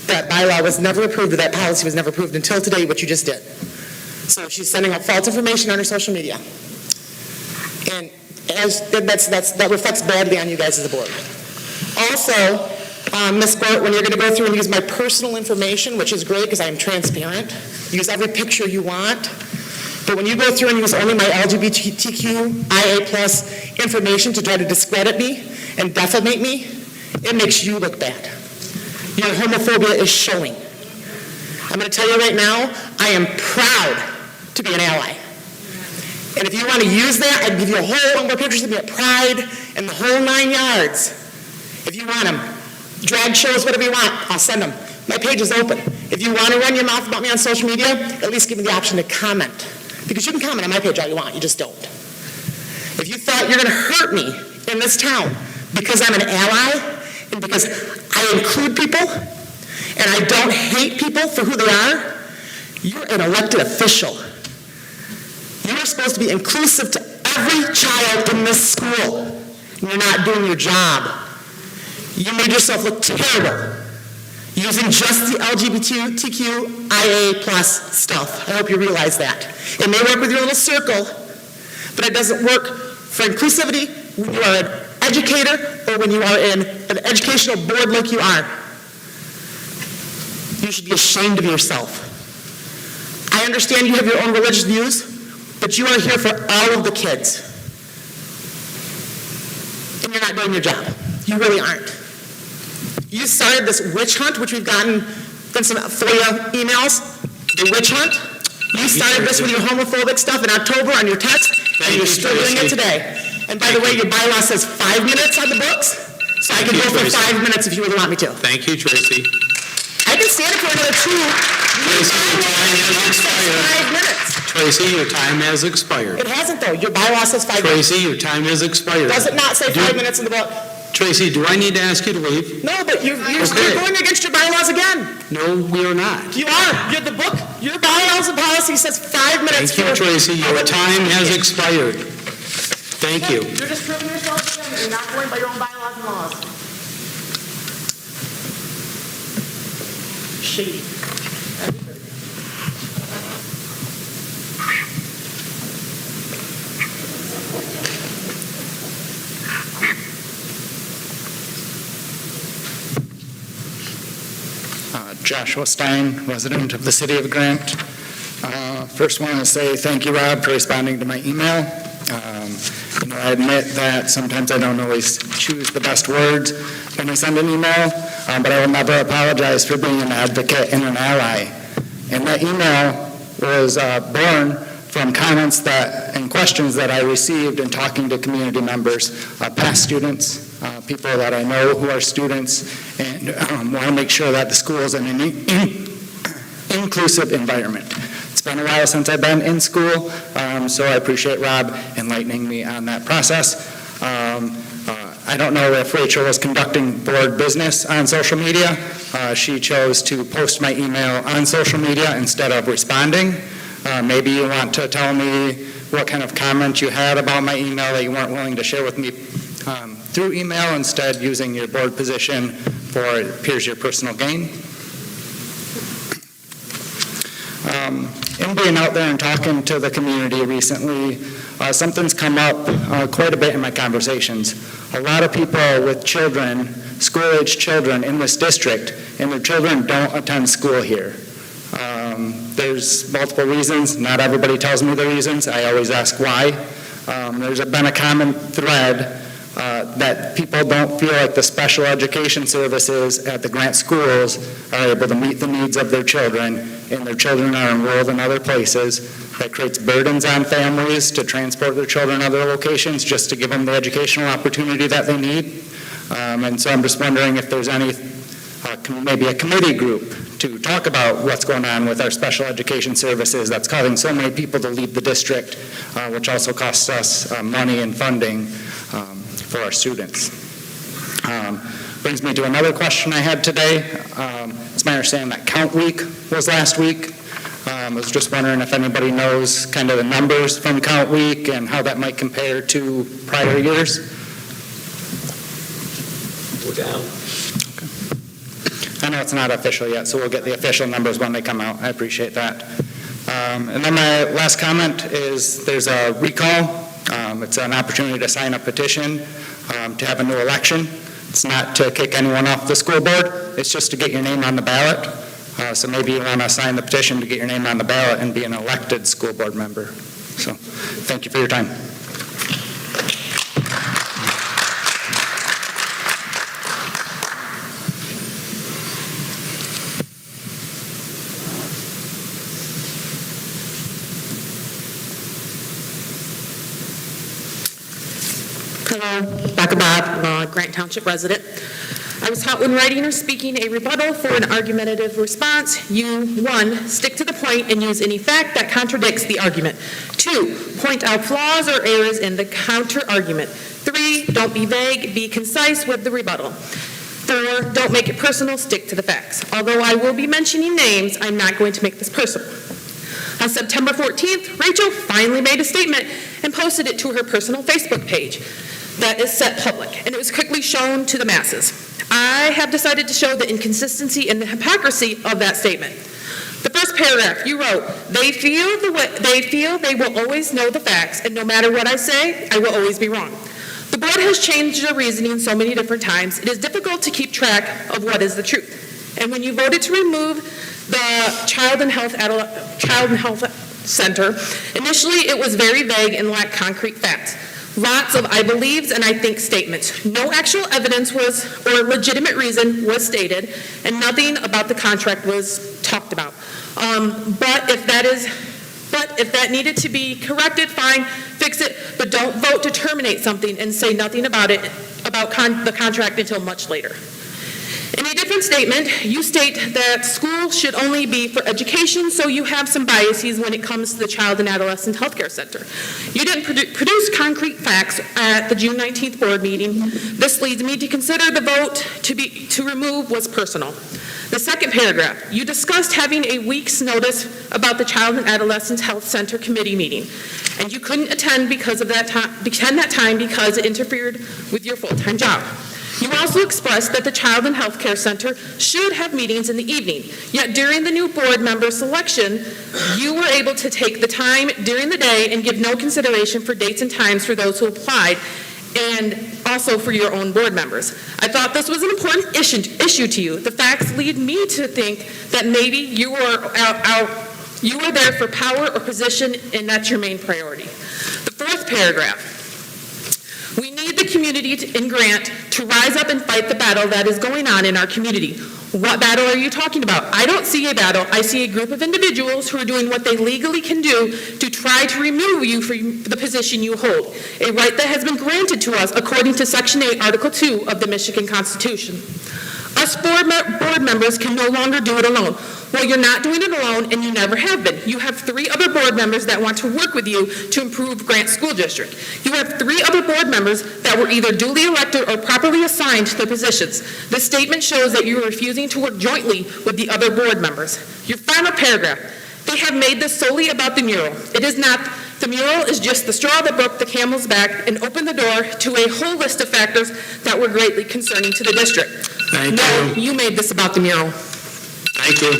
That bylaw was never approved, or that policy was never approved until today, what you just did. So she's sending out false information on her social media. And that reflects badly on you guys as a board. Also, Ms. Gort, when you're going to go through and use my personal information, which is great because I am transparent, use every picture you want, but when you go through and use only my LGBTQIA+ information to try to discredit me and defamate me, it makes you look bad. Your homophobia is showing. I'm going to tell you right now, I am proud to be an ally. And if you want to use that, I'd give you a whole number of pictures of me at Pride and the whole 9 yards. If you want them. Drag shows, whatever you want, I'll send them. My page is open. If you want to run your mouth about me on social media, at least give me the option to comment. Because you can comment on my page all you want, you just don't. If you thought you're going to hurt me in this town because I'm an ally and because I include people and I don't hate people for who they are, you're an elected official. You are supposed to be inclusive to every child in this school. And you're not doing your job. You made yourself look terrible using just the LGBTQIA+ stuff. I hope you realize that. It may work with your little circle, but it doesn't work for inclusivity when you are an educator or when you are in an educational board like you are. You should be ashamed of yourself. I understand you have your own religious views, but you are here for all of the kids. And you're not doing your job. You really aren't. You started this witch hunt, which we've gotten in some FOIA emails, the witch hunt. You started this with your homophobic stuff in October on your text, and you're still doing it today. And by the way, your bylaw says 5 minutes on the books, so I can go for 5 minutes if you really want me to. Thank you, Tracy. I can stand it for another 2. Tracy, your time has expired. 5 minutes. Tracy, your time has expired. It hasn't, though. Your bylaw says 5 minutes. Tracy, your time has expired. Does it not say 5 minutes in the book? Tracy, do I need to ask you to leave? No, but you're going against your bylaws again. No, we are not. You are. The book, your bylaws and policy says 5 minutes. Thank you, Tracy. Your time has expired. Thank you. You're just proving yourself again. You're not going by your own bylaws and laws. Shady. Joshua Stein, resident of the city of Grant. First want to say thank you, Rob, for responding to my email. I admit that sometimes I don't always choose the best words when I send an email, but I will never apologize for being an advocate and an ally. And that email was born from comments and questions that I received in talking to community members, past students, people that I know who are students, and want to make sure that the school is in an inclusive environment. It's been a while since I've been in school, so I appreciate Rob enlightening me on that process. I don't know if Rachel was conducting board business on social media. She chose to post my email on social media instead of responding. Maybe you want to tell me what kind of comment you had about my email that you weren't willing to share with me through email, instead using your board position for, it appears, your personal gain. In being out there and talking to the community recently, something's come up quite a bit in my conversations. A lot of people with children, school-age children in this district, and their children don't attend school here. There's multiple reasons. Not everybody tells me the reasons. I always ask why. There's been a common thread that people don't feel like the special education services at the Grant schools are able to meet the needs of their children, and their children are enrolled in other places. That creates burdens on families to transport their children to other locations just to give them the educational opportunity that they need. And so I'm just wondering if there's any, maybe a committee group to talk about what's going on with our special education services that's causing so many people to leave the district, which also costs us money and funding for our students. Brings me to another question I had today. It's my understanding that Count Week was last week. I was just wondering if anybody knows kind of the numbers from Count Week and how that might compare to prior years. We're down. I know it's not official yet, so we'll get the official numbers when they come out. I appreciate that. And then my last comment is there's a recall. It's an opportunity to sign a petition to have a new election. It's not to kick anyone off the school board. It's just to get your name on the ballot. So maybe you want to sign the petition to get your name on the ballot and be an elected school board member. So thank you for your time. Hello, Becca Bob, Grant Township resident. I was taught when writing or speaking a rebuttal for an argumentative response, you, 1, stick to the point and use any fact that contradicts the argument. 2, point out flaws or errors in the counter-argument. 3, don't be vague, be concise with the rebuttal. 4, don't make it personal, stick to the facts. Although I will be mentioning names, I'm not going to make this personal. On September 14th, Rachel finally made a statement and posted it to her personal Facebook page that is set public, and it was quickly shown to the masses. I have decided to show the inconsistency and the hypocrisy of that statement. The first paragraph, you wrote, they feel they will always know the facts, and no matter what I say, I will always be wrong. The board has changed their reasoning so many different times, it is difficult to keep track of what is the truth. And when you voted to remove the Child and Health Center, initially it was very vague and lacked concrete facts. Lots of I believes and I think statements. No actual evidence was, or legitimate reason was stated, and nothing about the contract was talked about. But if that needed to be corrected, fine, fix it, but don't vote to terminate something and say nothing about it, about the contract until much later. In a different statement, you state that school should only be for education, so you have some biases when it comes to the Child and Adolescent Health Care Center. You didn't produce concrete facts at the June 19th board meeting. This leads me to consider the vote to remove was personal. The second paragraph, you discussed having a week's notice about the Child and Adolescent Health Center committee meeting, and you couldn't attend that time because it interfered with your full-time job. You also expressed that the Child and Health Care Center should have meetings in the evening, yet during the new board member selection, you were able to take the time during the day and give no consideration for dates and times for those who applied, and also for your own board members. I thought this was an important issue to you. The facts lead me to think that maybe you were there for power or position, and that's your main priority. The fourth paragraph. We need the community in Grant to rise up and fight the battle that is going on in our community. What battle are you talking about? I don't see a battle. I see a group of individuals who are doing what they legally can do to try to remove you from the position you hold, a right that has been granted to us according to Section 8, Article 2 of the Michigan Constitution. Us board members can no longer do it alone. Well, you're not doing it alone, and you never have been. You have 3 other board members that want to work with you to improve Grant School District. You have 3 other board members that were either duly elected or properly assigned to their positions. This statement shows that you are refusing to work jointly with the other board members. Your final paragraph. They have made this solely about the mural. It is not. The mural is just the straw that broke the camel's back and opened the door to a whole list of factors that were greatly concerning to the district. Thank No, you made this about the mural. Thank you.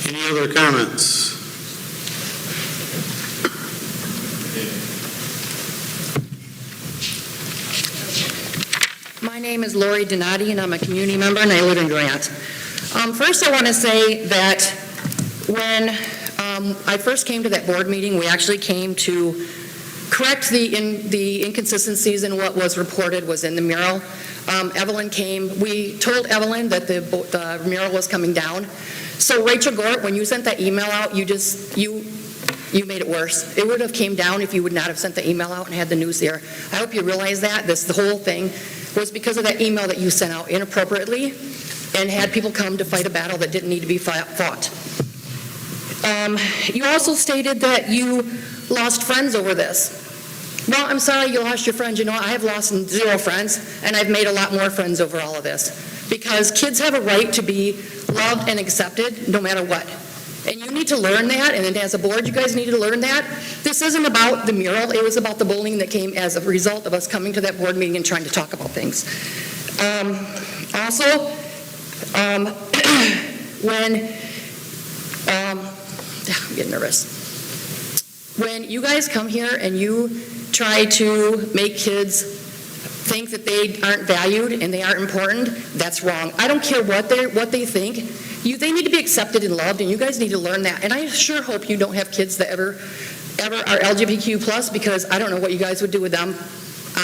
Any other comments? My name is Lori Donati, and I'm a community member, and I live in Grant. First, I want to say that when I first came to that board meeting, we actually came to correct the inconsistencies in what was reported was in the mural. Evelyn came. We told Evelyn that the mural was coming down. So Rachel Gort, when you sent that email out, you made it worse. It would have came down if you would not have sent the email out and had the news there. I hope you realize that. The whole thing was because of that email that you sent out inappropriately and had people come to fight a battle that didn't need to be fought. You also stated that you lost friends over this. Well, I'm sorry you lost your friends. You know, I have lost 0 friends, and I've made a lot more friends over all of this. Because kids have a right to be loved and accepted no matter what. And you need to learn that, and as a board, you guys need to learn that. This isn't about the mural. It was about the bullying that came as a result of us coming to that board meeting and trying to talk about things. Also, I'm getting nervous. When you guys come here and you try to make kids think that they aren't valued and they aren't important, that's wrong. I don't care what they think. They need to be accepted and loved, and you guys need to learn that. And I sure hope you don't have kids that ever are LGBTQ+, because I don't know what you guys would do with them.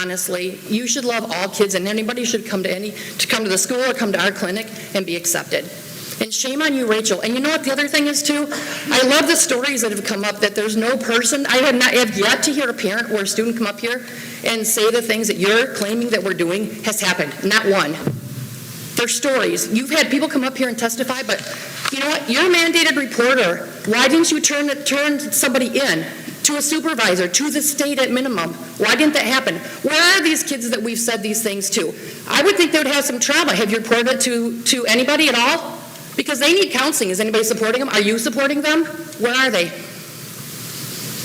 Honestly, you should love all kids, and anybody should come to the school or come to our clinic and be accepted. And shame on you, Rachel. And you know what the other thing is, too? I love the stories that have come up that there's no person, I have yet to hear a parent or a student come up here and say the things that you're claiming that we're doing has happened. Not one. They're stories. You've had people come up here and testify, but you know what? You're a mandated reporter. Why didn't you turn somebody in to a supervisor, to the state at minimum? Why didn't that happen? Where are these kids that we've said these things to? I would think they would have some trauma. Have you reported it to anybody at all? Because they need counseling. Is anybody supporting them? Are you supporting them? Where are they?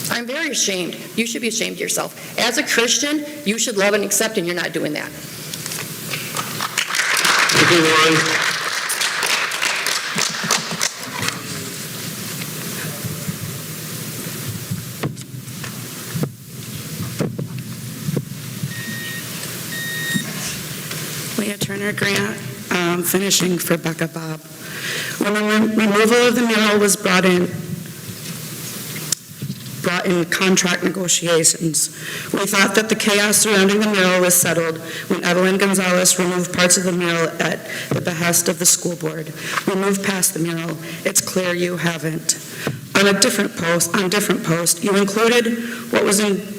I'm very ashamed. You should be ashamed of yourself. As a Christian, you should love and accept, and you're not doing that. Thank you, Lauren. Leah Turner Grant, finishing for Becca Bob. When the removal of the mural was brought in contract negotiations, we thought that the chaos surrounding the mural was settled when Evelyn Gonzalez removed parts of the mural at the behest of the school board. We moved past the mural. It's clear you haven't. On different post, you included what was included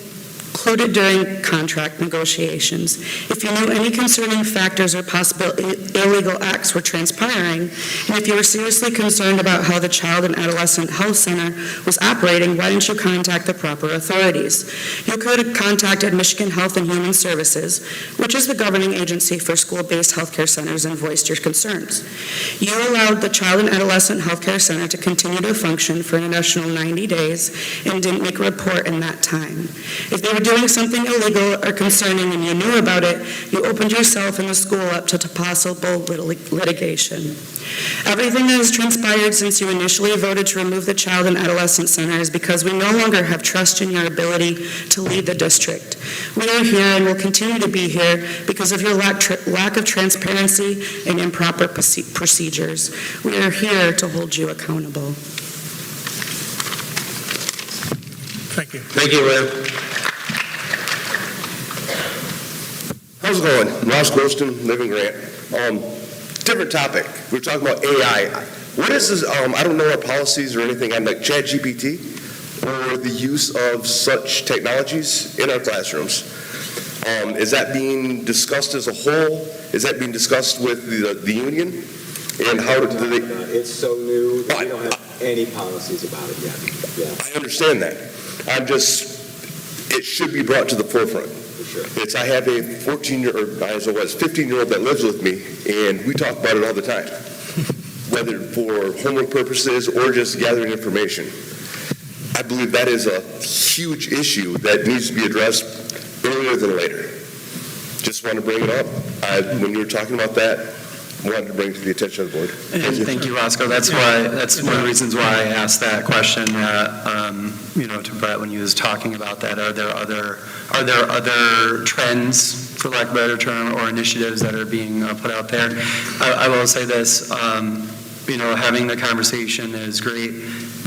during contract negotiations. If you knew any concerning factors or possible illegal acts were transpiring, and if you were seriously concerned about how the Child and Adolescent Health Center was operating, why didn't you contact the proper authorities? You could have contacted Michigan Health and Human Services, which is the governing agency for school-based healthcare centers, and voiced your concerns. You allowed the Child and Adolescent Healthcare Center to continue to function for an additional 90 days and didn't make a report in that time. If they were doing something illegal or concerning and you knew about it, you opened yourself and the school up to possible litigation. Everything that has transpired since you initially voted to remove the Child and Adolescent Center is because we no longer have trust in your ability to lead the district. We are here and will continue to be here because of your lack of transparency and improper procedures. We are here to hold you accountable. Thank you. Thank you, Lynn. How's it going? Ross Golston, Living Grant. Different topic. We're talking about AI. What is this? I don't know our policies or anything on like ChatGPT or the use of such technologies in our classrooms. Is that being discussed as a whole? Is that being discussed with the union? And how do they? It's so new that we don't have any policies about it yet. Yeah. I understand that. It should be brought to the forefront. Sure. I have a 15-year-old that lives with me, and we talk about it all the time, whether for homework purposes or just gathering information. I believe that is a huge issue that needs to be addressed earlier than later. Just want to bring it up. When you were talking about that, wanted to bring to the attention of the board. Thank you, Roscoe. That's one of the reasons why I asked that question, to Brett when he was talking about that. Are there other trends, for lack of a better term, or initiatives that are being put out there? I will say this, having the conversation is great.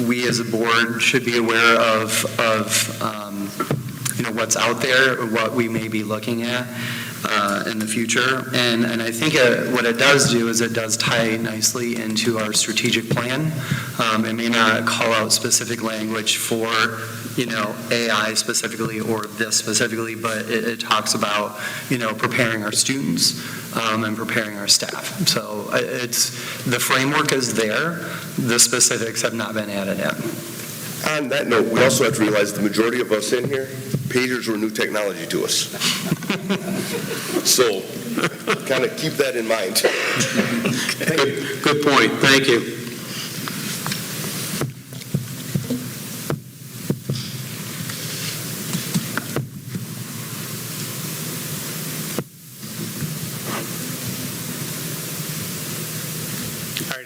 We as a board should be aware of what's out there, or what we may be looking at in the future. And I think what it does do is it does tie nicely into our strategic plan. It may not call out specific language for, AI specifically or this specifically, but it talks about, preparing our students and preparing our staff. So the framework is there. The specifics have not been added in. On that note, we also have to realize the majority of us in here, pagers were new technology to us. So kind of keep that in mind. Good point. Thank you.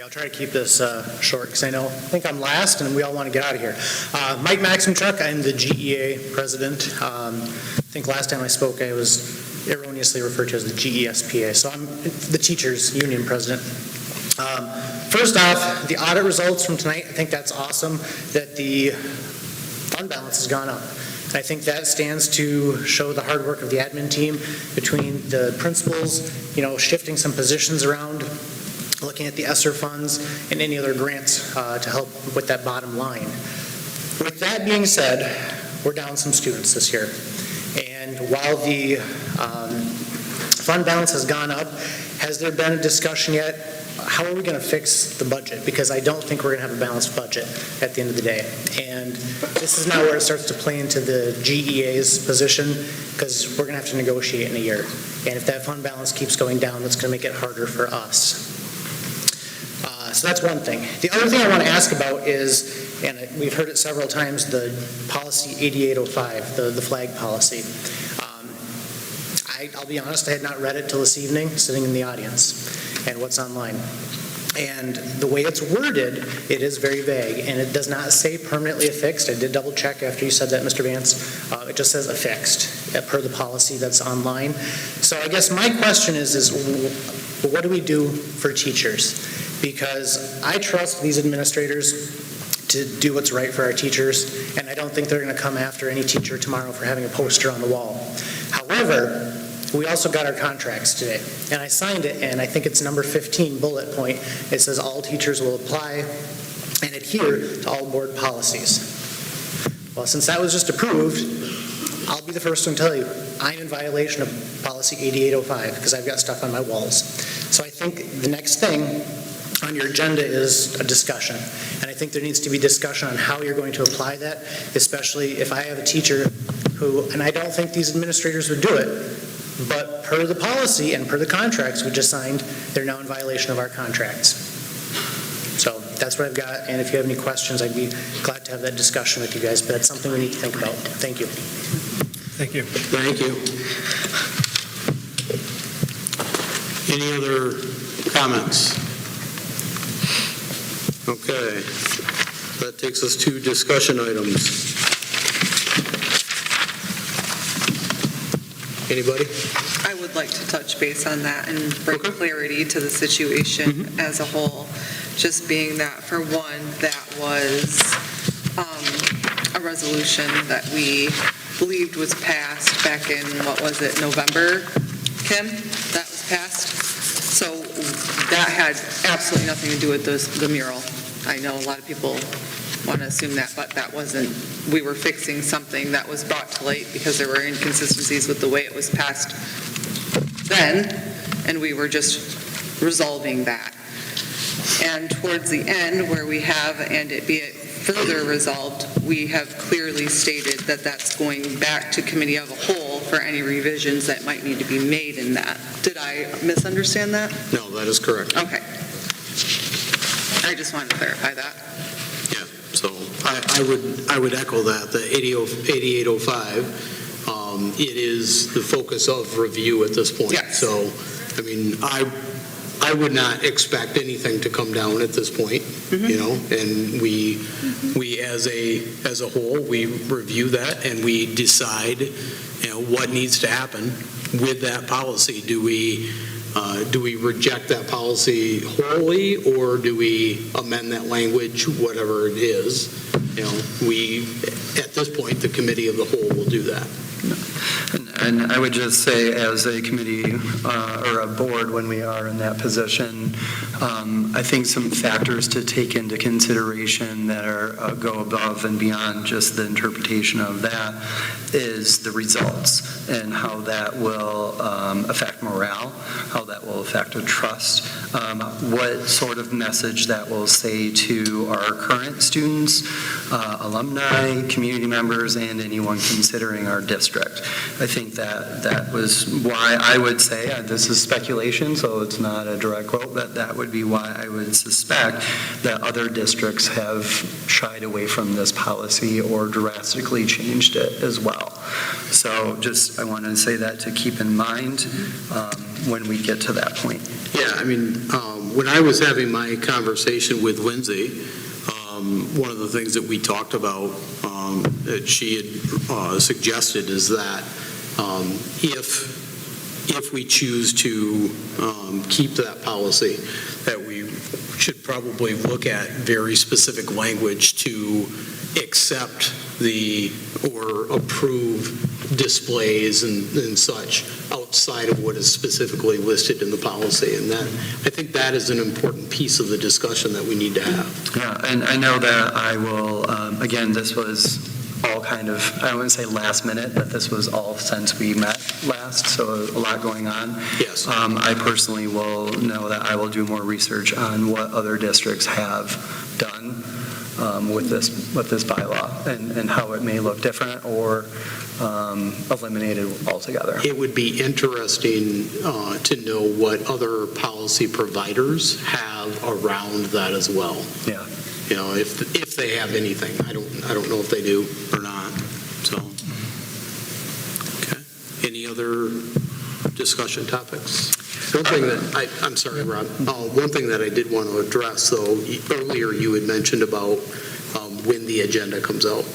I'll try to keep this short because I think I'm last and we all want to get out of here. Mike Maximchuk, I'm the GEA president. I think last time I spoke I was erroneously referred to as the GESPA, so I'm the teachers union president. First off, the audit results from tonight, I think that's awesome that the fund balance has gone up. I think that stands to show the hard work of the admin team between the principals, shifting some positions around, looking at the ESSER funds and any other grants to help with that bottom line. With that being said, we're down some students this year. And while the fund balance has gone up, has there been a discussion yet? How are we going to fix the budget? Because I don't think we're going to have a balanced budget at the end of the day. And this is now where it starts to play into the GEA's position, because we're going to have to negotiate in a year. And if that fund balance keeps going down, that's going to make it harder for us. So that's one thing. The other thing I want to ask about is, and we've heard it several times, the policy 8805, the flag policy. I'll be honest, I had not read it till this evening, sitting in the audience, and what's online. And the way it's worded, it is very vague, and it does not say permanently affixed. I did double check after you said that, Mr. Vance. It just says affixed, per the policy that's online. So I guess my question is what do we do for teachers? Because I trust these administrators to do what's right for our teachers, and I don't think they're going to come after any teacher tomorrow for having a poster on the wall. However, we also got our contracts today, and I signed it, and I think it's number 15 bullet point. It says all teachers will apply and adhere to all board policies. Well, since that was just approved, I'll be the first one to tell you, I'm in violation of policy 8805 because I've got stuff on my walls. So I think the next thing on your agenda is a discussion. And I think there needs to be discussion on how you're going to apply that, especially if I have a teacher who, and I don't think these administrators would do it, but per the policy and per the contracts we just signed, they're now in violation of our contracts. So that's what I've got, and if you have any questions, I'd be glad to have that discussion with you guys, but that's something we need to think about. Thank you. Thank you. Thank you. Any other comments? Okay. That takes us to discussion items. Anybody? I would like to touch base on that and bring clarity to the situation as a whole. Just being that, for one, that was a resolution that we believed was passed back in, November, Kim? That was passed? So that had absolutely nothing to do with the mural. I know a lot of people want to assume that, but that wasn't. We were fixing something that was brought to light because there were inconsistencies with the way it was passed then, and we were just resolving that. And towards the end, where we have, and it be it further resolved, we have clearly stated that that's going back to committee of a whole for any revisions that might need to be made in that. Did I misunderstand that? No, that is correct. Okay. I just wanted to clarify that. Yeah, so I would echo that, the 8805, it is the focus of review at this point. Yes. So, I mean, I would not expect anything to come down at this point, and we as a whole, we review that and we decide, what needs to happen with that policy. Do we reject that policy wholly, or do we amend that language, whatever it is? We, at this point, the committee of the whole will do that. And I would just say, as a committee or a board, when we are in that position, I think some factors to take into consideration that are go above and beyond just the interpretation of that is the results and how that will affect morale, how that will affect a trust, what sort of message that will say to our current students, alumni, community members, and anyone considering our district. I think that was why I would say, this is speculation, so it's not a direct quote, but that would be why I would suspect that other districts have shied away from this policy or drastically changed it as well. So I wanted to say that to keep in mind when we get to that point. Yeah, I mean, when I was having my conversation with Lindsay, one of the things that we talked about that she had suggested is that if we choose to keep that policy, that we should probably look at very specific language to accept or approve displays and such outside of what is specifically listed in the policy. And I think that is an important piece of the discussion that we need to have. Yeah, and I know that I will, again, this was all kind of, I don't want to say last minute, but this was all since we met last, so a lot going on. Yes. I personally will know that I will do more research on what other districts have done with this bylaw and how it may look different or eliminated altogether. It would be interesting to know what other policy providers have around that as well. Yeah. If they have anything. I don't know if they do or not. So, okay. Any other discussion topics? One thing that I'm sorry, Rob. One thing that I did want to address, though, earlier you had mentioned about when the agenda comes out.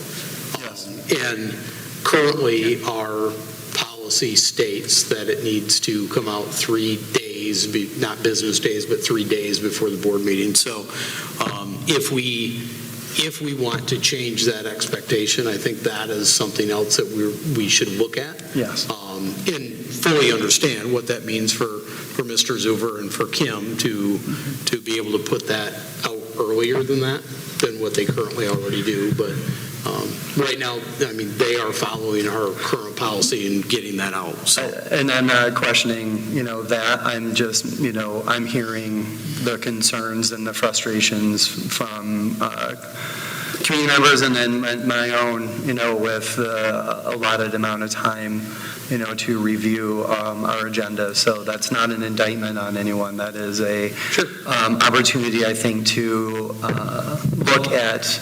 Yes. And currently, our policy states that it needs to come out 3 days, not business days, but 3 days before the board meeting. So if we want to change that expectation, I think that is something else that we should look at. Yes. And fully understand what that means for Mr. Zuver and for Kim to be able to put that out earlier than what they currently already do. But right now, I mean, they are following our current policy and getting that out. So. And I'm not questioning, that. I'm just, I'm hearing the concerns and the frustrations from community members and then my own, with a allotted amount of time, to review our agenda. So that's not an indictment on anyone. That is a opportunity, I think, to look at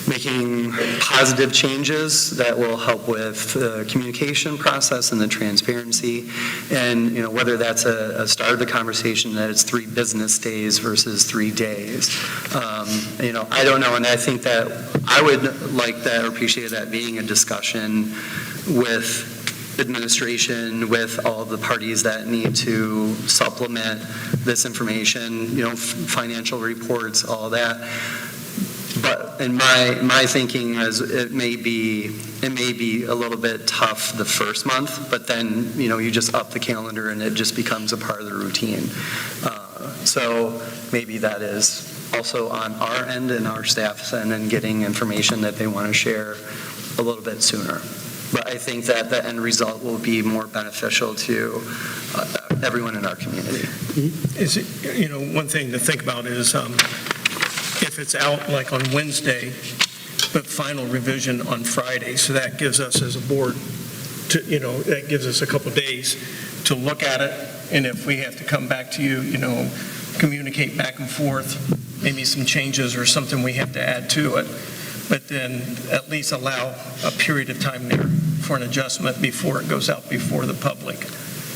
making positive changes that will help with the communication process and the transparency. And, whether that's a start of the conversation that it's 3 business days versus 3 days. I don't know. And I think that I would like that or appreciate that being a discussion with administration, with all the parties that need to supplement this information, financial reports, all that. But in my thinking is it may be a little bit tough the first month, but then you just up the calendar and it just becomes a part of the routine. So maybe that is also on our end and our staff's end and getting information that they want to share a little bit sooner. But I think that the end result will be more beneficial to everyone in our community. Is it, one thing to think about is if it's out like on Wednesday, but final revision on Friday, so that gives us as a board, that gives us a couple days to look at it, and if we have to come back to you, communicate back and forth, maybe some changes or something we have to add to it, but then at least allow a period of time there for an adjustment before it goes out before the public.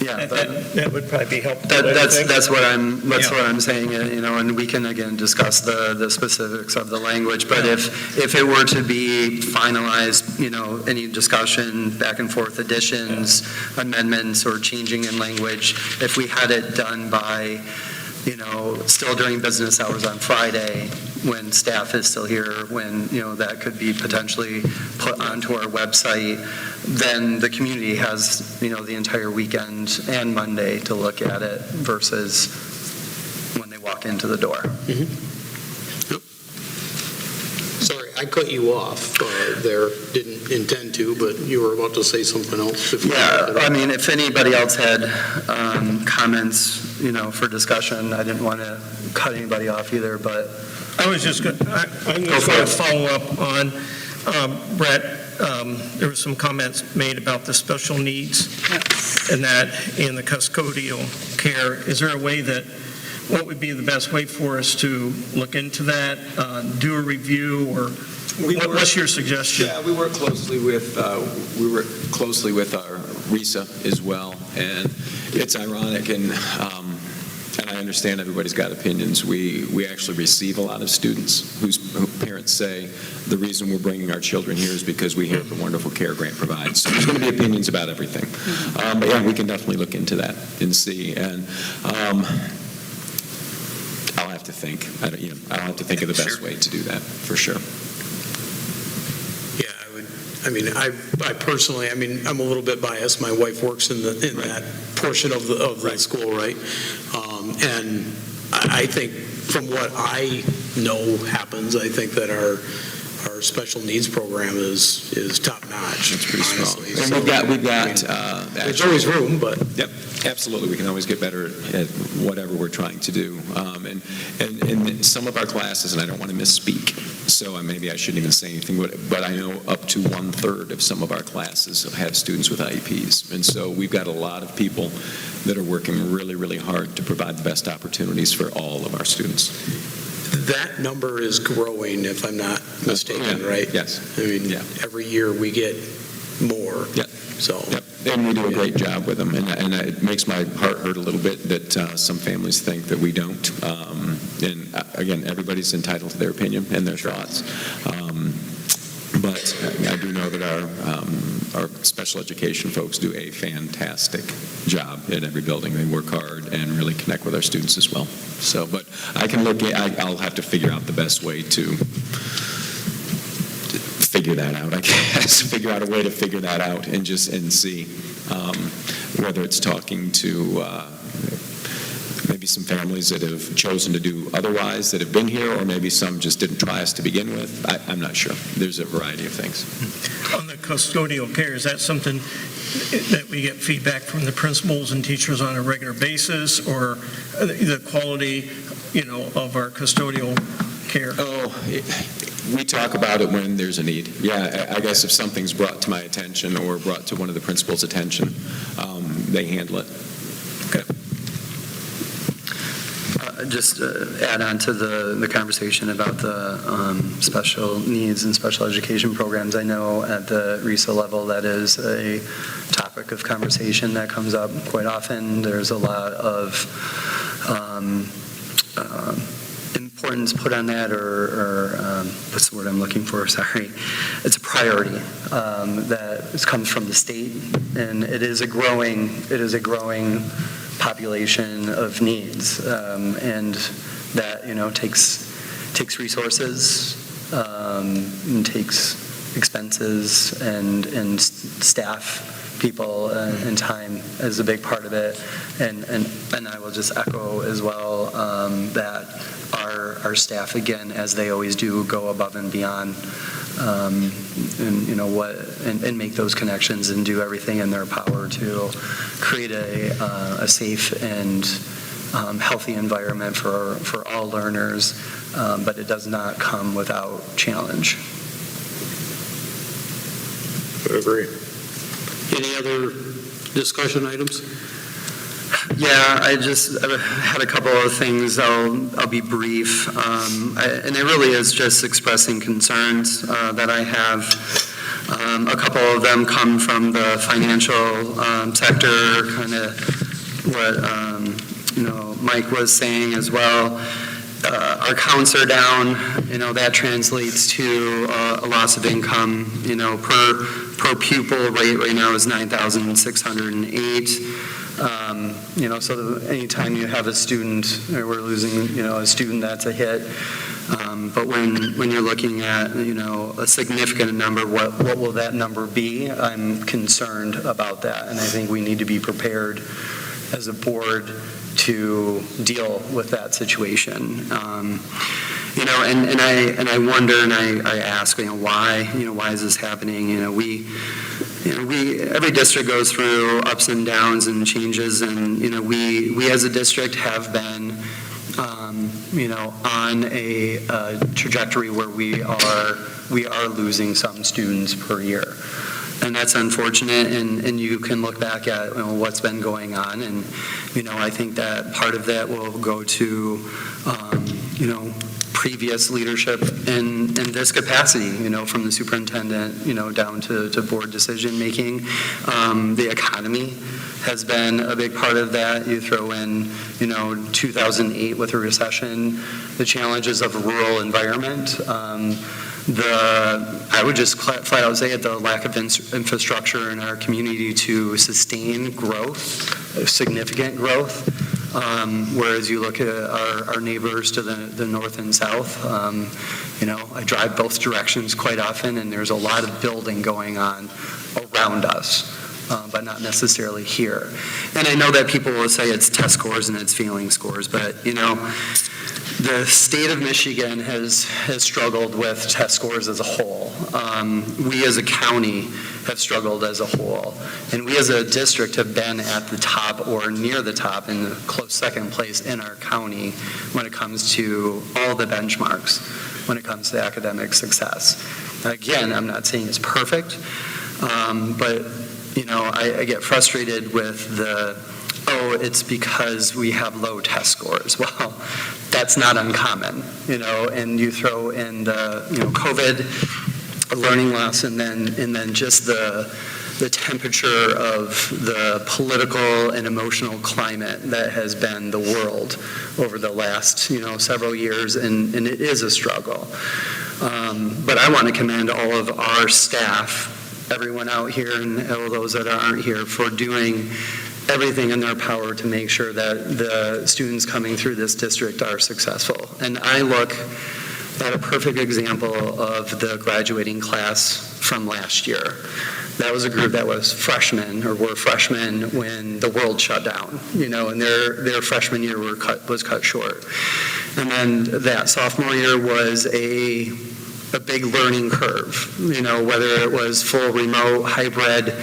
Yeah, That would probably be helpful. That's what I'm Yeah. saying, and we can again discuss the specifics of the language, but if it were to be finalized, any discussion, back and forth additions, amendments, or changing in language, if we had it done by, still during business hours on Friday, when staff is still here, when, that could be potentially put onto our website, then the community has, the entire weekend and Monday to look at it versus when they walk into the door. Sorry, I cut you off there. Didn't intend to, but you were about to say something else. Yeah, I mean, if anybody else had comments, for discussion, I didn't want to cut anybody off either, but. I'm just going to follow up on, Brett, there were some comments made about the special needs and the custodial care. Is there a way what would be the best way for us to look into that, do a review, or what's your suggestion? Yeah, we work closely with our RISA as well, and it's ironic, and I understand everybody's got opinions. We actually receive a lot of students whose parents say the reason we're bringing our children here is because we hear the wonderful care Grant provides. So there's going to be opinions about everything. But yeah, we can definitely look into that and see. And I'll have to think. I'll have to think of the best way to do that, for sure. Yeah, I personally, I'm a little bit biased. My wife works in that portion of the school, right? And I think from what I know happens, I think that our special needs program is top notch. It's pretty strong. Honestly. And we've got there's always room, but. Yep, absolutely. We can always get better at whatever we're trying to do. And some of our classes, and I don't want to misspeak, so maybe I shouldn't even say anything, but I know up to 1/3 of some of our classes have students with IEPs. And so we've got a lot of people that are working really, really hard to provide the best opportunities for all of our students. That number is growing, if I'm not mistaken, right? Yes. Every year we get more. Yep. So. Yep. And we do a great job with them, and it makes my heart hurt a little bit that some families think that we don't. And again, everybody's entitled to their opinion and their thoughts. But I do know that our special education folks do a fantastic job at every building. They work hard and really connect with our students as well. So, but I'll have to figure out the best way to figure that out, I guess. Figure out a way to figure that out and see whether it's talking to maybe some families that have chosen to do otherwise that have been here, or maybe some just didn't try us to begin with. I'm not sure. There's a variety of things. On the custodial care, is that something that we get feedback from the principals and teachers on a regular basis, or the quality, of our custodial care? We talk about it when there's a need. Yeah, I guess if something's brought to my attention or brought to one of the principals' attention, they handle it. Okay. Just add on to the conversation about the special needs and special education programs. I know at the RISA level that is a topic of conversation that comes up quite often. There's a lot of importance put on that, or what's the word I'm looking for? Sorry. It's a priority that comes from the state, and it is a growing population of needs, and that takes resources, and takes expenses, and staff people, and time is a big part of it. And I will just echo as well that our staff, again, as they always do, go above and beyond, and make those connections and do everything in their power to create a safe and healthy environment for all learners, but it does not come without challenge. I agree. Any other discussion items? Yeah, I just had a couple of things. I'll be brief, and it really is just expressing concerns that I have A couple of them come from the financial sector, kind of what Mike was saying as well. Our counts are down, that translates to a loss of income, per pupil rate right now is 9,608. So anytime you have a student, or we're losing, a student, that's a hit. But when you're looking at, a significant number, what will that number be? I'm concerned about that, and I think we need to be prepared as a board to deal with that situation. And I wonder, and I ask, why is this happening? Every district goes through ups and downs and changes, and we as a district have been on a trajectory where we are losing some students per year. And that's unfortunate, and you can look back at what's been going on, and I think that part of that will go to previous leadership in this capacity, from the superintendent, down to board decision making. The economy has been a big part of that. You throw in 2008 with a recession, the challenges of a rural environment. I would just flat out say it, the lack of infrastructure in our community to sustain growth, significant growth. Whereas you look at our neighbors to the north and south, I drive both directions quite often, and there's a lot of building going on around us, but not necessarily here. And I know that people will say it's test scores and it's failing scores, but the state of Michigan has struggled with test scores as a whole. We as a county have struggled as a whole. And we as a district have been at the top or near the top in the close second place in our county when it comes to all the benchmarks, when it comes to academic success. Again, I'm not saying it's perfect, but I get frustrated with it's because we have low test scores. Well, that's not uncommon, and you throw in the, COVID, learning loss, and then just the temperature of the political and emotional climate that has been the world over the last, several years, and it is a struggle. But I want to commend all of our staff, everyone out here and all those that aren't here, for doing everything in their power to make sure that the students coming through this district are successful. And I look at a perfect example of the graduating class from last year. That was a group that was freshmen, or were freshmen, when the world shut down, and their freshman year was cut short. And then that sophomore year was a big learning curve, whether it was full remote, hybrid,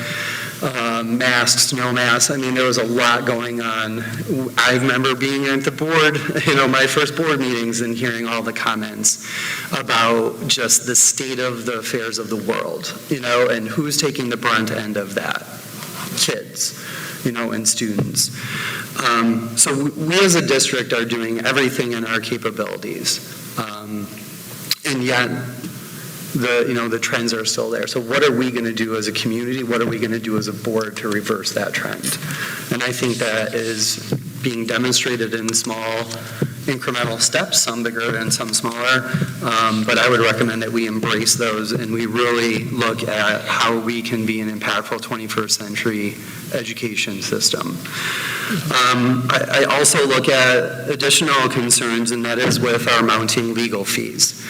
masks, no masks. There was a lot going on. I remember being at the board, my first board meetings, and hearing all the comments about just the state of the affairs of the world, and who's taking the brunt end of that? Kids, and students. So we as a district are doing everything in our capabilities, and yet the trends are still there. So what are we going to do as a community? What are we going to do as a board to reverse that trend? And I think that is being demonstrated in small incremental steps, some bigger and some smaller. But I would recommend that we embrace those and we really look at how we can be an impactful 21st century education system. I also look at additional concerns, and that is with our mounting legal fees.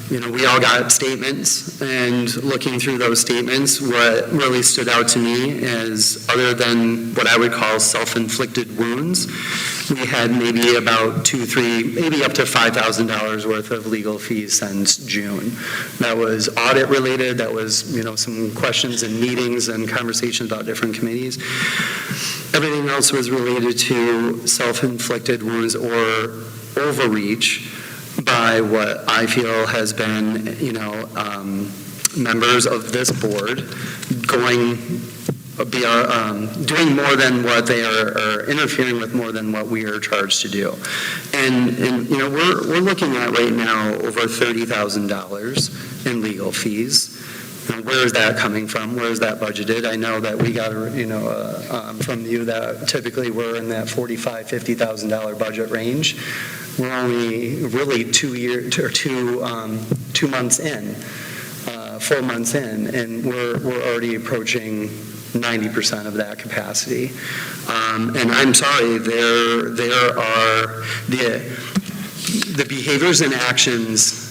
We all got statements, and looking through those statements, what really stood out to me is, other than what I would call self-inflicted wounds, we had maybe about $2, $3, maybe up to $5,000 worth of legal fees since June. That was audit related. That was, some questions and meetings and conversations about different committees. Everything else was related to self-inflicted wounds or overreach by what I feel has been, members of this board doing more than what they are interfering with more than what we are charged to do. And we're looking at right now over $30,000 in legal fees. Where is that coming from? Where is that budgeted? I know that we got, from you that typically we're in that $45,000, $50,000 budget range. We're only really 2 months in, 4 months in, and we're already approaching 90% of that capacity. And I'm sorry, there are the behaviors and actions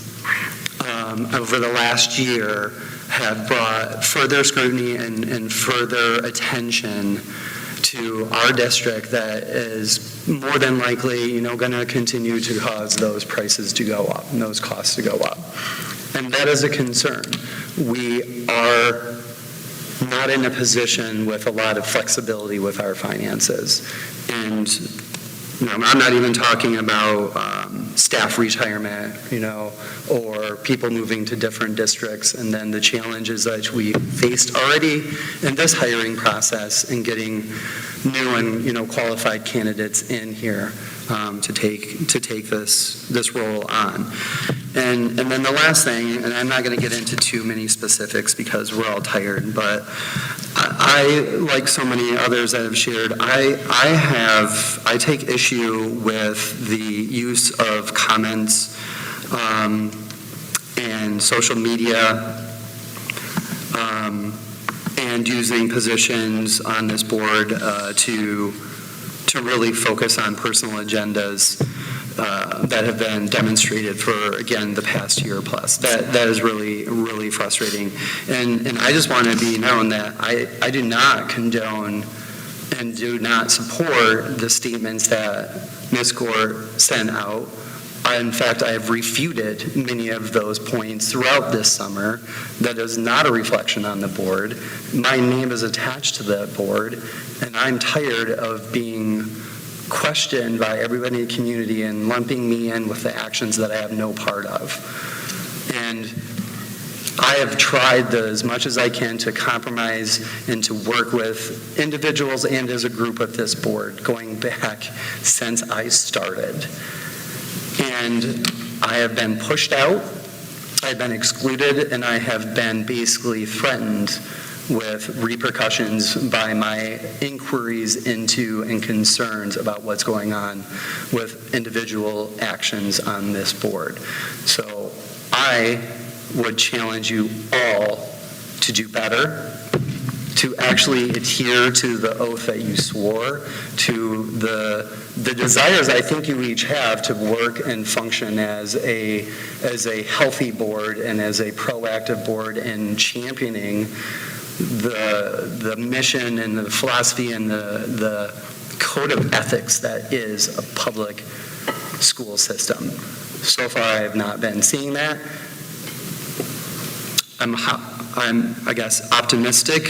over the last year have brought further scrutiny and further attention to our district that is more than likely, going to continue to cause those prices to go up and those costs to go up. And that is a concern. We are not in a position with a lot of flexibility with our finances. And I'm not even talking about staff retirement, or people moving to different districts, and then the challenges that we faced already in this hiring process and getting new and qualified candidates in here to take this role on. And then the last thing, and I'm not going to get into too many specifics because we're all tired, but I, like so many others that have shared, I take issue with the use of comments and social media and using positions on this board to really focus on personal agendas that have been demonstrated for, again, the past year plus. That is really, really frustrating. And I just want to be known that I do not condone and do not support the statements that Ms. Gore sent out. In fact, I have refuted many of those points throughout this summer. That is not a reflection on the board. My name is attached to that board, and I'm tired of being questioned by everybody in the community and lumping me in with the actions that I have no part of. And I have tried as much as I can to compromise and to work with individuals and as a group at this board going back since I started. And I have been pushed out, I've been excluded, and I have been basically threatened with repercussions by my inquiries into and concerns about what's going on with individual actions on this board. So I would challenge you all to do better, to actually adhere to the oath that you swore, to the desires I think you each have to work and function as a healthy board and as a proactive board in championing the mission and the philosophy and the code of ethics that is a public school system. So far, I have not been seeing that. I'm I guess, optimistic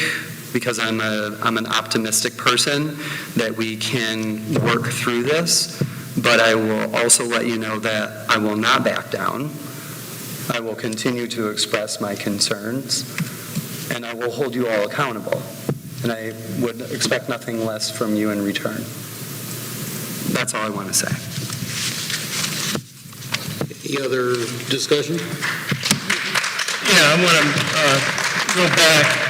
because I'm an optimistic person that we can work through this, but I will also let you know that I will not back down. I will continue to express my concerns, and I will hold you all accountable. And I would expect nothing less from you in return. That's all I want to say. Any other discussion? Yeah, I want to go back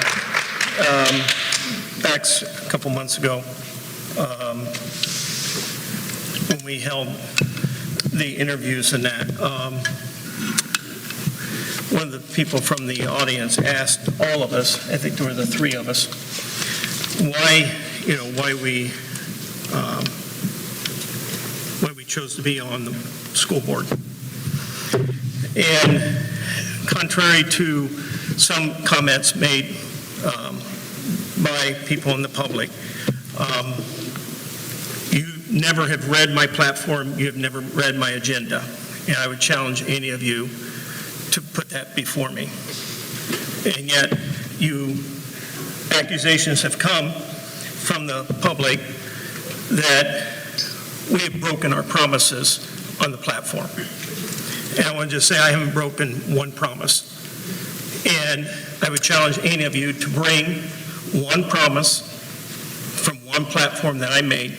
a couple months ago when we held the interviews and that. One of the people from the audience asked all of us, I think there were the three of us, why we chose to be on the school board. And contrary to some comments made by people in the public, you never have read my platform, you have never read my agenda, and I would challenge any of you to put that before me. And yet, accusations have come from the public that we have broken our promises on the platform. And I want to just say I haven't broken one promise. And I would challenge any of you to bring one promise from one platform that I made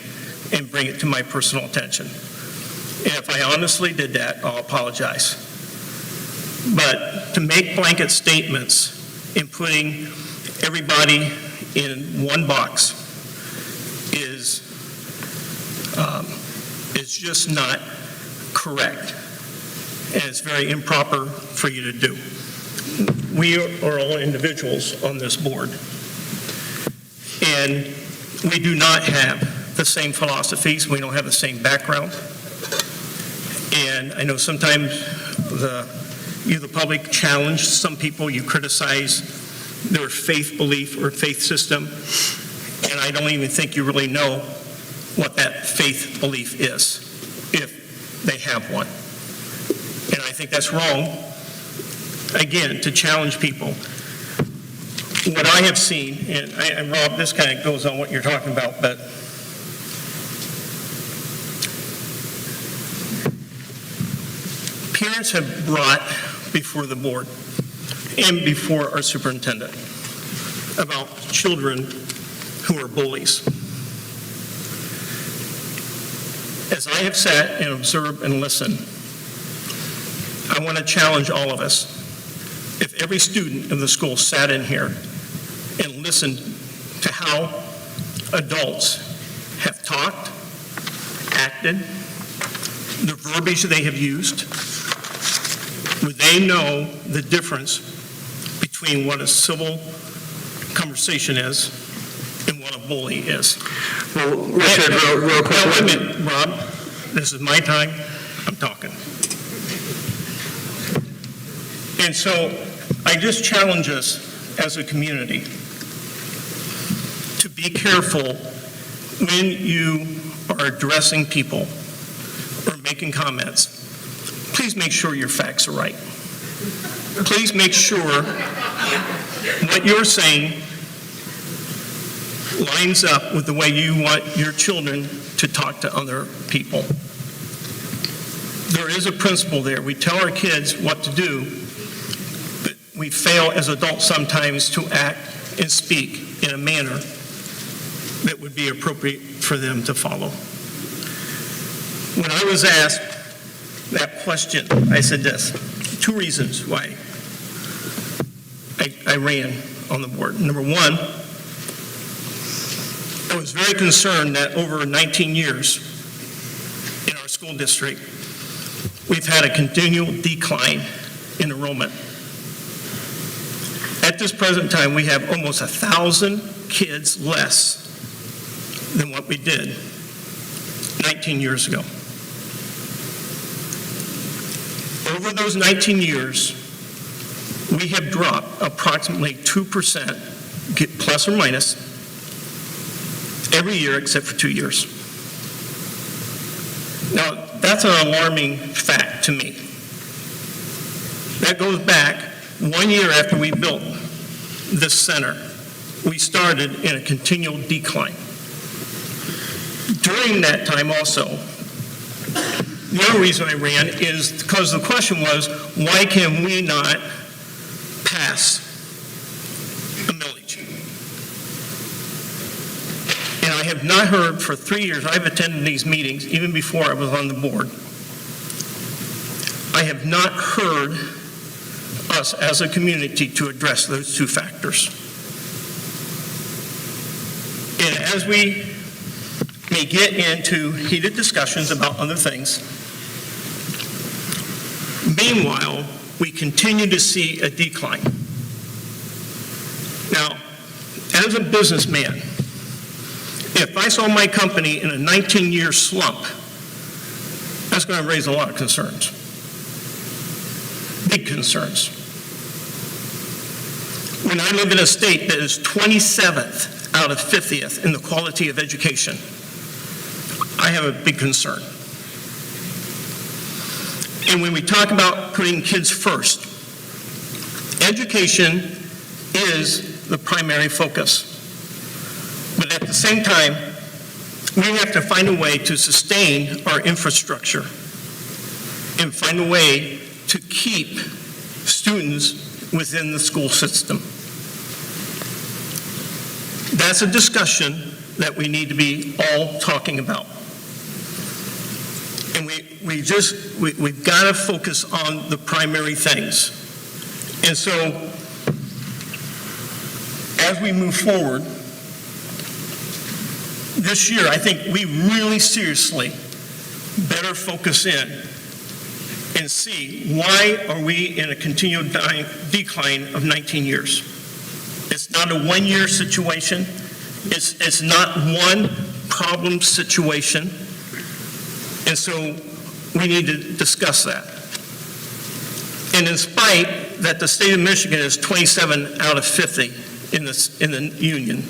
and bring it to my personal attention. And if I honestly did that, I'll apologize. But to make blanket statements and putting everybody in one box is just not correct, and it's very improper for you to do. We are all individuals on this board, and we do not have the same philosophies, we don't have the same background, and I know sometimes you, the public, challenge some people, you criticize their faith belief or faith system, and I don't even think you really know what that faith belief is, if they have one. And I think that's wrong, again, to challenge people. What I have seen, and Rob, this kind of goes on what you're talking about, but parents have brought before the board and before our superintendent about children who are bullies. As I have sat and observed and listened, I want to challenge all of us. If every student of the school sat in here and listened to how adults have talked, acted, the verbiage they have used, would they know the difference between what a civil conversation is and what a bully is? Well, Richard, real quick. Wait a minute, Rob. This is my time. I'm talking. And so I just challenge us as a community to be careful when you are addressing people or making comments. Please make sure your facts are right. Please make sure what you're saying lines up with the way you want your children to talk to other people. There is a principle there. We tell our kids what to do, but we fail as adults sometimes to act and speak in a manner that would be appropriate for them to follow. When I was asked that question, I said this: 2 reasons why I ran on the board. Number one, I was very concerned that over 19 years in our school district, we've had a continual decline in enrollment. At this present time, we have almost 1,000 kids less than what we did 19 years ago. Over those 19 years, we have dropped approximately 2%, plus or minus, every year except for 2 years. Now, that's an alarming fact to me. That goes back 1 year after we built this center. We started in a continual decline. During that time also, the other reason I ran is because the question was, why can we not pass a millage? And I have not heard for 3 years, I've attended these meetings even before I was on the board. I have not heard us as a community to address those 2 factors. And as we may get into heated discussions about other things, meanwhile, we continue to see a decline. Now, as a businessman, if I saw my company in a 19-year slump, that's going to raise a lot of concerns. Big concerns. When I live in a state that is 27th out of 50th in the quality of education, I have a big concern. And when we talk about putting kids first, education is the primary focus. But at the same time, we have to find a way to sustain our infrastructure and find a way to keep students within the school system. That's a discussion that we need to be all talking about. And we've got to focus on the primary things. And so as we move forward, this year, I think we really seriously better focus in and see why are we in a continued decline of 19 years. It's not a one-year situation. It's not one problem situation. And so we need to discuss that. And in spite that the state of Michigan is 27 out of 50 in the union,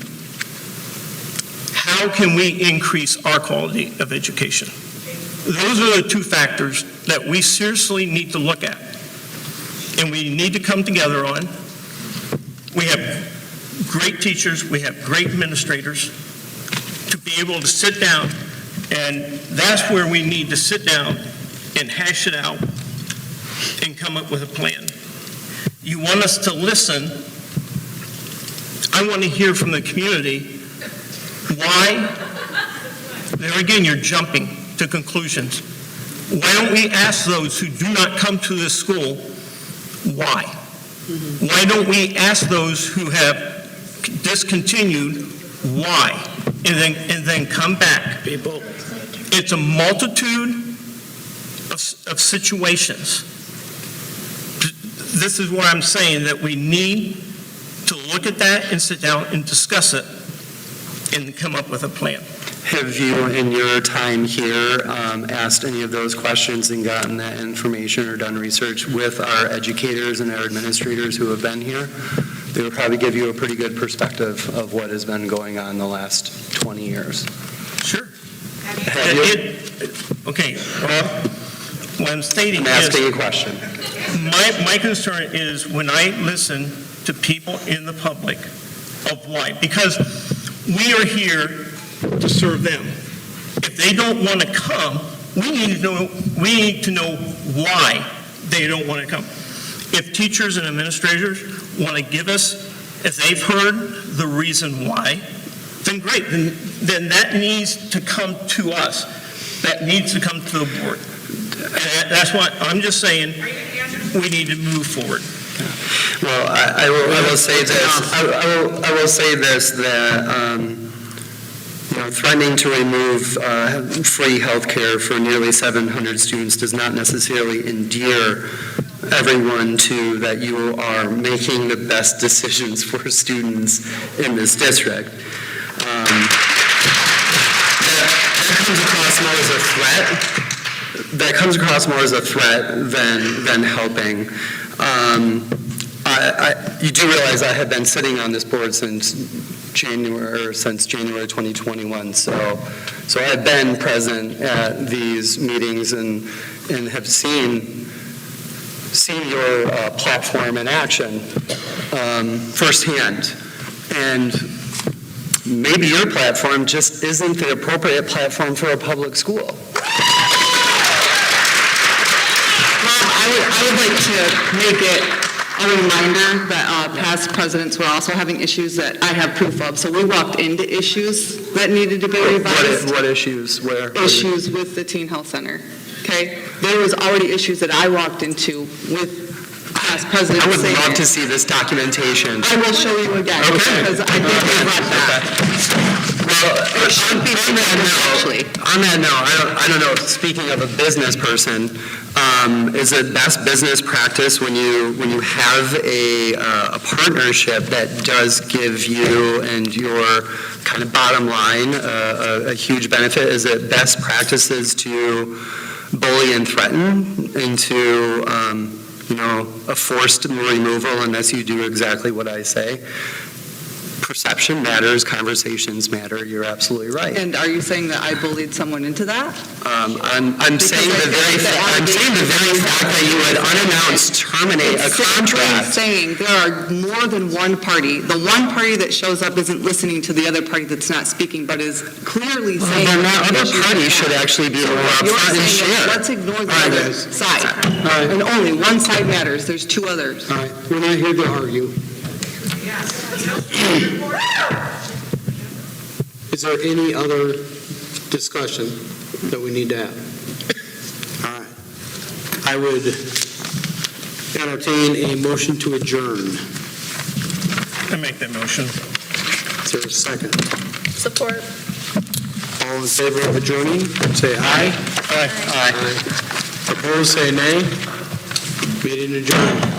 how can we increase our quality of education? Those are the two factors that we seriously need to look at, and we need to come together on. We have great teachers, we have great administrators to be able to sit down, and that's where we need to sit down and hash it out and come up with a plan. You want us to listen. I want to hear from the community why. There again, you're jumping to conclusions. Why don't we ask those who do not come to this school why? Why don't we ask those who have discontinued why? And then come back, people. It's a multitude of situations. This is where I'm saying that we need to look at that and sit down and discuss it and come up with a plan. Have you, in your time here, asked any of those questions and gotten that information or done research with our educators and our administrators who have been here? They will probably give you a pretty good perspective of what has been going on the last 20 years. Sure. Have you? Okay, well, what I'm stating I'm asking a question. My concern is when I listen to people in the public of why, because we are here to serve them. If they don't want to come, we need to know why they don't want to come. If teachers and administrators want to give us, if they've heard the reason why, then great. Then that needs to come to us. That needs to come to the board. And that's why I'm just saying we need to move forward. Well, I will say this. I will say this, that threatening to remove free health care for nearly 700 students does not necessarily endear everyone to that you are making the best decisions for students in this district. That comes across more as a threat. That comes across more as a threat than helping. You do realize I have been sitting on this board since January 2021, so I've been present at these meetings and have seen your platform in action firsthand. And maybe your platform just isn't the appropriate platform for a public school. I would like to make it a reminder that past presidents were also having issues that I have proof of. So we walked into issues that needed to be revised. What issues? Where? Issues with the teen health center. Okay? There was already issues that I walked into with past presidents. I would love to see this documentation. I will show you again. Okay. Because I think they brought that. Well, on that note, I don't know, speaking of a business person, is it best business practice when you have a partnership that does give you and your kind of bottom line a huge benefit? Is it best practices to bully and threaten into a forced removal unless you do exactly what I say? Perception matters, conversations matter, you're absolutely right. And are you saying that I bullied someone into that? I'm saying the very fact that you would unannounced terminate a contract. I'm saying there are more than one party. The one party that shows up isn't listening to the other party that's not speaking, but is clearly saying. Then that other party should actually be more upfront and share. Let's ignore the other side. And only one side matters. There's two others. All right, we're not here to argue. Is there any other discussion that we need to have? All right. I would entertain a motion to adjourn. I make that motion. Is there a second? Support. All in favor of adjourning, say aye. Aye. Opposed, say nay. Meeting adjourned.